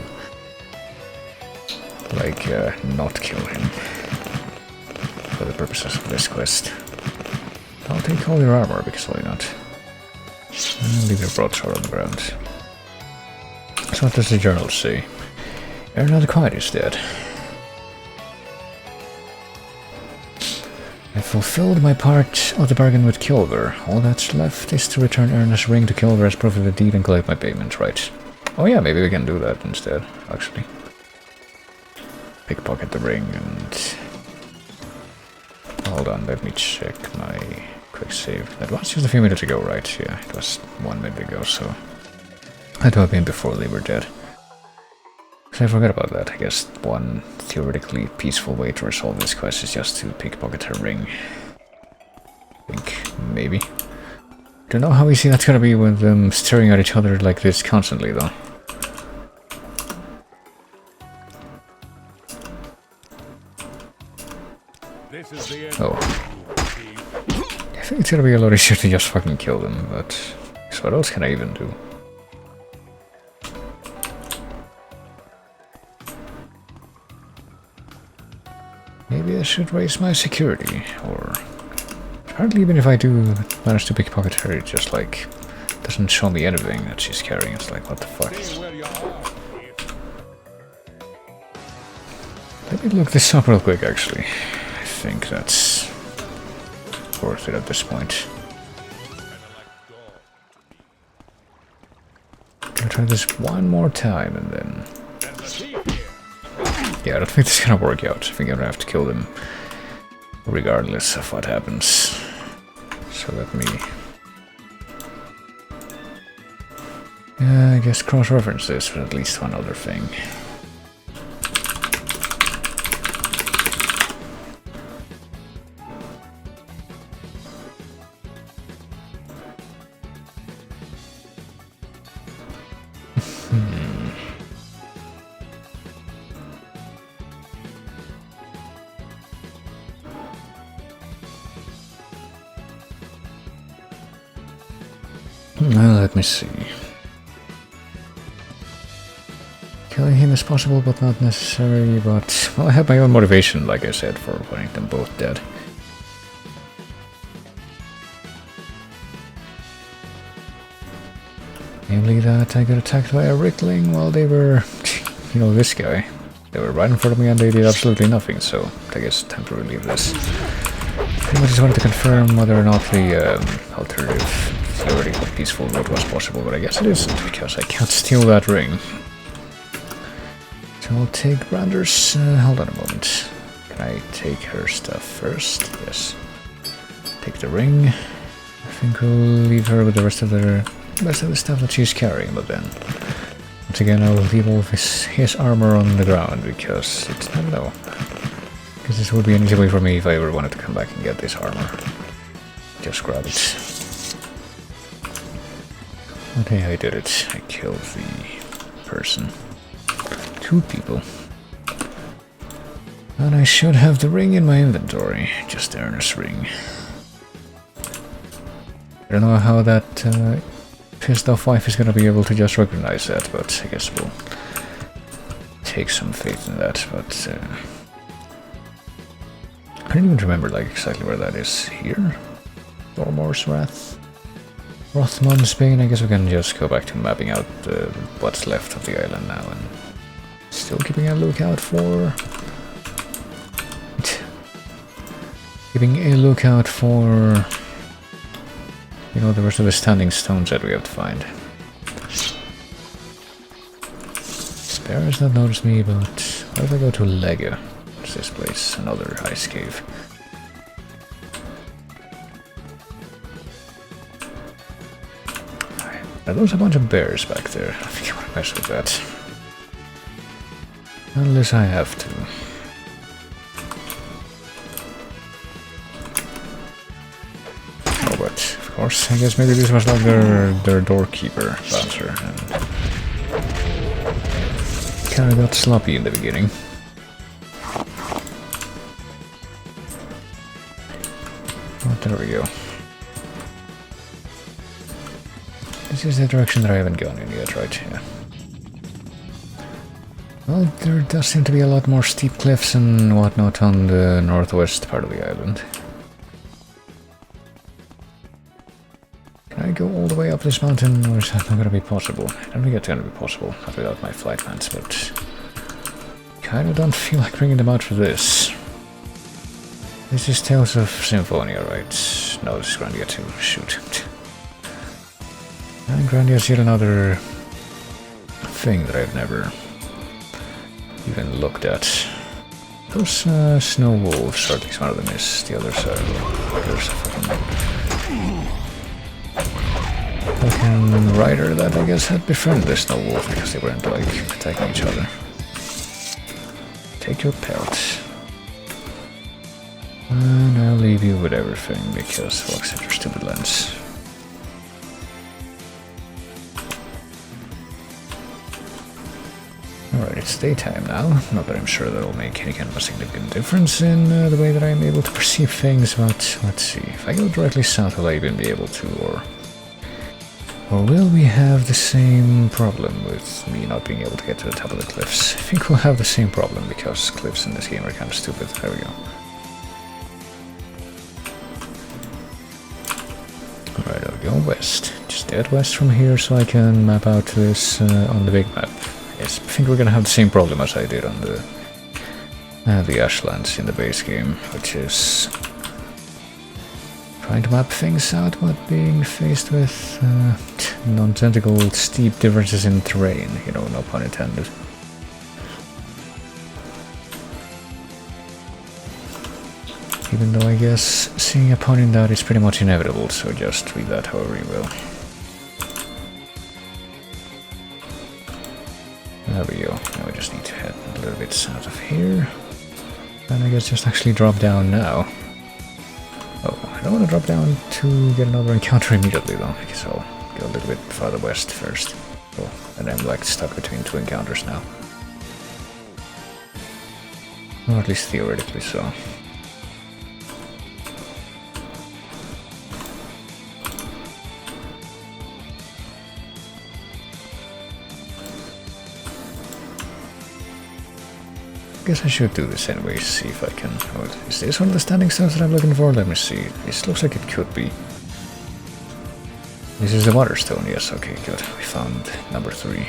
[SPEAKER 1] not kill him for the purposes of this quest. I'll take all your armor, because why not? And leave your broadsword on the ground. So what does the journal say? Erna the Quiet is dead. I fulfilled my part of the bargain with Kilver. All that's left is to return Erna's ring to Kilver as proof of the deed and collect my payment, right? Oh yeah, maybe we can do that instead, actually. Pickpocket the ring and... Hold on, let me check my quick save. That was just a few minutes ago, right? Yeah, it was 1 minute ago, so... That would have been before they were dead. So I forgot about that. I guess one theoretically peaceful way to resolve this quest is just to pickpocket her ring. I think, maybe. Don't know how easy that's gonna be with them staring at each other like this constantly, though.
[SPEAKER 2] This is the end.
[SPEAKER 1] Oh. I think it's gonna be a lot easier to just fucking kill them, but... So what else can I even do? Maybe I should raise my security, or... Apparently even if I do manage to pickpocket her, it just like... doesn't show me anything that she's carrying. It's like, what the fuck?
[SPEAKER 2] Stay where you are.
[SPEAKER 1] Let me look this up real quick, actually. I think that's... worth it at this point. I'm gonna try this one more time, and then... Yeah, I don't think this is gonna work out. I think I'm gonna have to kill them regardless of what happens. So let me... I guess cross-reference this with at least one other thing. let me see. Killing him is possible, but not necessary, but... Well, I have my own motivation, like I said, for wanting them both dead. Namely that I got attacked by a Rickling while they were... You know, this guy. They were right in front of me and they did absolutely nothing, so I guess time to relieve this. Pretty much just wanted to confirm whether or not the alternative theoretical peaceful road was possible, but I guess it isn't, because I can't steal that ring. So I'll take Brander's... hold on a moment. Can I take her stuff first? Yes. Take the ring. I think we'll leave her with the rest of the stuff that she's carrying, but then... Once again, I'll leave all of his armor on the ground, because it's... I don't know. Because this would be an easy way for me if I ever wanted to come back and get this armor. Just grab it. Okay, I did it. I killed the person. 2 people. And I should have the ring in my inventory. Just the earnest ring. I don't know how that pissed off wife is gonna be able to just recognize that, but I guess we'll take some faith in that, but I don't even remember like exactly where that is. Here? Dormore's Wrath? Rothman's Bane. I guess we can just go back to mapping out what's left of the island now and still keeping a lookout for... Keeping a lookout for... You know, the rest of the standing stones that we have to find. Spare has not noticed me, but what if I go to Lega? What's this place? Another ice cave. Are those a bunch of bears back there? I think I want to mess with that. Unless I have to. Oh, but of course, I guess maybe this was like their doorkeeper bouncer. Kinda got sloppy in the beginning. Oh, there we go. This is the direction that I haven't gone in yet, right? Yeah. Well, there does seem to be a lot more steep cliffs and whatnot on the northwest part of the island. Can I go all the way up this mountain, or is that not going to be possible? I don't think it's going to be possible, not without my flight plans, but... Kinda don't feel like bringing them out for this. This is Tales of Symphonia, right? No, this is Grandia 2. Shoot. And Grandia's yet another thing that I've never even looked at. Those snow wolves, or at least one of them is. The others are... There's a fucking rider that I guess had befriended the snow wolf because they weren't like attacking each other. Take your pelt. And I'll leave you with everything because fuck's at your stupid lens. Alright, it's daytime now. Not that I'm sure that'll make any kind of a significant difference in the way that I'm able to perceive things, but let's see. If I go directly south, will I even be able to, or will we have the same problem with me not being able to get to the top of the cliffs? I think we'll have the same problem because cliffs in this game are kind of stupid. There we go. Alright, I'll go west. Just dead west from here so I can map out this on the big map. Yes, I think we're gonna have the same problem as I did on the Ashlands in the base game, which is trying to map things out but being faced with nonsensical steep differences in terrain, you know, no pun intended. Even though I guess seeing a pun in that is pretty much inevitable, so just read that however you will. There we go. Now we just need to head a little bit south of here. And I guess just actually drop down now. Oh, I don't want to drop down to get another encounter immediately though. I guess I'll go a little bit farther west first. Oh, and I'm like stuck between 2 encounters now. Or at least theoretically so. guess I should do this anyway, see if I can... Oh, is this one of the standing stones that I'm looking for? Let me see. This looks like it could be. This is the water stone, yes, okay, good. We found number 3.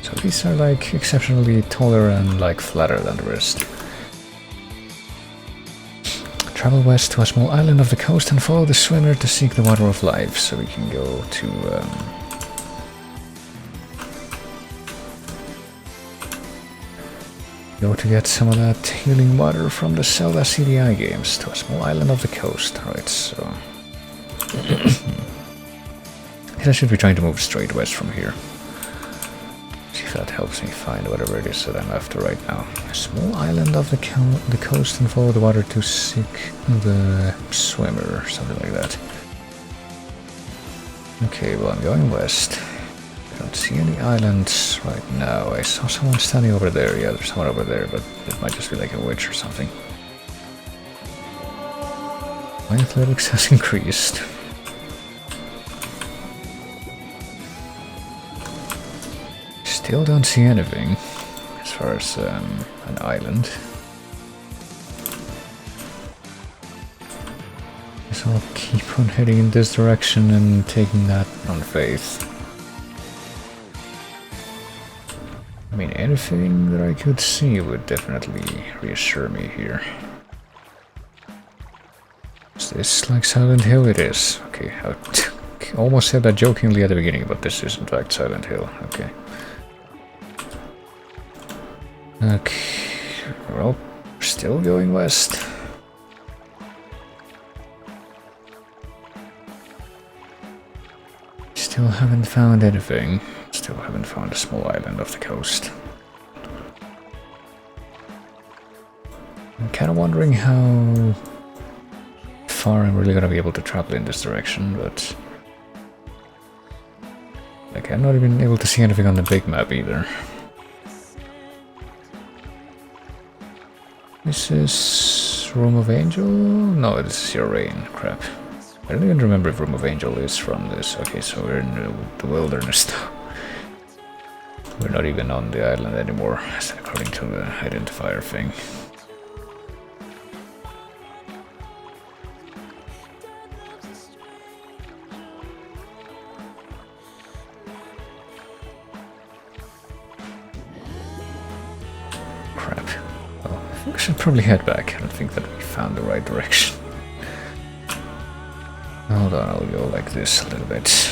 [SPEAKER 1] So these are like exceptionally taller and like flatter than the rest. Travel west to a small island of the coast and follow the swimmer to seek the water of life. So we can go to... go to get some of that healing water from the Zelda CDI games to a small island of the coast. Right, so... I should be trying to move straight west from here. See if that helps me find whatever it is that I'm after right now. A small island of the coast and follow the water to seek the swimmer or something like that. Okay, well I'm going west. I don't see any islands right now. I saw someone standing over there. Yeah, there's someone over there, but it might just be like a witch or something. My athletics has increased. Still don't see anything as far as an island. So I'll keep on heading in this direction and taking that on faith. I mean, anything that I could see would definitely reassure me here. Is this like Silent Hill? It is. Okay, I almost said that jokingly at the beginning, but this is in fact Silent Hill. Okay. Okay, well, still going west. Still haven't found anything. Still haven't found a small island off the coast. I'm kind of wondering how far I'm really gonna be able to travel in this direction, but... like, I'm not even able to see anything on the big map either. This is Room of Angel? No, this is Your Rain. Crap. I don't even remember if Room of Angel is from this. Okay, so we're in the wilderness now. We're not even on the island anymore, according to the identifier thing. Crap. Well, I think we should probably head back. I don't think that we found the right direction. Hold on, I'll go like this a little bit.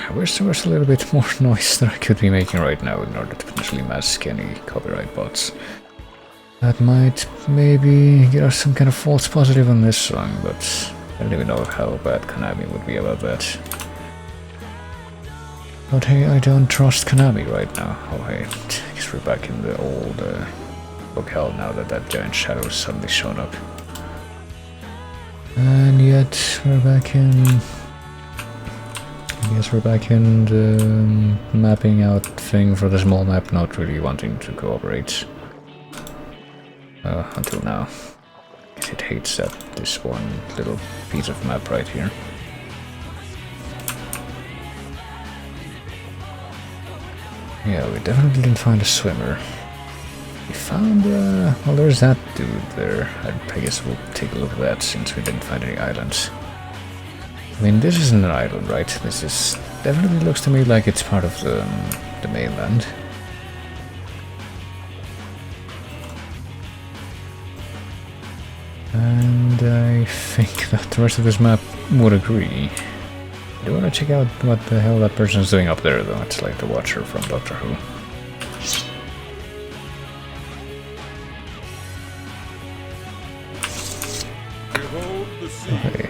[SPEAKER 1] I wish there was a little bit more noise that I could be making right now in order to potentially mask any copyright bots. That might maybe get us some kind of false positive on this song, but I don't even know how bad Konami would be about that. But hey, I don't trust Konami right now. Oh hey, I guess we're back in the old locale now that that giant shadow suddenly shown up. And yet we're back in... I guess we're back in the mapping out thing for the small map, not really wanting to cooperate. Until now. It hates that this one little piece of map right here. Yeah, we definitely didn't find a swimmer. We found, well, there's that dude there. I guess we'll take a look at that since we didn't find any islands. I mean, this isn't an island, right? This is definitely looks to me like it's part of the mainland. And I think that the rest of this map would agree. I do want to check out what the hell that person's doing up there, though. It's like the Watcher from Doctor Who.
[SPEAKER 2] Behold the sea.
[SPEAKER 1] Okay.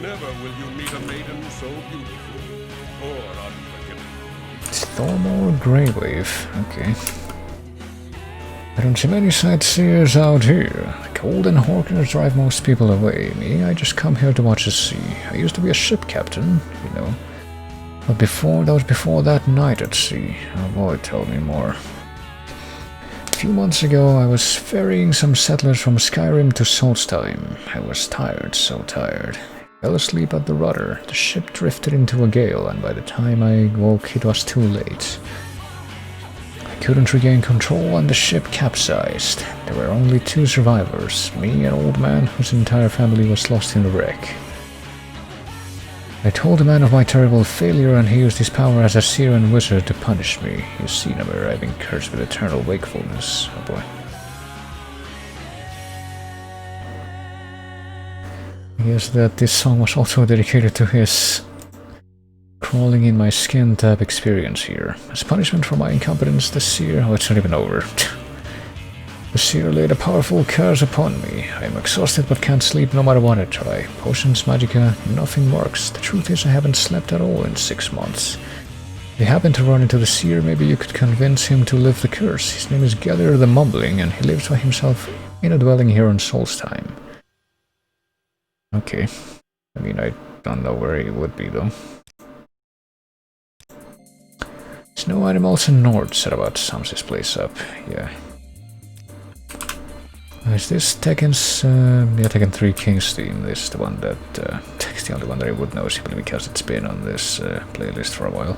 [SPEAKER 2] Never will you meet a maiden so beautiful or unforgiving.
[SPEAKER 1] It's Thormore Greywave. Okay. I don't see many sightseers out here. The cold and hawkers drive most people away. Me, I just come here to watch the sea. I used to be a ship captain, you know. But that was before that night at sea. Oh boy, tell me more. A few months ago, I was ferrying some settlers from Skyrim to Solstheim. I was tired, so tired. I fell asleep at the rudder. The ship drifted into a gale, and by the time I woke, it was too late. I couldn't regain control, and the ship capsized. There were only 2 survivors, me and an old man whose entire family was lost in the wreck. I told the man of my terrible failure, and he used his power as a seer and wizard to punish me. You see, never I've been cursed with eternal wakefulness. Oh boy. I guess that this song was also dedicated to his crawling in my skin type experience here. As punishment for my incompetence, the seer... Oh, it's not even over. The seer laid a powerful curse upon me. I am exhausted but can't sleep no matter what I try. Potions, magicka, nothing works. The truth is I haven't slept at all in 6 months. If you happen to run into the seer, maybe you could convince him to lift the curse. His name is Gather the Mumbling, and he lives by himself in a dwelling here on Solstheim. Okay. I mean, I don't know where he would be, though. Snow animals and Nord set about sums this place up. Yeah. Is this Tekken's, yeah, Tekken 3 King's theme? This is the one that, it's the only one that I would know simply because it's been on this playlist for a while.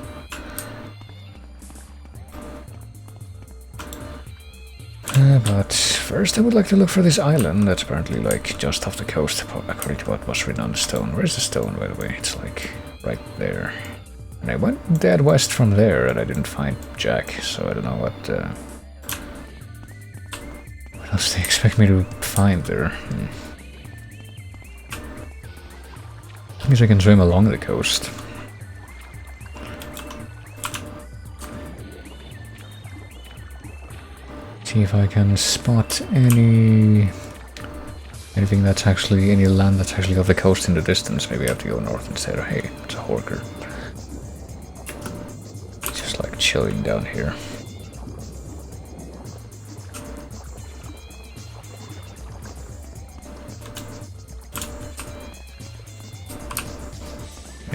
[SPEAKER 1] But first I would like to look for this island that's apparently like just off the coast according to what was written on the stone. Where's the stone, by the way? It's like right there. And I went dead west from there and I didn't find Jack, so I don't know what else they expect me to find there. I guess I can swim along the coast. See if I can spot anything that's actually, any land that's actually off the coast in the distance. Maybe I have to go north instead. Hey, it's a horker. It's just like chilling down here.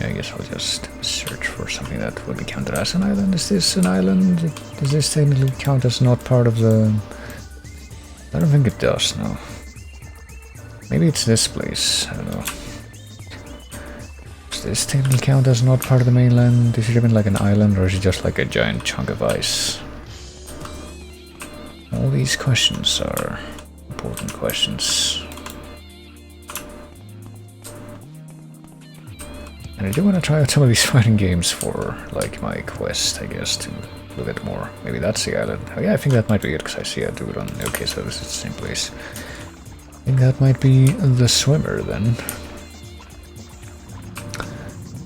[SPEAKER 1] I guess I'll just search for something that would be counted as an island. Is this an island? Does this technically count as not part of the... I don't think it does, no. Maybe it's this place, I don't know. Does this technically count as not part of the mainland? Is it even like an island, or is it just like a giant chunk of ice? All these questions are important questions. And I do want to try out some of these fighting games for, like, my quest, I guess, to look at more. Maybe that's the island. Oh yeah, I think that might be it, because I see I do it on... Okay, so this is the same place. I think that might be the swimmer, then.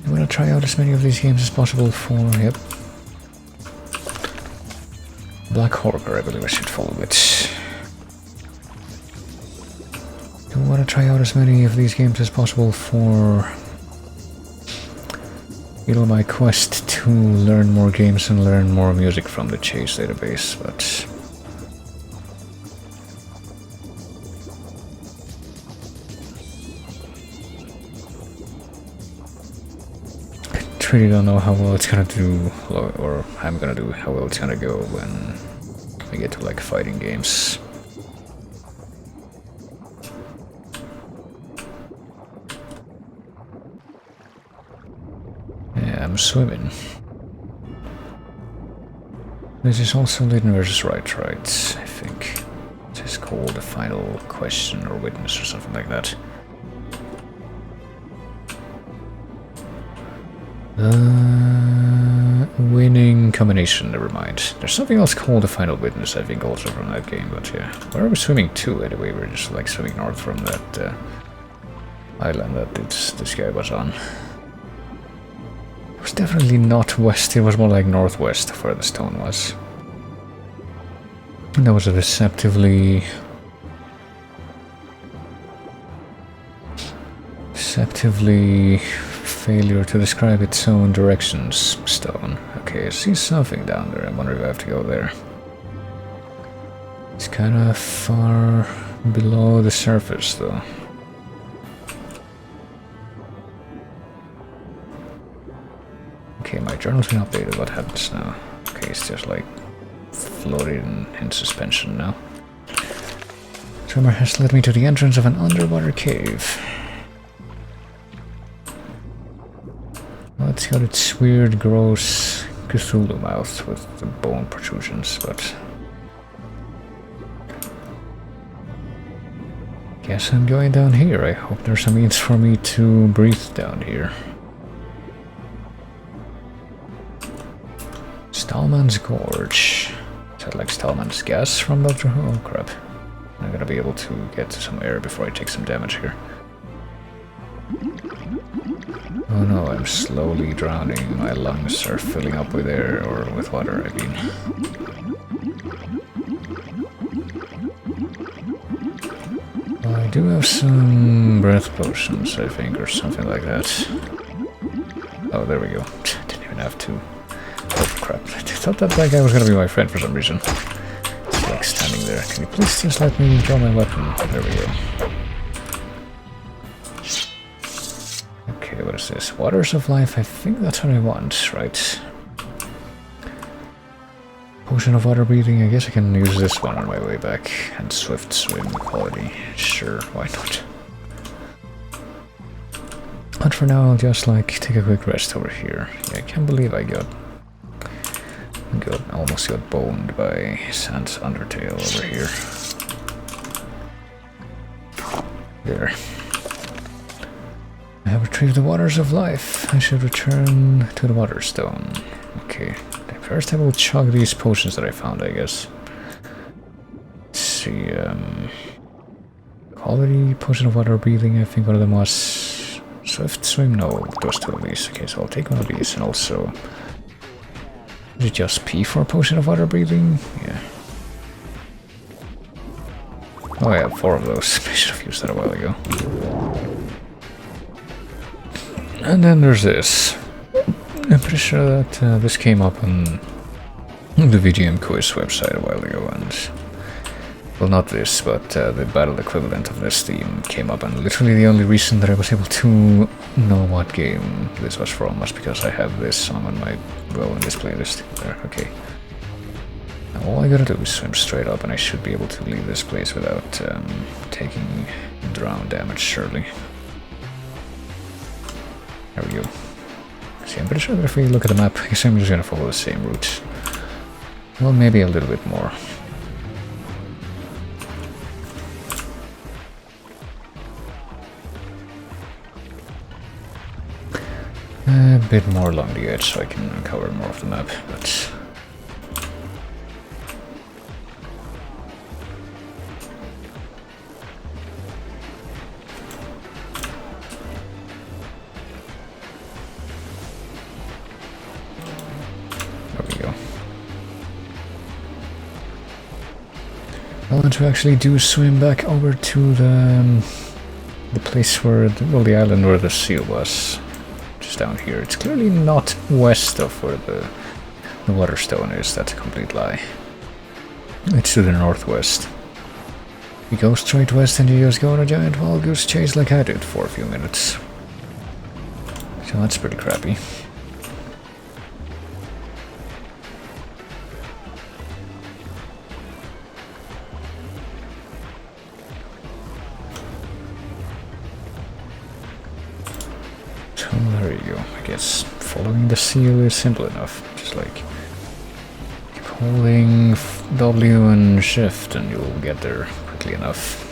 [SPEAKER 1] I want to try out as many of these games as possible for... Yep. Black Horker, I believe I should follow it. I want to try out as many of these games as possible for... You know, my quest to learn more games and learn more music from the Chase database, but... I really don't know how well it's gonna do, or I'm gonna do, how well it's gonna go when we get to like fighting games. I'm swimming. This is also Lytton versus right, I think. This is called the final question or witness or something like that. Winning combination, never mind. There's something else called the final witness, I think, also from that game, but yeah. Where are we swimming to, anyway? We're just like swimming north from that island that this guy was on. It was definitely not west, it was more like northwest of where the stone was. And that was a deceptively failure to describe its own directions stone. Okay, I see something down there, I wonder if I have to go there. It's kinda far below the surface though. Okay, my journal's been updated. What happens now? Okay, it's just like floating in suspension now. Tremor has led me to the entrance of an underwater cave. Well, it's got its weird, gross Cthulhu mouth with the bone protrusions, but guess I'm going down here. I hope there's a means for me to breathe down here. Stallman's Gorge. Is that like Stallman's gas from Doctor Who? Oh crap. I'm gonna be able to get some air before I take some damage here. Oh no, I'm slowly drowning. My lungs are filling up with air, or with water, I mean. I do have some breath potions, I think, or something like that. Oh, there we go. Didn't even have to. Oh crap, I thought that guy was gonna be my friend for some reason. It's like standing there. Can you please just let me draw my weapon? There we go. Okay, what is this? Waters of Life, I think that's what I want, right? Potion of water breathing, I guess I can use this one on my way back. And swift swim quality, sure, why not? But for now, I'll just like take a quick rest over here. Yeah, I can't believe I almost got boned by Sans Undertale over here. There. I have retrieved the waters of life. I should return to the water stone. Okay. First I will chug these potions that I found, I guess. Let's see, quality, potion of water breathing, I think one of them was swift swim, no, those two of these. Okay, so I'll take one of these, and also, is it just P for potion of water breathing? Yeah. Oh, I have 4 of those. I should have used that a while ago. And then there's this. I'm pretty sure that this came up on the VGM quiz website a while ago, and well, not this, but the battle equivalent of this theme came up, and literally the only reason that I was able to know what game this was from was because I have this song on my, well, in this playlist. There, okay. Now all I gotta do is swim straight up, and I should be able to leave this place without taking drown damage, surely. There we go. See, I'm pretty sure that if we look at the map, I guess I'm just gonna follow the same route. Well, maybe a little bit more. A bit more along the edge so I can cover more of the map, but... I want to actually do swim back over to the place where, the island where the seal was, just down here. It's clearly not west of where the water stone is. That's a complete lie. It's to the northwest. You go straight west and you just go on a giant wild goose chase like I did for a few minutes. So that's pretty crappy. There you go. I guess following the seal is simple enough. Just like keep holding W and shift and you'll get there quickly enough.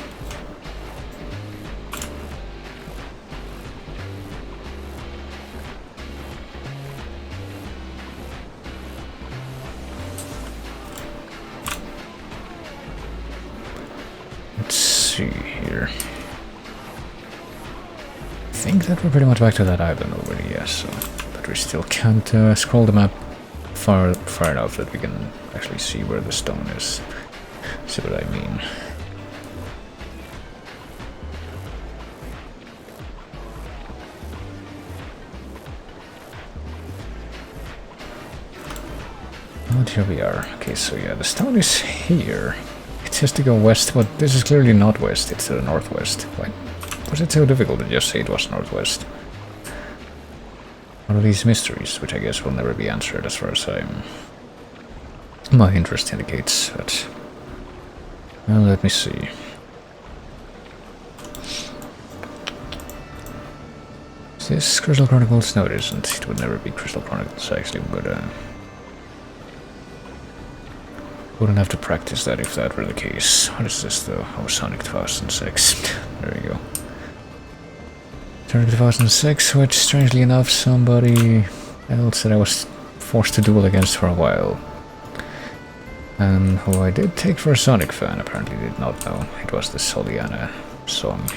[SPEAKER 1] Let's see here. I think that we're pretty much back to that island already, yes, so, but we still can't scroll the map far enough that we can actually see where the stone is. See what I mean? And here we are. Okay, so yeah, the stone is here. It has to go west, but this is clearly not west, it's to the northwest. Why was it so difficult to just say it was northwest? one of these mysteries, which I guess will never be answered as far as my interest indicates. But well, let me see. Is this Crystal Chronicles? No, it isn't. It would never be Crystal Chronicles actually, but wouldn't have to practice that if that were the case. What is this though? Oh, Sonic 2006. There you go. Sonic 2006, which strangely enough somebody else that I was forced to duel against for a while, and who I did take for a Sonic fan, apparently did not know it was the Soliana song.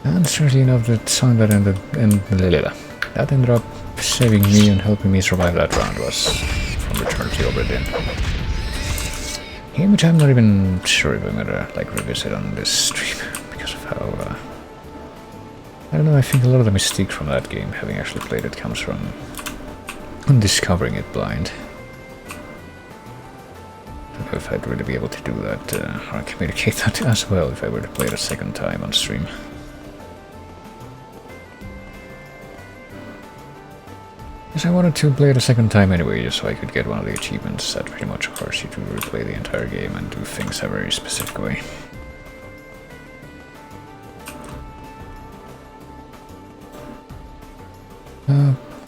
[SPEAKER 1] And strangely enough, the song that ended up saving me and helping me survive that round was from Return to the Obra Dinn. Game which I'm not even sure if I'm gonna like revisit on this stream because of how I don't know, I think a lot of the mystique from that game, having actually played it, comes from discovering it blind. I don't know if I'd really be able to do that or communicate that as well if I were to play it a second time on stream. I wanted to play it a second time anyway, just so I could get one of the achievements that pretty much requires you to replay the entire game and do things a very specific way.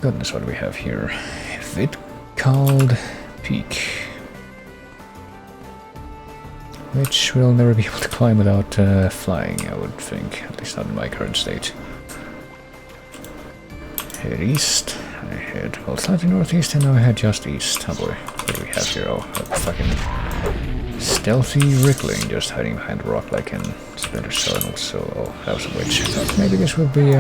[SPEAKER 1] Goodness, what do we have here? Vidcald Peak, which we'll never be able to climb without flying, I would think, at least not in my current state. Head east. I head, well, slightly northeast, and now I head just east. Oh boy, what do we have here? Oh, a fucking stealthy Rickling just hiding behind a rock like in Splinter Cell, and also, oh, that was a witch. I thought maybe this would be,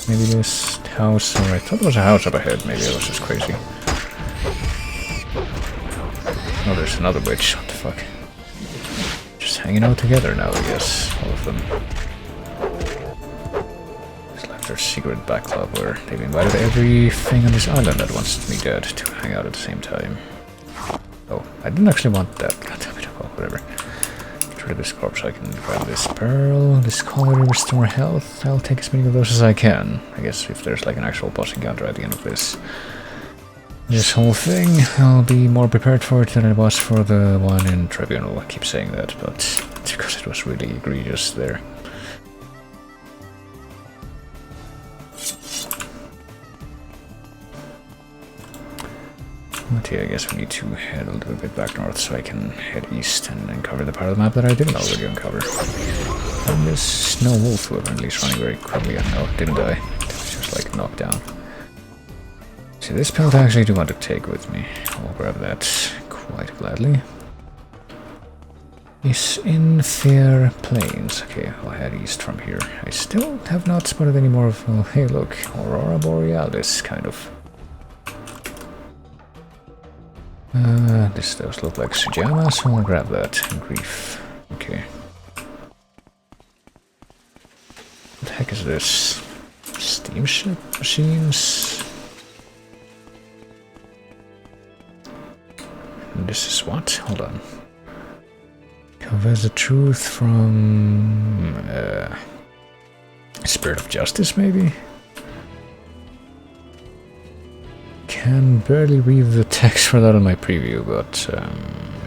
[SPEAKER 1] maybe this house, or I thought there was a house up ahead, maybe I was just crazy. Oh, there's another witch, what the fuck? Just hanging out together now, I guess, all of them. Their secret back club where they've invited everything on this island that wants me dead to hang out at the same time. Oh, I didn't actually want that. God damn it. Oh, whatever. Get rid of this corpse so I can grab this pearl, this quality, restore health. I'll take as many of those as I can. I guess if there's like an actual boss encounter at the end of this whole thing, I'll be more prepared for it than I was for the one in Tribunal. I keep saying that, but it's because it was really egregious there. But yeah, I guess we need to head a little bit back north so I can head east and uncover the part of the map that I didn't already uncover. And this snow wolf who apparently is running very quickly, and no, didn't die. It was just like knocked down. See, this pelt I actually do want to take with me. I'll grab that quite gladly. Is in Fair Plains. Okay, I'll head east from here. I still have not spotted any more of, well, hey look, Aurora Borealis, kind of. This does look like Sujama, so I'll grab that. Grief. Okay. What the heck is this? Steamship machines? And this is what? Hold on. Covers the truth from... Spirit of Justice, maybe? Can barely read the text for that on my preview, but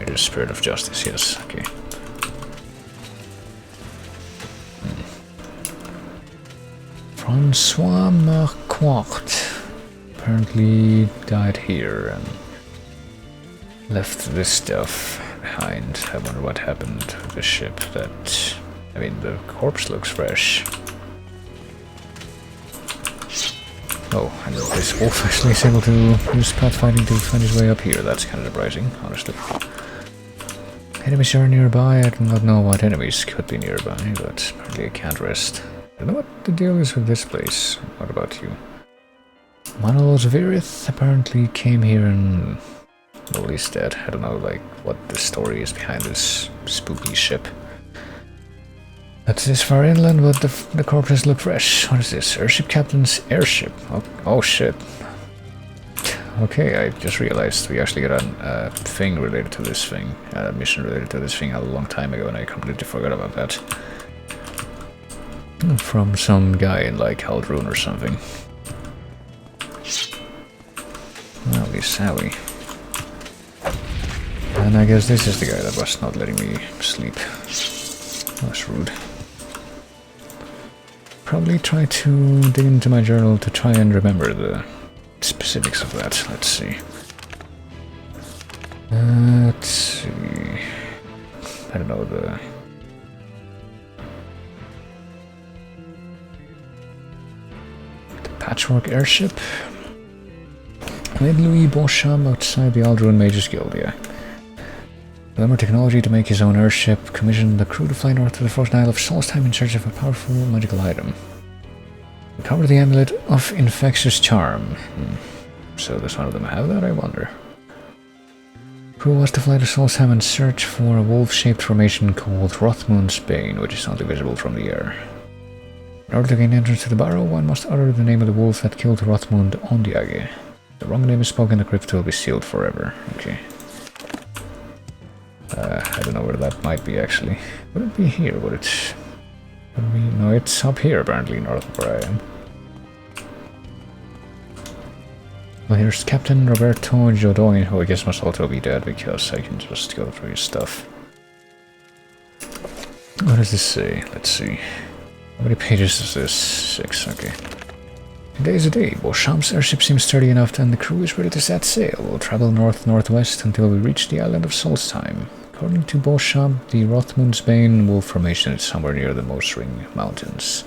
[SPEAKER 1] it is Spirit of Justice, yes, okay. Francois Marquardt apparently died here and left this stuff behind. I wonder what happened to the ship that... I mean, the corpse looks fresh. Oh, and this wolf actually is able to use pathfinding to find his way up here. That's kind of surprising, honestly. Enemies are nearby. I do not know what enemies could be nearby, but apparently I can't rest. I don't know what the deal is with this place. What about you? Manolos Virith apparently came here and... well, he's dead. I don't know, like, what the story is behind this spooky ship. That's this far inland, but the corpses look fresh. What is this? Airship captain's airship. Oh shit. okay, I just realized we actually got a thing related to this thing, a mission related to this thing a long time ago, and I completely forgot about that. From some guy in like Haldrun or something. Well, he's Sally. And I guess this is the guy that was not letting me sleep. That was rude. Probably try to dig into my journal to try and remember the specifics of that. Let's see. Let's see. I don't know, the patchwork airship. Made Louis Beauchamp outside the Aldruin Mages Guild, yeah. Glamour technology to make his own airship, commissioned the crew to fly north to the frozen Isle of Solstheim in search of a powerful magical item. Recover the amulet of infectious charm. So does one of them have that, I wonder? Crew was to fly to Solstheim and search for a wolf-shaped formation called Rothmoon's Bane, which is only visible from the air. In order to gain entrance to the barrow, one must utter the name of the wolf that killed Rothmund Ondiage. The wrong name is spoken, the crypt will be sealed forever. Okay. I don't know where that might be actually. Would it be here? Would it... No, it's up here apparently, north of where I am. Well, here's Captain Roberto Jodoin, who I guess must also be dead because I can just go through his stuff. What does this say? Let's see. How many pages is this? 6, okay. Today's the day. Beauchamp's airship seems sturdy enough and the crew is ready to set sail. We'll travel north-northwest until we reach the island of Solstheim. According to Beauchamp, the Rothmoon's Bane wolf formation is somewhere near the Mosring Mountains.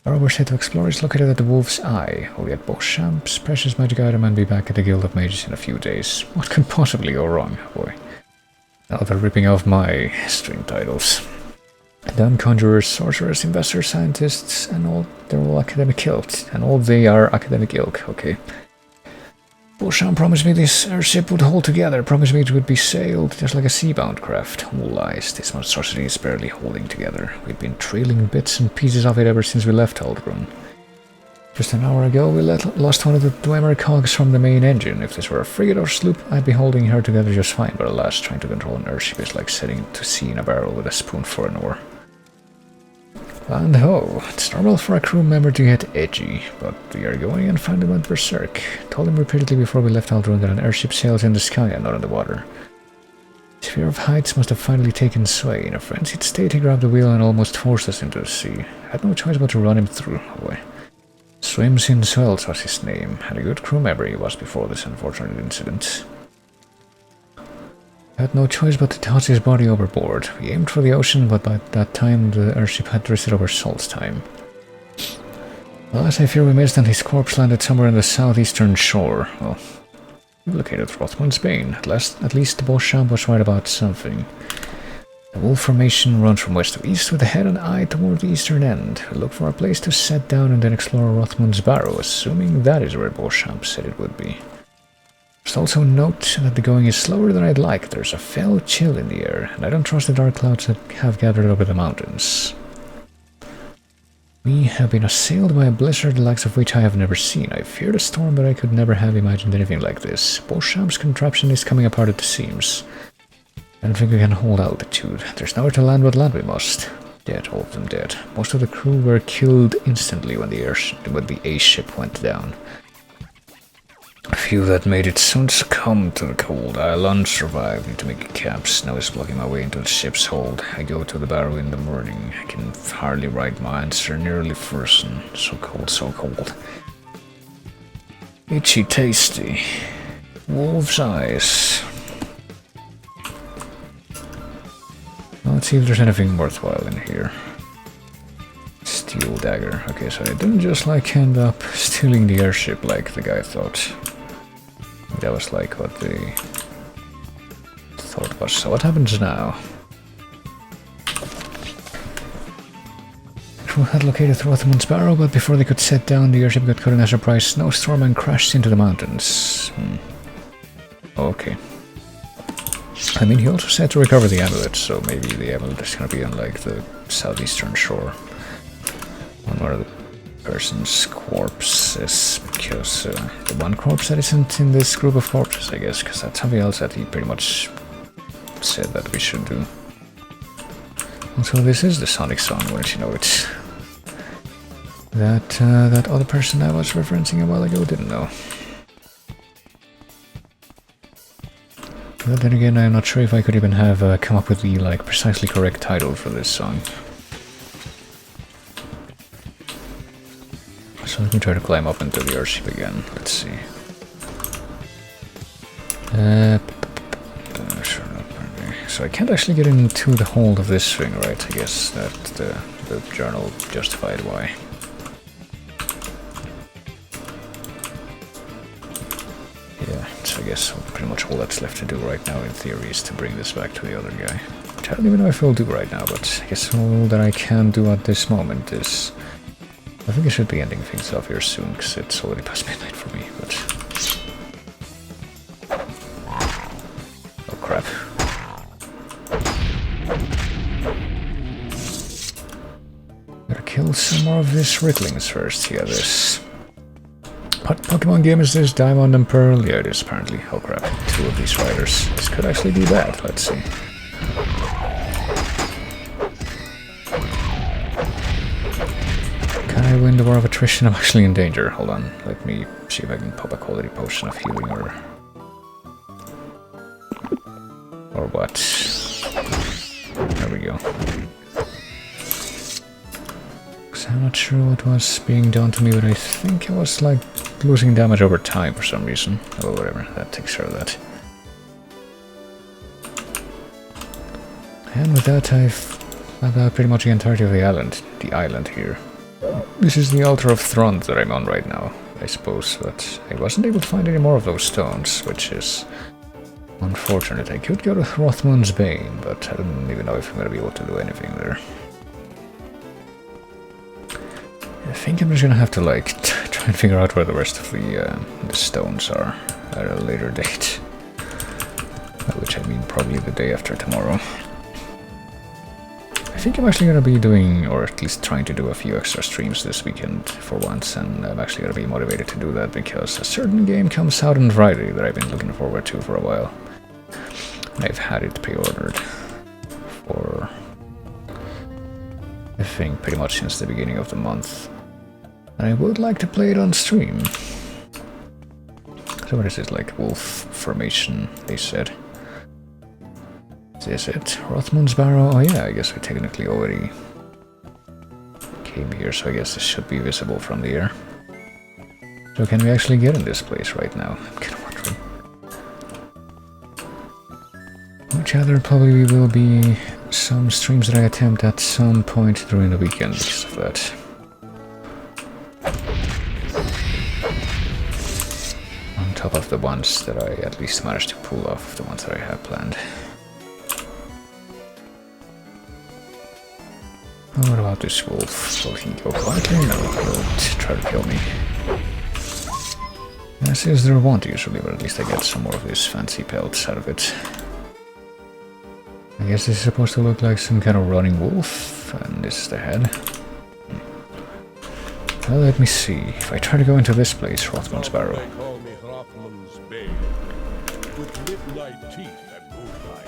[SPEAKER 1] Our we're set to explore is located at the Wolf's Eye. We'll get Beauchamp's precious magic item and be back at the Guild of Mages in a few days. What could possibly go wrong? Boy. Now they're ripping off my string titles. Dumb conjurers, sorcerers, investors, scientists, and all, they're all academic ilk. And all they are academic ilk, okay. Beauchamp promised me this airship would hold together, promised me it would be sailed just like a sea-bound craft. All lies, this monstrosity is barely holding together. We've been trailing bits and pieces of it ever since we left Haldrun. Just an hour ago, we lost one of the Dwemer cogs from the main engine. If this were a frigate or sloop, I'd be holding her together just fine, but alas, trying to control an airship is like setting to sea in a barrel with a spoon for an oar. And ho, it's normal for a crew member to get edgy, but the Argonian finally went berserk. Told him repeatedly before we left Haldrun that an airship sails in the sky and not in the water. His fear of heights must have finally taken sway. In a frenzied state, he grabbed the wheel and almost forced us into the sea. Had no choice but to run him through. Oh boy. Swims in Swells was his name, and a good crew member he was before this unfortunate incident. Had no choice but to toss his body overboard. We aimed for the ocean, but by that time the airship had drifted over Solstheim. Alas, I fear we missed and his corpse landed somewhere in the southeastern shore. Well, we located Rothmoon's Bane. At least Beauchamp was right about something. The wolf formation runs from west to east with a head and eye toward the eastern end. We look for a place to set down and then explore Rothmoon's Barrow, assuming that is where Beauchamp said it would be. Must also note that the going is slower than I'd like. There's a fell chill in the air, and I don't trust the dark clouds that have gathered over the mountains. We have been assailed by a blizzard the likes of which I have never seen. I feared a storm, but I could never have imagined anything like this. Beauchamp's contraption is coming apart at the seams. I don't think we can hold altitude. There's nowhere to land but land we must. Dead, all of them dead. Most of the crew were killed instantly when the A-ship went down. A few that made it soon succumbed to the cold. I'll unsurvive. Need to make camp. Snow is blocking my way into the ship's hold. I go to the barrow in the morning. I can hardly write my answer, nearly frozen. So cold, so cold. Itchy tasty. Wolf's eyes. Well, let's see if there's anything worthwhile in here. Steel dagger. Okay, so I didn't just like end up stealing the airship like the guy thought. That was like what they thought was. So what happens now? Crew had located Rothmoon's Barrow, but before they could set down, the airship got caught in a surprise snowstorm and crashed into the mountains. Okay. I mean, he also said to recover the amulet, so maybe the amulet is gonna be on like the southeastern shore. On one of the person's corpses, because the one corpse that isn't in this group of corpses, I guess, because that's something else that he pretty much said that we should do. Also, this is the Sonic song, wouldn't you know it? That other person I was referencing a while ago didn't know. But then again, I'm not sure if I could even have come up with the like precisely correct title for this song. So let me try to climb up into the airship again. Let's see. Sure, not apparently. So I can't actually get into the hold of this thing, right? I guess that the journal justified why. Yeah, so I guess pretty much all that's left to do right now in theory is to bring this back to the other guy. Which I don't even know if I'll do right now, but I guess all that I can do at this moment is... I think I should be ending things off here soon, because it's already past midnight for me, but... Oh crap. Gotta kill some more of these Ritlings first, yeah, this... What Pokemon game is this? Diamond and Pearl? Yeah, it is apparently. Oh crap, 2 of these riders. This could actually be bad, let's see. Can I win the war of attrition? I'm actually in danger. Hold on, let me see if I can pop a quality potion of healing or what. There we go. Because I'm not sure what was being done to me, but I think I was like losing damage over time for some reason. Oh, whatever, that takes care of that. And with that, I've about pretty much the entirety of the island here. This is the Altar of Thrones that I'm on right now, I suppose, but I wasn't able to find any more of those stones, which is unfortunate. I could go to Hrothmoon's Bane, but I don't even know if I'm going to be able to do anything there. I think I'm just going to have to, like, try and figure out where the rest of the stones are at a later date. By which I mean probably the day after tomorrow. I think I'm actually going to be doing, or at least trying to do a few extra streams this weekend for once, and I'm actually going to be motivated to do that because a certain game comes out on Friday that I've been looking forward to for a while. I've had it pre-ordered for, I think, pretty much since the beginning of the month. And I would like to play it on stream. So what is it, like Wolf Formation, they said. Is it? Hrothmoon's Barrow? Oh yeah, I guess I technically already came here, so I guess this should be visible from the air. So can we actually get in this place right now? I'm kind of wondering. Which other probably will be some streams that I attempt at some point during the weekend because of that. On top of the ones that I at least managed to pull off, the ones that I have planned. Oh, what about this wolf? Will he go quietly? No, he'll try to kill me. As is their want usually, but at least I get some more of these fancy pelts out of it. I guess this is supposed to look like some kind of running wolf, and this is the head. Well, let me see. If I try to go into this place, Hrothmoon's Barrow.
[SPEAKER 2] They call me Hrothmoon's Bane, with midnight teeth and moonlight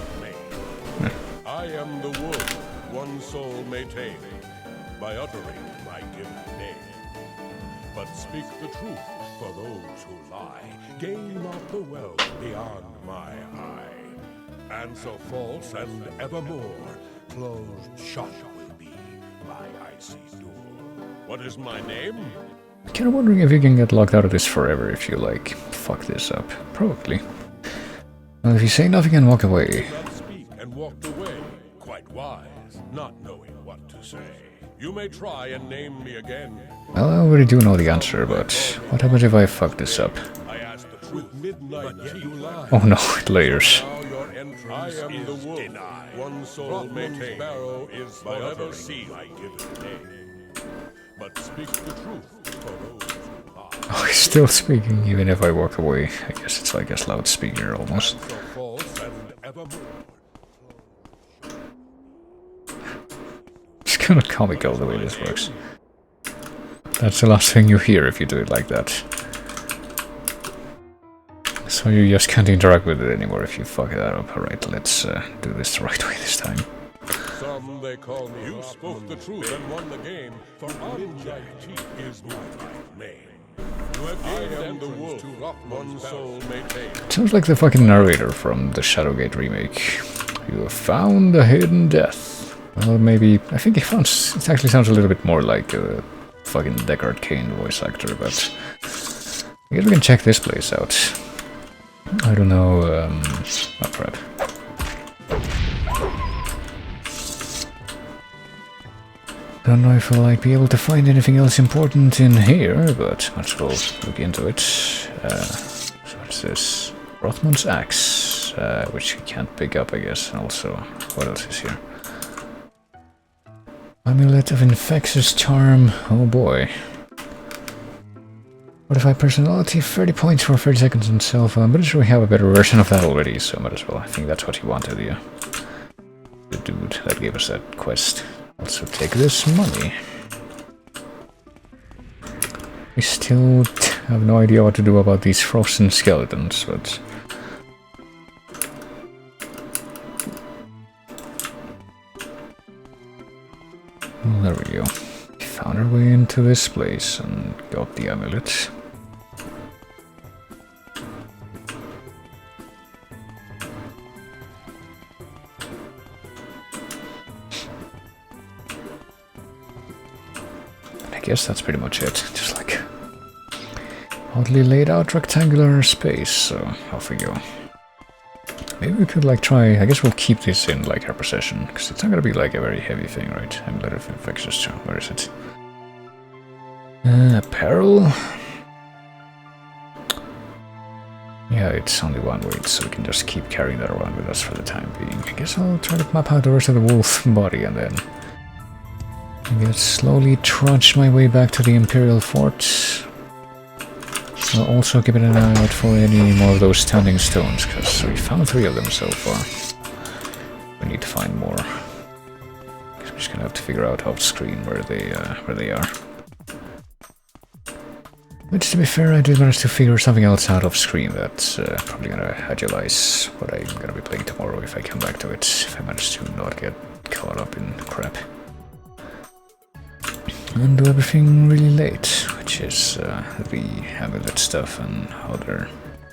[SPEAKER 2] mane. I am the wolf one soul may tame, by uttering my given name. But speak the truth for those who lie, gain not the wealth beyond my eye. Answer false and evermore, closed shut will be my icy door. What is my name?
[SPEAKER 1] Kinda wondering if you can get locked out of this forever if you, like, fuck this up. Probably. Well, if you say nothing and walk away.
[SPEAKER 2] Not speak and walked away, quite wise, not knowing what to say. You may try and name me again.
[SPEAKER 1] Well, I already do know the answer, but what happens if I fuck this up?
[SPEAKER 2] I asked the truth, midnight yet you lie.
[SPEAKER 1] Oh no, it layers.
[SPEAKER 2] Now your entrance I am the wolf. Denied. One soul may take. Barrow is forever sealed. My given name. But speak the truth for those who lie.
[SPEAKER 1] Oh, he's still speaking, even if I walk away. I guess it's like a loudspeaker almost.
[SPEAKER 2] Answer false and evermore.
[SPEAKER 1] It's kind of comical the way this works. That's the last thing you hear if you do it like that. So you just can't interact with it anymore if you fuck it up. Alright, let's do this the right way this time.
[SPEAKER 2] Some they call me. You spoke the truth and won the game, for Midnight Teeth is my name. I am the wolf, one soul maintained.
[SPEAKER 1] It sounds like the fucking narrator from the Shadowgate remake. You have found a hidden death. Well, maybe... I think it actually sounds a little bit more like a fucking Deckard Cain voice actor, but... I guess we can check this place out. I don't know... oh crap. Don't know if I'll be able to find anything else important in here, but let's go look into it. So what's this? Rothman's axe, which you can't pick up, I guess. And also, what else is here? Amulet of Infectious Charm. Oh boy. Modify personality, 30 points for 30 seconds on cell phone. I'm pretty sure we have a better version of that already, so might as well. I think that's what he wanted, yeah. The dude that gave us that quest. Also take this money. We still have no idea what to do about these frozen skeletons, but... well, there we go. We found our way into this place and got the amulet. I guess that's pretty much it. Just like oddly laid out rectangular space, so off we go. Maybe we could like try, I guess we'll keep this in like our possession, because it's not gonna be like a very heavy thing, right? Amulet of Infectious Charm, where is it? Apparel? Yeah, it's only one weight, so we can just keep carrying that around with us for the time being. I guess I'll try to map out the rest of the wolf body and then I guess slowly trudge my way back to the Imperial Fort. I'll also keep an eye out for any more of those standing stones, because we found 3 of them so far. We need to find more. I'm just gonna have to figure out off screen where they are. Which, to be fair, I did manage to figure something else out off screen that's probably gonna agilize what I'm gonna be playing tomorrow if I come back to it, if I manage to not get caught up in crap. And do everything really late, which is the amulet stuff and other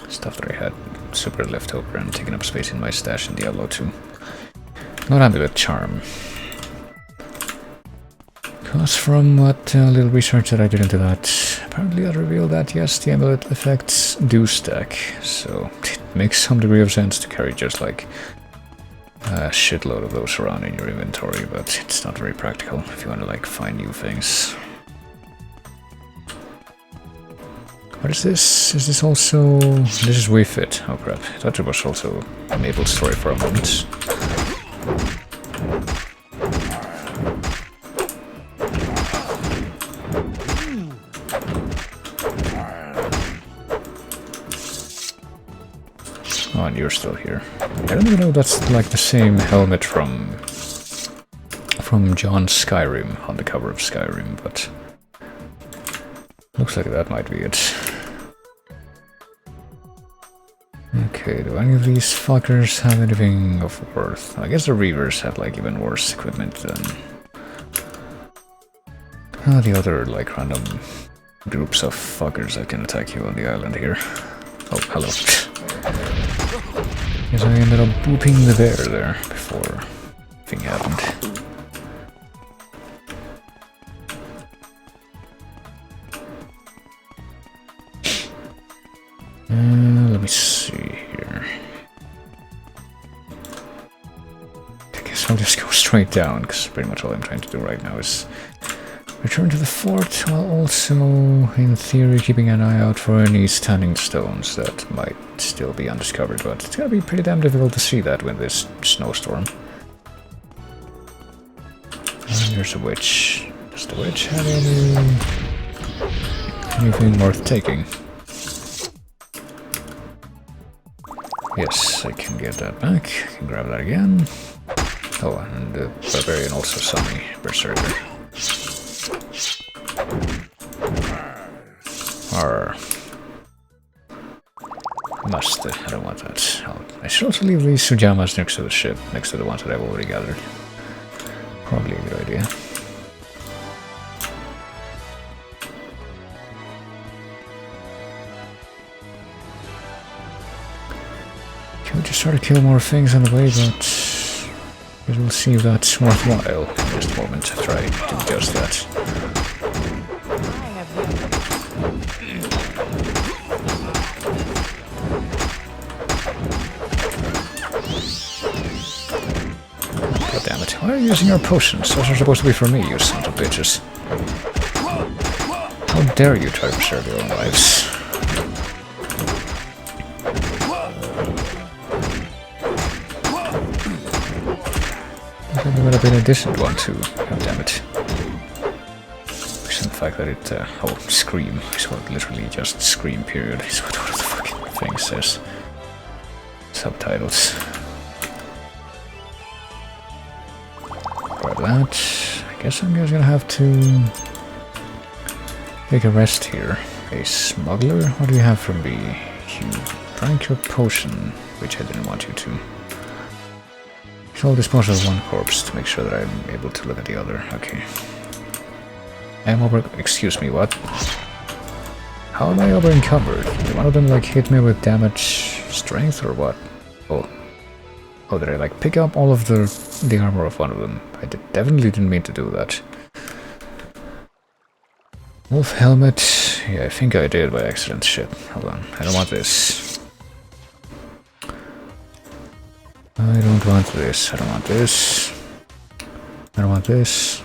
[SPEAKER 1] stuff that I had super left over and taking up space in my stash in Diablo 2. Not amulet, charm. Because from what little research that I did into that, apparently that revealed that yes, the amulet effects do stack, so it makes some degree of sense to carry just like a shitload of those around in your inventory, but it's not very practical if you want to like find new things. What is this? Is this also... this is Wii Fit. Oh crap, I thought it was also a Maple Story for a moment. Oh, and you're still here. I don't even know if that's like the same helmet from John's Skyrim, on the cover of Skyrim, but looks like that might be it. Okay, do any of these fuckers have anything of worth? I guess the Reavers have like even worse equipment than the other like random groups of fuckers that can attack you on the island here. Oh, hello. Guess I ended up booping the bear there before thing happened. Let me see here. I guess I'll just go straight down, because pretty much all I'm trying to do right now is return to the fort, while also, in theory, keeping an eye out for any standing stones that might still be undiscovered, but it's gonna be pretty damn difficult to see that with this snowstorm. And there's a witch. Does the witch have anything worth taking? Yes, I can get that back. I can grab that again. Oh, and the barbarian also saw me, berserker. Or must. I don't want that. I should also leave these Sujamas next to the ship, next to the ones that I've already gathered. Probably a good idea. Could just try to kill more things on the way, but we'll see if that's worthwhile in this moment to try to do just that. God damn it. Why are you using your potions? Those are supposed to be for me, you sons of bitches. How dare you try to preserve your own lives? It would have been a decent one too, god damn it. Except the fact that it, oh, scream is what literally just scream period is what one of the fucking things says. Subtitles. Grab that. I guess I'm just gonna have to take a rest here. A smuggler? What do you have from me? You drank your potion, which I didn't want you to. So I'll dispose of one corpse to make sure that I'm able to look at the other. Okay. I'm over... Excuse me, what? How am I over encumbered? Did one of them like hit me with damage strength or what? Oh. Oh, did I like pick up all of the armor of one of them? I definitely didn't mean to do that. Wolf helmet. Yeah, I think I did by accident. Shit. Hold on. I don't want this. I don't want this, I don't want this, I don't want this,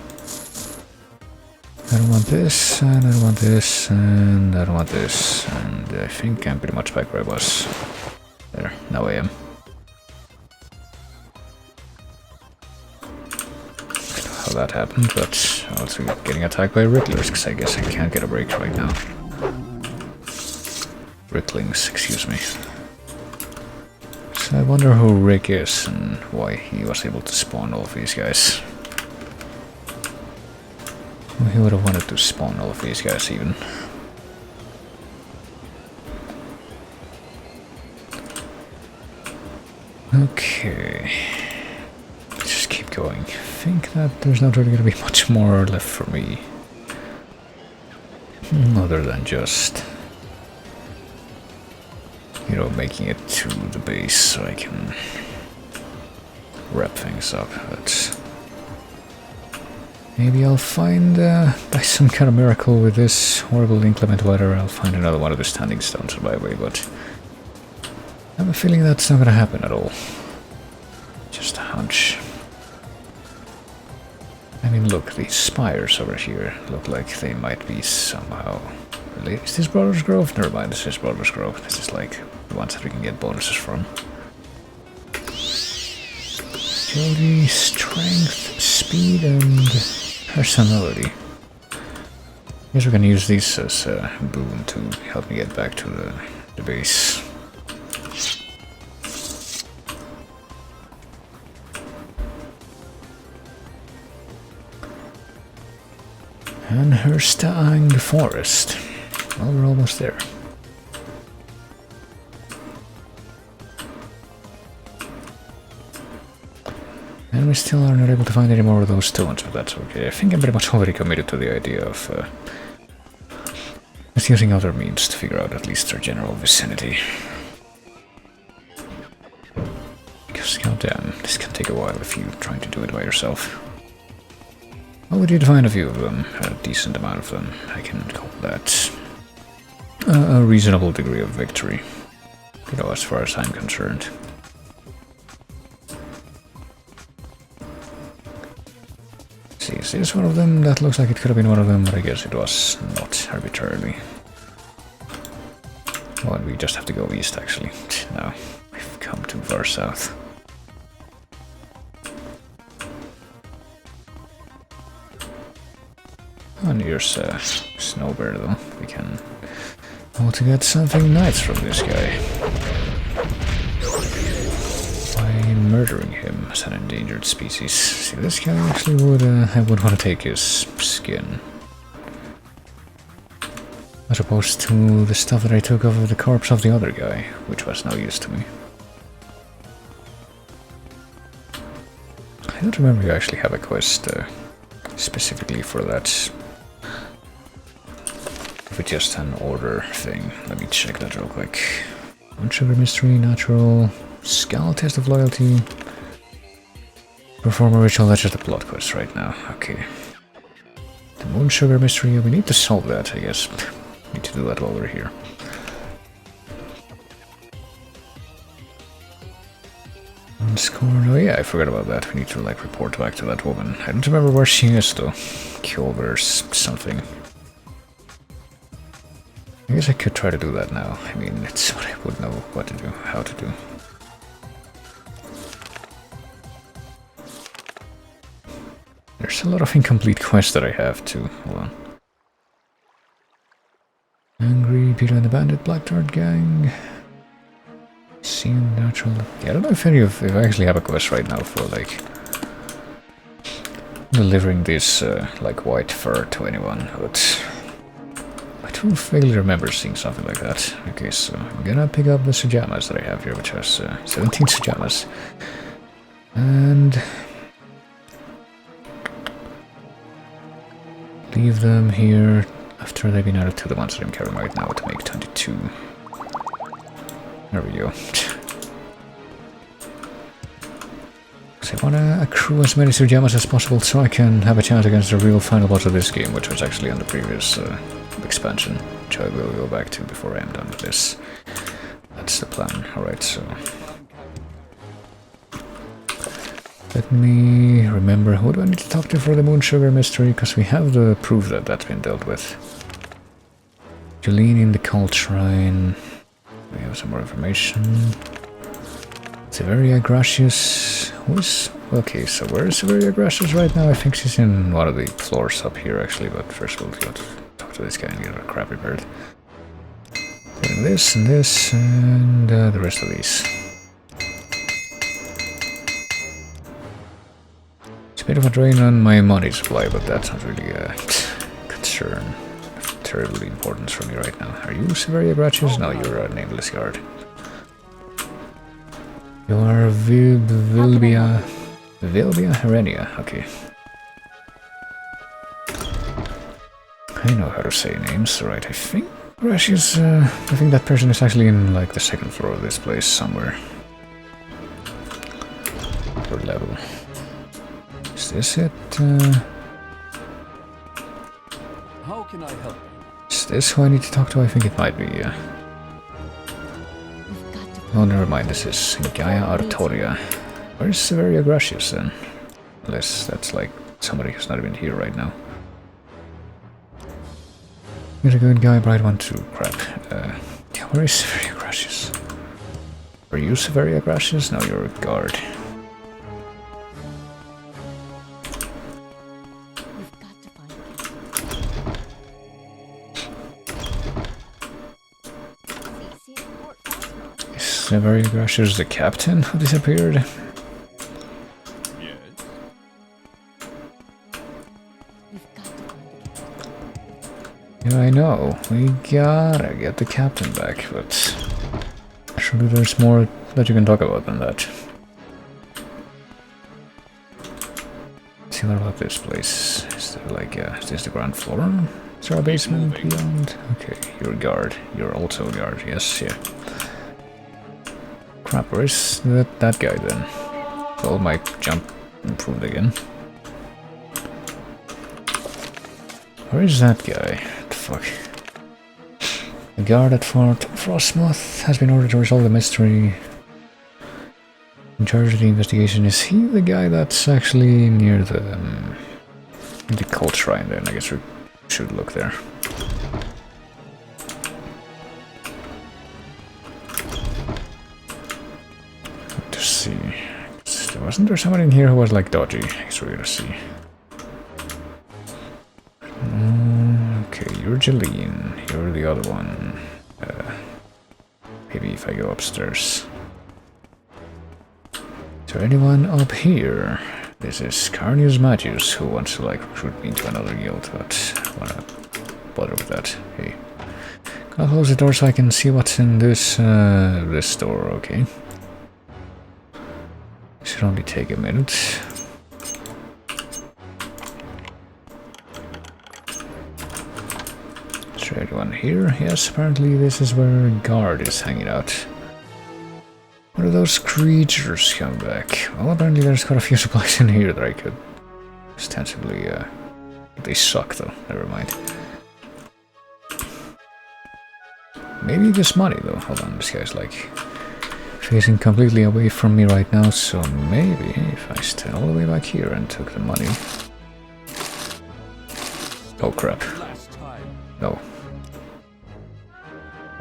[SPEAKER 1] I don't want this, and I don't want this, and I don't want this, and I think I'm pretty much back where I was. There, now I am. How that happened, but also getting attacked by Ricklers, because I guess I can't get a break right now. Ricklings, excuse me. I wonder who Rick is and why he was able to spawn all of these guys. Well, he would have wanted to spawn all of these guys even. Okay. Just keep going. I think that there's not really going to be much more left for me. Other than just... you know, making it to the base so I can wrap things up, but maybe I'll find, by some kind of miracle with this horrible inclement weather, I'll find another one of the standing stones on my way, but I have a feeling that's not gonna happen at all. Just a hunch. I mean, look, these spires over here look like they might be somehow... Is this Brothers Grove? Never mind, this is Brothers Grove. This is like the ones that we can get bonuses from. Agility, strength, speed, and personality. I guess we can use these as a boon to help me get back to the base. And Herstang Forest. Well, we're almost there. And we still are not able to find any more of those stones, but that's okay. I think I'm pretty much already committed to the idea of just using other means to figure out at least their general vicinity. Because, goddamn, this can take a while if you're trying to do it by yourself. Well, we did find a few of them, a decent amount of them. I can call that a reasonable degree of victory, you know, as far as I'm concerned. See, is this one of them? That looks like it could have been one of them, but I guess it was not arbitrarily. Oh, and we just have to go east, actually. No, we've come too far south. And here's Snowbear, though. We can want to get something nice from this guy by murdering him as an endangered species. See, this guy actually would, I would want to take his skin. But as opposed to the stuff that I took off of the corpse of the other guy, which was no use to me. I don't remember you actually have a quest specifically for that. If it's just an order thing. Let me check that real quick. Moon Sugar Mystery, Natural, Skull Test of Loyalty. Perform a ritual, that's just a plot quest right now. Okay. The Moon Sugar Mystery, we need to solve that, I guess. Need to do that while we're here. Unscored, oh yeah, I forgot about that. We need to like report back to that woman. I don't remember where she is though. Kyover something. I guess I could try to do that now. I mean, it's what I would know what to do, how to do. There's a lot of incomplete quests that I have too. Hold on. Angry, Peter and the Bandit, Black Dart Gang. Seen Natural. Yeah, I don't know if if I actually have a quest right now for like delivering this like white fur to anyone, but I don't vaguely remember seeing something like that. Okay, so I'm gonna pick up the Sujamas that I have here, which has 17 Sujamas. And leave them here after they've been added to the ones that I'm carrying right now to make 22. There we go. So I want to accrue as many Sujamas as possible so I can have a chance against the real final boss of this game, which was actually on the previous expansion, which I will go back to before I am done with this. That's the plan. Alright, so let me remember who do I need to talk to for the Moon Sugar Mystery, because we have the proof that that's been dealt with. Jolene in the Cult Shrine. We have some more information. Severia Gracious. Who's okay? So where is Severia Gracious right now? I think she's in one of the floors up here, actually. But first, we'll go talk to this guy and get our crap repaired. Doing this and this and the rest of these. It's a bit of a drain on my money supply, but that's not really a concern. Terribly important for me right now. Are you Severia Gracious? No, you're a nameless guard. You are Vilbia Herenia. Okay. I know how to say names, right? I think Gracious. I think that person is actually in like the second floor of this place somewhere. Third level. Is this it?
[SPEAKER 5] How can I help?
[SPEAKER 1] Is this who I need to talk to? I think it might be, yeah. Oh, never mind, this is Gaia Artoria. Where is Severia Gracious then? Unless that's like somebody who's not even here right now. You're a good guy, bright one too. Crap. Yeah, where is Severia Gracious? Are you Severia Gracious? No, you're a guard. Severia Gracious the captain who disappeared? Yeah, I know. We gotta get the captain back, but surely there's more that you can talk about than that. Let's see, what about this place? Is there like is this the ground floor? Is there a basement beyond? Okay, you're a guard. You're also a guard, yes, yeah. Crap, where is that guy then? Well, my jump improved again. Where is that guy? What the fuck? The guard at Fort Frostmoth has been ordered to resolve the mystery. In charge of the investigation, is he the guy that's actually near the cult shrine then? I guess we should look there. To see. Wasn't there someone in here who was like dodgy? I guess we're gonna see. Okay, you're Jeline. You're the other one. Maybe if I go upstairs. Is there anyone up here? This is Carnius Magius who wants to like recruit me into another guild, but I wanna bother with that. Hey. I'll close the door so I can see what's in this door, okay. Should only take a minute. Is there anyone here? Yes, apparently this is where a guard is hanging out. What do those creatures come back? Well, apparently there's quite a few supplies in here that I could ostensibly, they suck though, never mind. Maybe this money though, hold on, this guy's like facing completely away from me right now, so maybe if I stay all the way back here and took the money... Oh crap. No.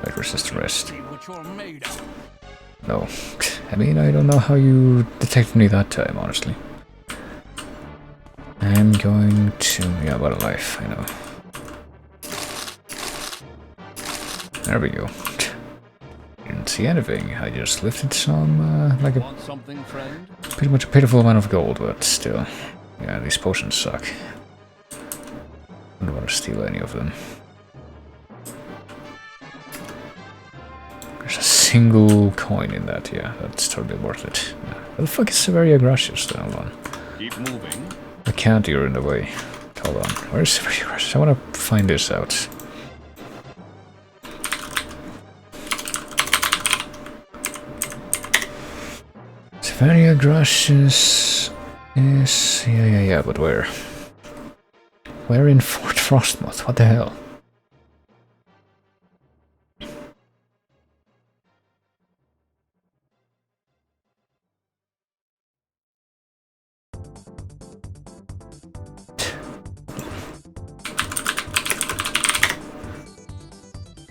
[SPEAKER 1] Wait, resist arrest. No. I mean, I don't know how you detected me that time, honestly. I'm going to... yeah, what a life, I know. There we go. Didn't see anything, I just lifted some, like a... pretty much a pitiful amount of gold, but still. Yeah, these potions suck. I don't want to steal any of them. There's a single coin in that, yeah, that's totally worth it. What the fuck is Severia Gracious then? Hold on.
[SPEAKER 5] Keep moving.
[SPEAKER 1] I can't, you're in the way. Hold on, where's Severia Gracious? I want to find this out. Severia Gracious is... yeah, but where? Where in Fort Frostmoth? What the hell?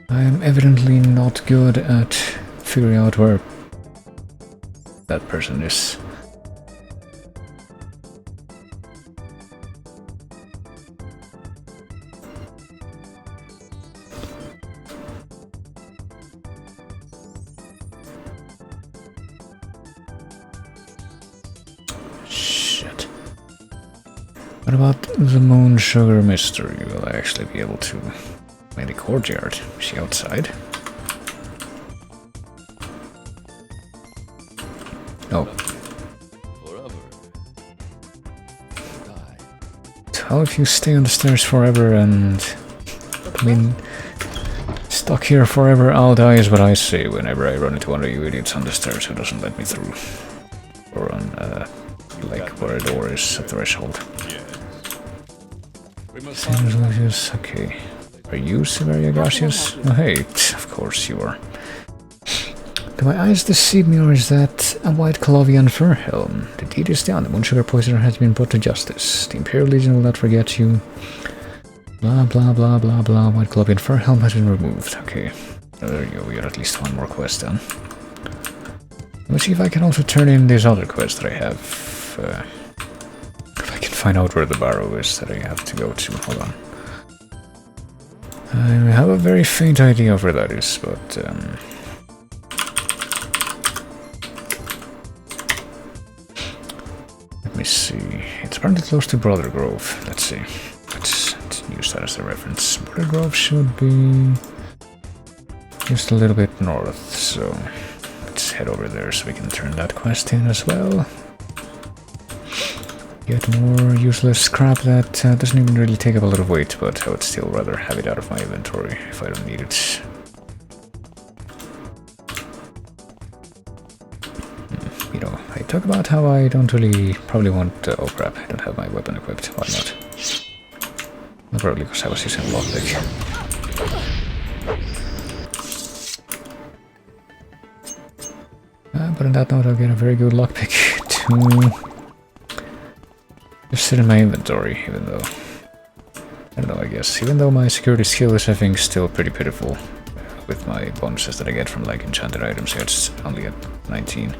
[SPEAKER 1] I am evidently not good at figuring out where that person is. Shit. What about the Moon Sugar Mystery? Will I actually be able to... in the courtyard? Is she outside? Oh. Well, if you stay on the stairs forever and... I mean... stuck here forever, I'll die is what I say whenever I run into one of you idiots on the stairs who doesn't let me through. Or on, like, where a door is, a threshold. Okay. Are you Severia Gracious? Oh, hey, of course you are. Do my eyes deceive me, or is that a white Colovian fur helm? The deed is down. The Moonsugar Poisoner has been put to justice. The Imperial Legion will not forget you. Blah, blah, blah, blah, blah. White Colovian fur helm has been removed. Okay. Oh, there you go. We got at least one more quest done. Let's see if I can also turn in this other quest that I have. If I can find out where the barrow is that I have to go to. Hold on. I have a very faint idea of where that is, but... let me see. It's apparently close to Brother Grove. Let's see. Let's use that as a reference. Brother Grove should be just a little bit north, so let's head over there so we can turn that quest in as well. Get more useless scrap that doesn't even really take up a lot of weight, but I would still rather have it out of my inventory if I don't need it. You know, I talk about how I don't really probably want... oh crap, I don't have my weapon equipped. Why not? Well, probably because I was using lockpick. But on that note, I'll get a very good lockpick to... just sit in my inventory, even though... I don't know, I guess. Even though my security skill is, I think, still pretty pitiful. With my bonuses that I get from, like, enchanted items, yeah, it's only at 19.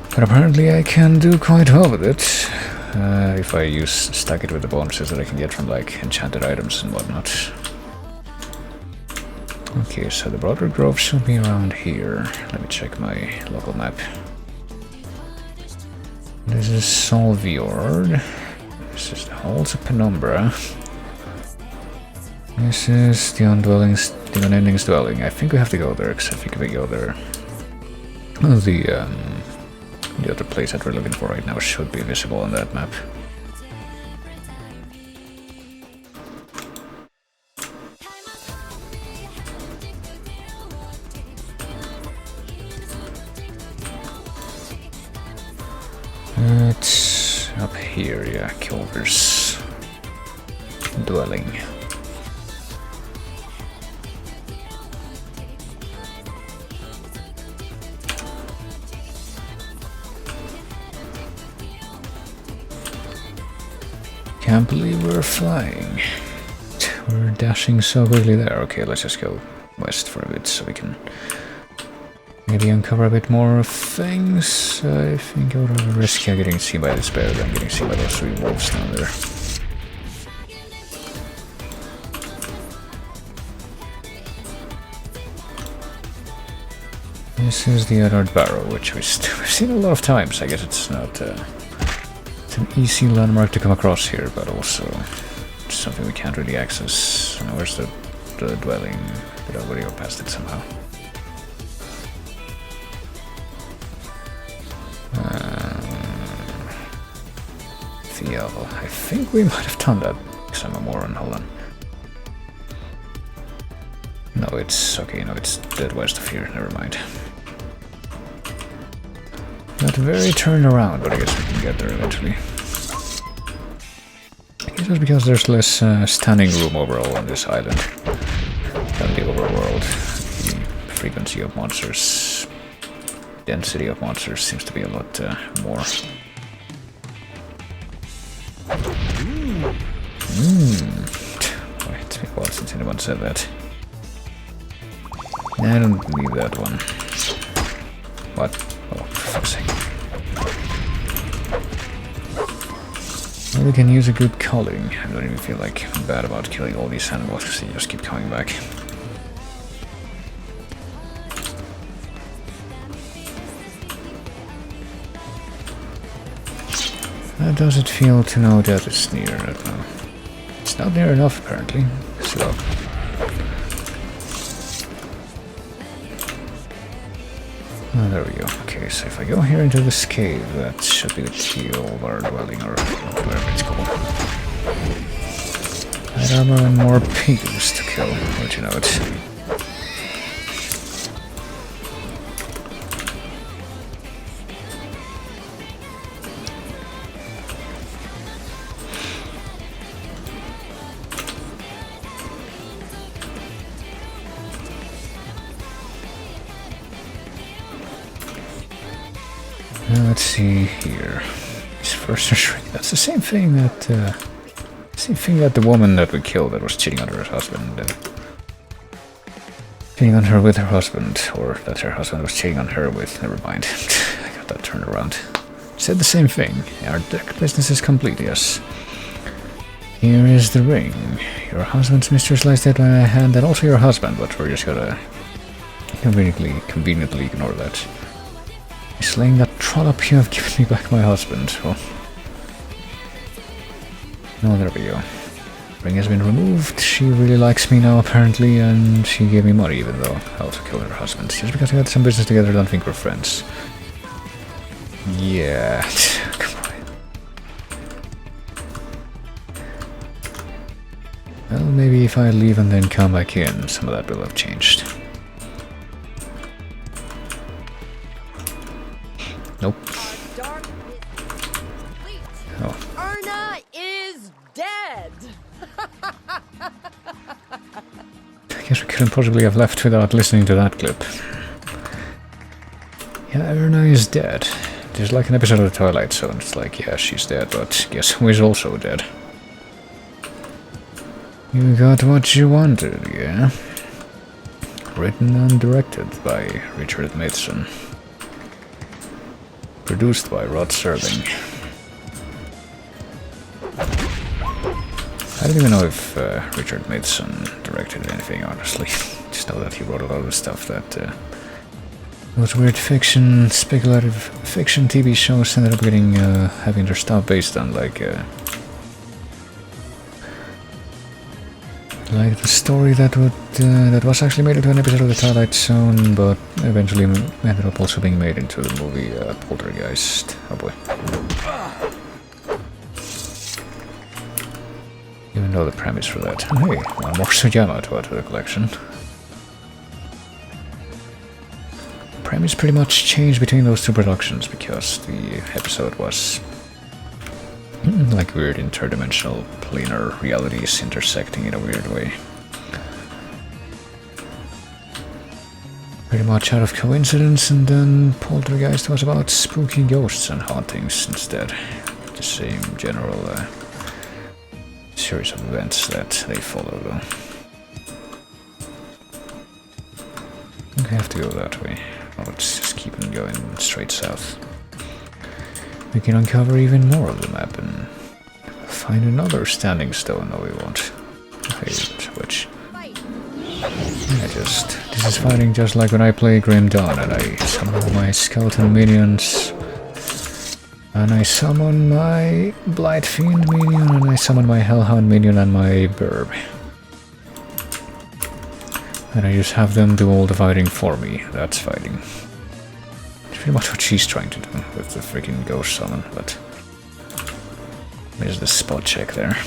[SPEAKER 1] But apparently I can do quite well with it. If I stack it with the bonuses that I can get from, like, enchanted items and whatnot. Okay, so the Brother Grove should be around here. Let me check my local map. This is Solviord. This is the Halls of Penumbra. This is the unending's dwelling. I think we have to go there, because I think if we go there, well, the other place that we're looking for right now should be visible on that map. It's up here, yeah, Kilver's dwelling. Can't believe we're flying. We're dashing so quickly there. Okay, let's just go west for a bit so we can maybe uncover a bit more of things. I think I would rather risk getting seen by this bear than getting seen by those 3 wolves down there. This is the Eddard Barrow, which we've seen a lot of times. I guess it's not it's an easy landmark to come across here, but also it's something we can't really access. And where's the dwelling? Did I already go past it somehow? Thiel. I think we might have done that, because I'm a moron. Hold on. No, it's okay. No, it's dead west of here. Never mind. Not very turned around, but I guess we can get there eventually. I guess that's because there's less standing room overall on this island than the overworld. The frequency of monsters, density of monsters seems to be a lot more. Boy, it's been a while since anyone said that. I don't believe that one. What? Oh, for fuck's sake. Well, we can use a good culling. I don't even feel like bad about killing all these animals because they just keep coming back. How does it feel to know that it's near? I don't know. It's not near enough, apparently. So. Oh, there we go. Okay, so if I go here into this cave, that should be the key of our dwelling, or whatever it's called. Light armor and more pigs to kill, don't you know it? Let's see here. First shrink. That's the same thing that the woman that we killed that was cheating on her husband, cheating on her with her husband, or that her husband was cheating on her with. Never mind. I got that turned around. Said the same thing. Our deck business is complete. Yes. Here is the ring. Your husband's mistress lies dead by my hand, and also your husband. But we're just gonna conveniently ignore that. Slaying that trollop, you have given me back my husband. Well, oh, there we go. Ring has been removed. She really likes me now, apparently, and she gave me money, even though I also killed her husband. Just because we had some business together, I don't think we're friends. Yeah, come on. Well, maybe if I leave and then come back in, some of that will have changed. Nope. Oh.
[SPEAKER 3] Erna is dead.
[SPEAKER 1] I guess we couldn't possibly have left without listening to that clip. Yeah, Erna is dead. There's like an episode of The Twilight Zone. It's like, yeah, she's dead, but guess who is also dead? You got what you wanted, yeah? Written and directed by Richard Matheson. Produced by Rod Serling. I don't even know if Richard Matheson directed anything, honestly. Just know that he wrote a lot of stuff that those weird fiction, speculative fiction TV shows ended up getting having their stuff based on, like Like the story that was actually made into an episode of the Twilight Zone, but eventually ended up also being made into the movie Poltergeist. Oh boy. Even though the premise for that. Hey, one more Sujama to add to the collection. Premise pretty much changed between those two productions because the episode was like weird interdimensional planar realities intersecting in a weird way. Pretty much out of coincidence, and then Poltergeist was about spooky ghosts and hauntings instead. The same general series of events that they follow though. Okay, I have to go that way. Well, let's just keep on going straight south. We can uncover even more of the map and find another standing stone. No, we won't. Okay, switch. Yeah, this is fighting just like when I play Grim Dawn and I summon my skeleton minions. And I summon my Blight Fiend minion and I summon my Hellhound minion and my Burb. And I just have them do all the fighting for me. That's fighting. It's pretty much what she's trying to do with the freaking ghost summon, but there's the spot check there.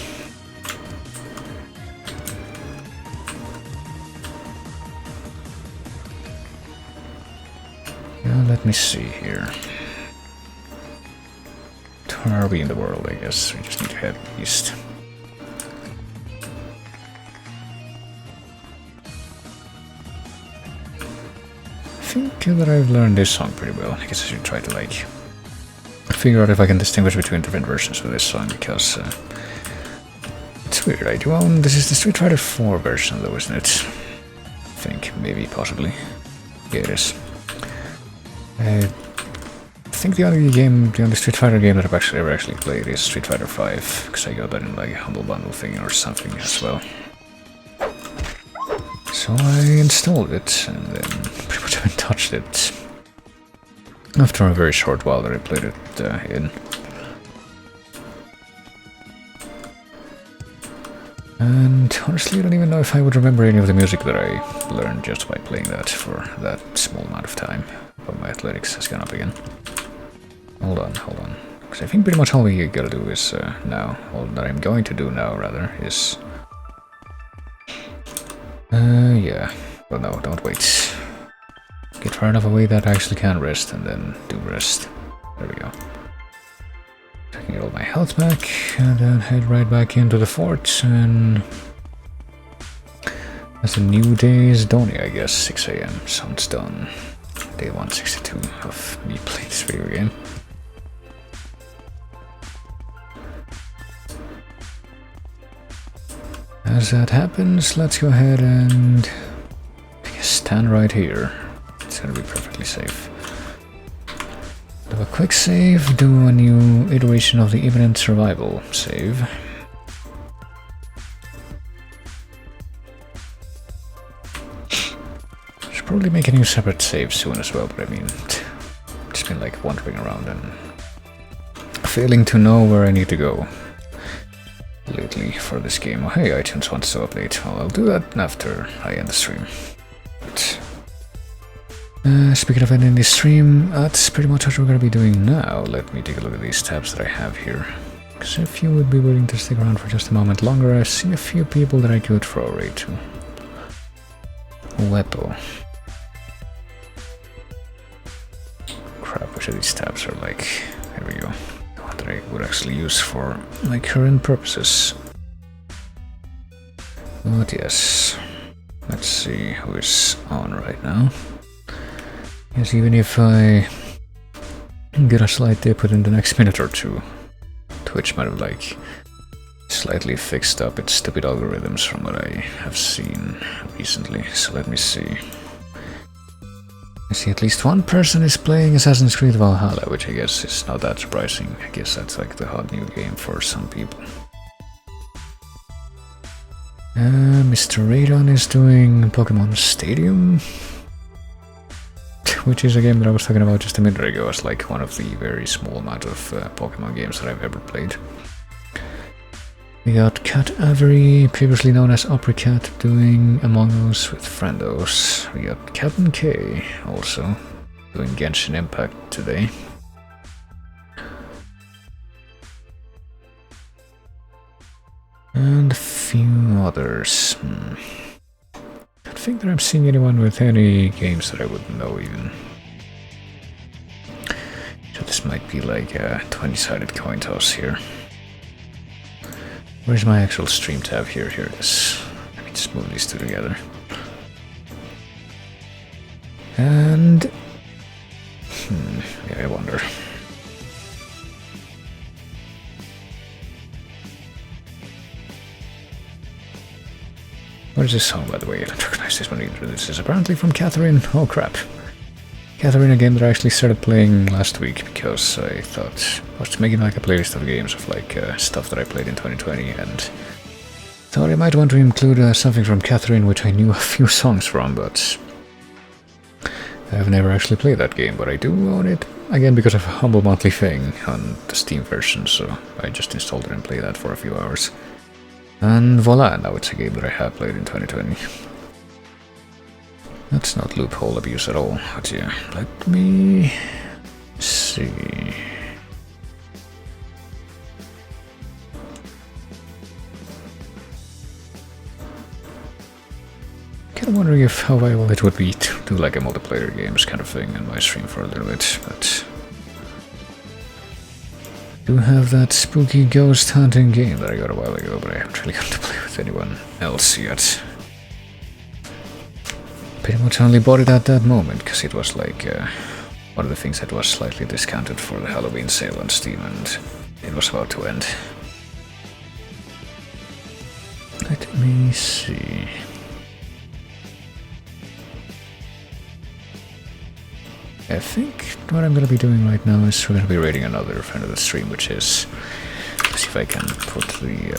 [SPEAKER 1] Now let me see here. Where are we in the world, I guess? We just need to head east. I think that I've learned this song pretty well. I guess I should try to like figure out if I can distinguish between different versions of this song, because it's weird. I do own this is the Street Fighter 4 version though, isn't it? I think, maybe, possibly. Yeah, it is. I think the only Street Fighter game that I've ever played is Street Fighter 5, because I got that in like a Humble Bundle thing or something as well. So I installed it, and then pretty much haven't touched it after a very short while that I played it in. And honestly, I don't even know if I would remember any of the music that I learned just by playing that for that small amount of time. But my athletics has gone up again. Hold on. Because I think pretty much all we gotta do is now, all that I'm going to do now, rather, is... yeah. Well, no, don't wait. Get far enough away that I actually can rest, and then do rest. There we go. I can get all my health back, and then head right back into the fort, and... That's a new day's dawning, I guess, 6 AM. Sounds done. Day 162 of me playing this video game. As that happens, let's go ahead and stand right here. It's gonna be perfectly safe. Do a quick save, do a new iteration of the imminent survival save. Should probably make a new separate save soon as well, but I mean, just been like wandering around and failing to know where I need to go lately for this game. Oh, hey, iTunes wants to update. Well, I'll do that after I end the stream. But, speaking of ending the stream, that's pretty much what we're going to be doing now. Let me take a look at these tabs that I have here. Because if you would be willing to stick around for just a moment longer, I've seen a few people that I could throw a raid to. Wepo. Crap, which of these tabs are like... Here we go. What that I would actually use for my current purposes. But yes. Let's see who is on right now. Yes, even if I get a slight dip within the next minute or two, Twitch might have like slightly fixed up its stupid algorithms from what I have seen recently. So let me see. I see at least one person is playing Assassin's Creed Valhalla, which I guess is not that surprising. I guess that's like the hot new game for some people. Mr. Radon is doing Pokemon Stadium, which is a game that I was talking about just a minute ago as like one of the very small amount of Pokemon games that I've ever played. We got Cat Avery, previously known as Opry Cat, doing Among Us with Friendos. We got Captain K, also doing Genshin Impact today. And a few others. I don't think that I'm seeing anyone with any games that I wouldn't know even. So this might be like a 20-sided coin toss here. Where's my actual stream tab here? Here it is. Let me just move these two together. And... yeah, I wonder. What is this song, by the way? I don't recognize this one either. This is apparently from Catherine. Oh crap. Catherine, a game that I actually started playing last week because I thought I was making like a playlist of games of like stuff that I played in 2020 and thought I might want to include something from Catherine, which I knew a few songs from, but I've never actually played that game, but I do own it, again because of a humble monthly thing on the Steam version, so I just installed it and played that for a few hours. And voila, now it's a game that I have played in 2020. That's not loophole abuse at all, but yeah, let me see. Kind of wondering if how viable it would be to do like a multiplayer games kind of thing in my stream for a little bit, but I do have that spooky ghost hunting game that I got a while ago, but I haven't really gotten to play with anyone else yet. Pretty much only bought it at that moment because it was like one of the things that was slightly discounted for the Halloween sale on Steam, and it was about to end. Let me see. I think what I'm going to be doing right now is we're going to be raiding another friend of the stream, which is... let's see if I can put the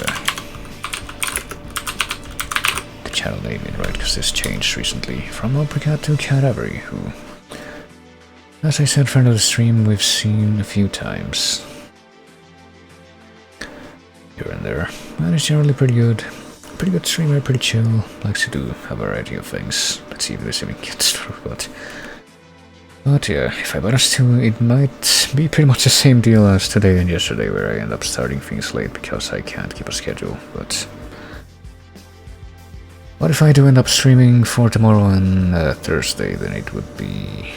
[SPEAKER 1] channel name in right, because this changed recently from Opricat to Cat Avery, who, as I said, friend of the stream, we've seen a few times here and there, and he's generally pretty good streamer, pretty chill, likes to do a variety of things. Let's see if this even gets through, but yeah, if I manage to, it might be pretty much the same deal as today and yesterday, where I end up starting things late because I can't keep a schedule, but what if I do end up streaming for tomorrow and Thursday? Then it would be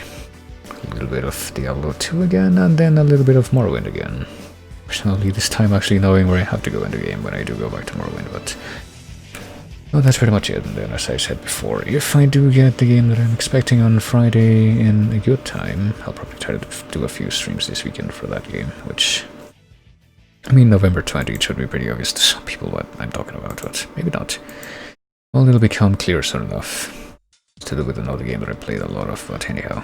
[SPEAKER 1] a little bit of Diablo 2 again, and then a little bit of Morrowind again. Personally, this time actually knowing where I have to go in the game when I do go back to Morrowind, but well, that's pretty much it. And then, as I said before, if I do get the game that I'm expecting on Friday in a good time, I'll probably try to do a few streams this weekend for that game, which... I mean, November 20, it should be pretty obvious to some people what I'm talking about, but maybe not. Well, it'll become clear soon enough. To do with another game that I played a lot of, but anyhow.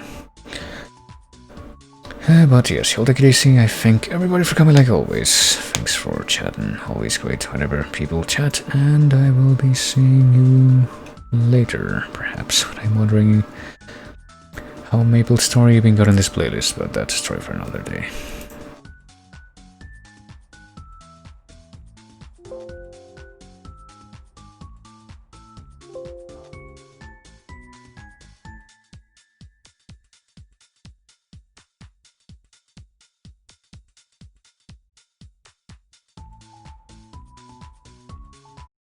[SPEAKER 1] But yes, you'll take it easy. I thank everybody for coming like always. Thanks for chatting. Always great whenever people chat. And I will be seeing you later, perhaps, when I'm wondering how Maple Story even got on this playlist, but that's a story for another day.